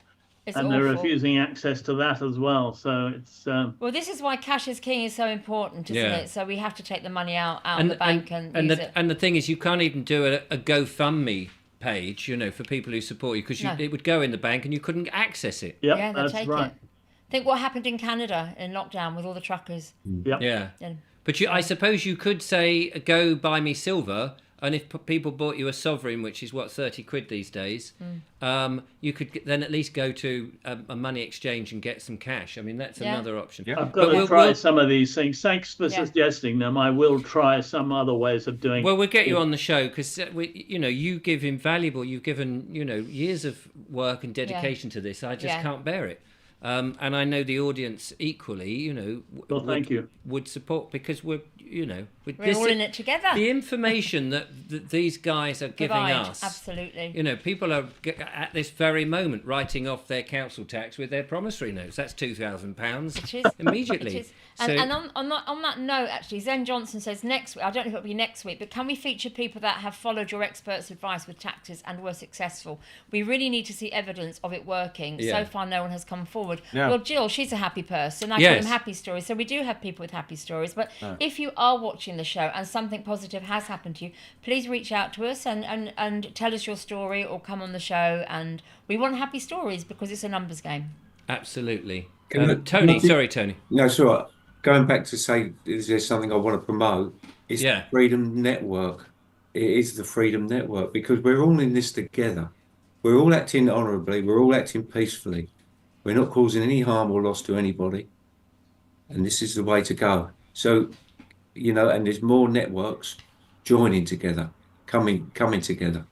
It's And awful. they're refusing access to that as well. So it's Well, this is why cash is king is so important, isn't Yeah. it? So we have to take the money out of the bank and use it. And the thing is, you can't even do a GoFundMe page, for people who support you, because No. it would go in the bank and you couldn't access it. yep, Yeah, they'll that's take right. it. Think what happened in Canada in lockdown with all the truckers. Yep. Yeah. Yeah. But I suppose you could say, go buy me silver, and if people bought you a sovereign, which is 30 quid these days, you could then at least go to a money exchange and get some cash. I mean, that's Yeah. another option. Yeah. I've got But to we'll- try we'll- some of these things. Thanks for suggesting them. I will try some other ways of doing Well, it. we'll get you on the show because you give invaluable. You've given years of work and dedication to this. I just Yeah. can't bear it. And I know the audience equally, Well, thank you. would support because we're We're all in it together. the information that these guys are giving Provide, us. absolutely. People are at this very moment writing off their council tax with their promissory notes. That's £2,000 It is. immediately. It is. And on that note, actually, Zen Johnson says next week, I don't know if it'll be next week, but can we feature people that have followed your experts' advice with taxes and were successful? We really need to see evidence of it working. Yeah. So far, no one has come forward. Yeah. Well, Jill, she's a happy person. I call Yes. them happy stories. So we do have people with happy stories. But if you are watching the show and something positive has happened to you, please reach out to us and tell us your story or come on the show. And we want happy stories because it's a numbers game. Absolutely. Can Tony, I- sorry, Tony. No, it's all right. Going back to say, is there something I want to promote? It's Yeah. the Freedom Network. It is the Freedom Network because we're all in this together. We're all acting honourably. We're all acting peacefully. We're not causing any harm or loss to anybody. And this is the way to go. So, and there's more networks joining together, coming together.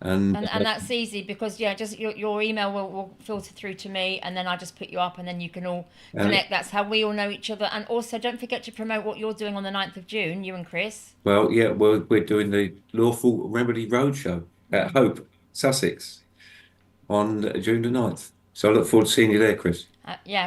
And that's easy because just your email will filter through to me and then I just put you up and then you can all connect. That's how we all know each other. And also don't forget to promote what you're doing on the 9th of June, you and Chris. Well, yeah, we're doing the Lawful Remedy Roadshow at Hope, Sussex, on June the 9th. So I look forward to seeing you there, Chris.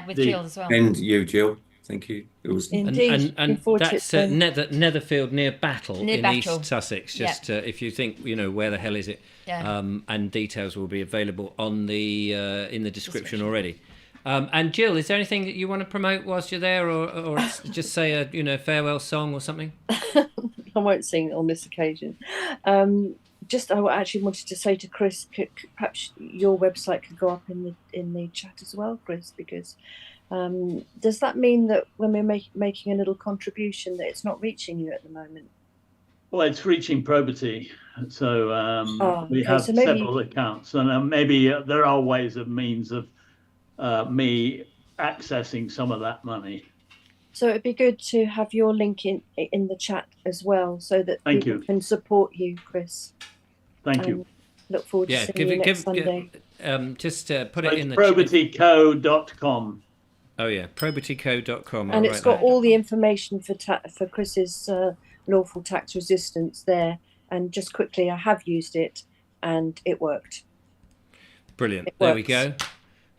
With Jill as well. And you, Jill. Thank you. It was Indeed. And Looking forward to that's it. Netherfield near Battle Near in Battle. East Sussex. Just if you think where the hell is it, Yeah. and details will be available on the in the description already. And Jill, is there anything that you want to promote whilst you're there, or just say a farewell song or something? I won't sing on this occasion. I actually wanted to say to Chris, perhaps your website could go up in the chat as well, Chris, because does that mean that when we're making a little contribution that it's not reaching you at the moment? Well, it's reaching probity, so we okay, have so maybe- several accounts, and maybe there are ways of means of me accessing some of that money. So it'd be good to have your link in the chat as well, so that Thank people you. can support you, Chris. Thank you. Look forward to seeing you next Sunday. Just put So it it's in the probityco.com. Oh yeah, probityco.com. And it's got all the information for Chris's lawful tax resistance there. And just quickly, I have used it, and it worked. Brilliant. It there we works. go.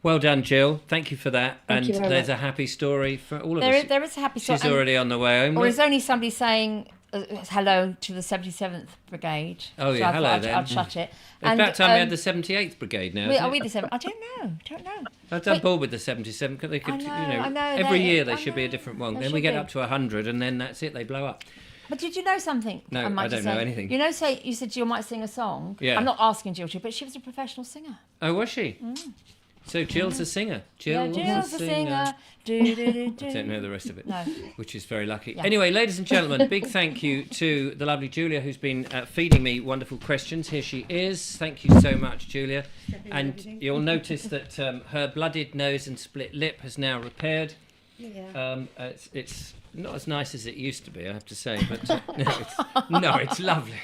Well done, Jill. Thank you for that. Thank you and very there's much. a happy story for all of us. There is a happy story. She's already on the way home. Or is only somebody saying hello to the 77th Brigade? Oh, yeah, hello then. I'd shut it. It's about time we had the 78th Brigade now. Are we the 7th? I don't know. I don't bored with the 77. They could, I know, every year there should be a different one. There Then we should get be. up to 100, and then that's it. They blow up. But did you know something? No, I don't know anything. You know, say you said Jill might sing a song. Yeah. I'm not asking Jill to, but she was a professional singer. Oh, was she? So Jill's a singer. Jill's Jill's a singer. Do, do, do, do. I don't know the rest of it, No. which is very lucky. Yeah. Anyway, ladies and gentlemen, big thank you to the lovely Julia, who's been feeding me wonderful questions. Here she is. Thank you so much, Julia. And you'll notice that her blooded nose and split lip has now repaired. Yeah. It's not as nice as it used to be, I have to say, but no, it's lovely.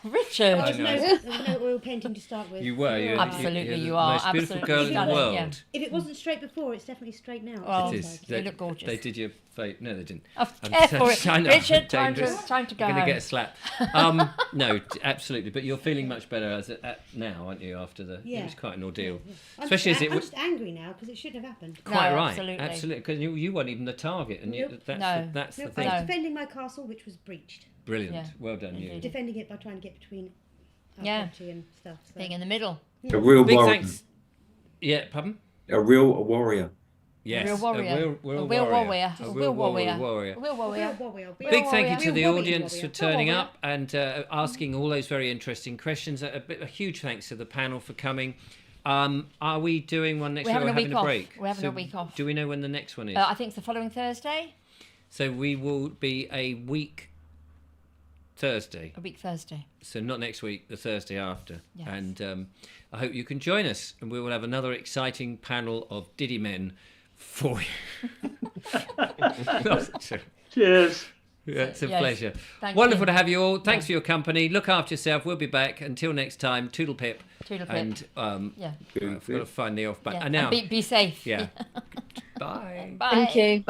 Richard. I know. There was no oil painting to start with. You were. You're Absolutely, the you are. most beautiful Absolutely girl in the stunning, world. yeah. If it wasn't straight before, it's definitely straight now. Oh, It is. you look gorgeous. They did your face. No, they didn't. Oh, I'm careful, I know, Richard. Time to dangerous. go You're going to home. get a slap. No, absolutely. But you're feeling much better now, aren't you? After it Yeah. was quite an ordeal. I'm Especially as just, it I'm was just angry now because it should have happened. quite No, right. absolutely. Because you weren't even the target, and Nope. that's the Nope, thing. I was No. defending my castle, which was breached. Brilliant. Yeah. Well done, you. Indeed. Defending it by trying to get between our Yeah. property and stuff. So. Being in the middle. A real Big warrior. thanks. Yeah, pardon? A real warrior. Yes, real warrior. A real A real warrior. warrior. A A real real warrior. warrior. A real warrior. Big thank you to Real the warrior. audience for Real turning warrior. up and asking all those very interesting questions. A huge thanks to the panel for coming. Are we doing one next We're week or having a having week a off. break? We're having a week off. Do we know when the next one is? I think it's the following Thursday. So we will be a week Thursday. A week Thursday. So not next week, the Thursday after. Yes. And I hope you can join us. And we will have another exciting panel of Diddy men for you. Cheers. It's a Yes. pleasure. Thank Wonderful you. to have you all. Thanks for your company. Look after yourself. We'll be back. Until next time, toodle pip. Toodle pip. And yeah. I've got to find the off button. Yeah. And now, And be safe. yeah. Bye. Bye. Thank you. Bye.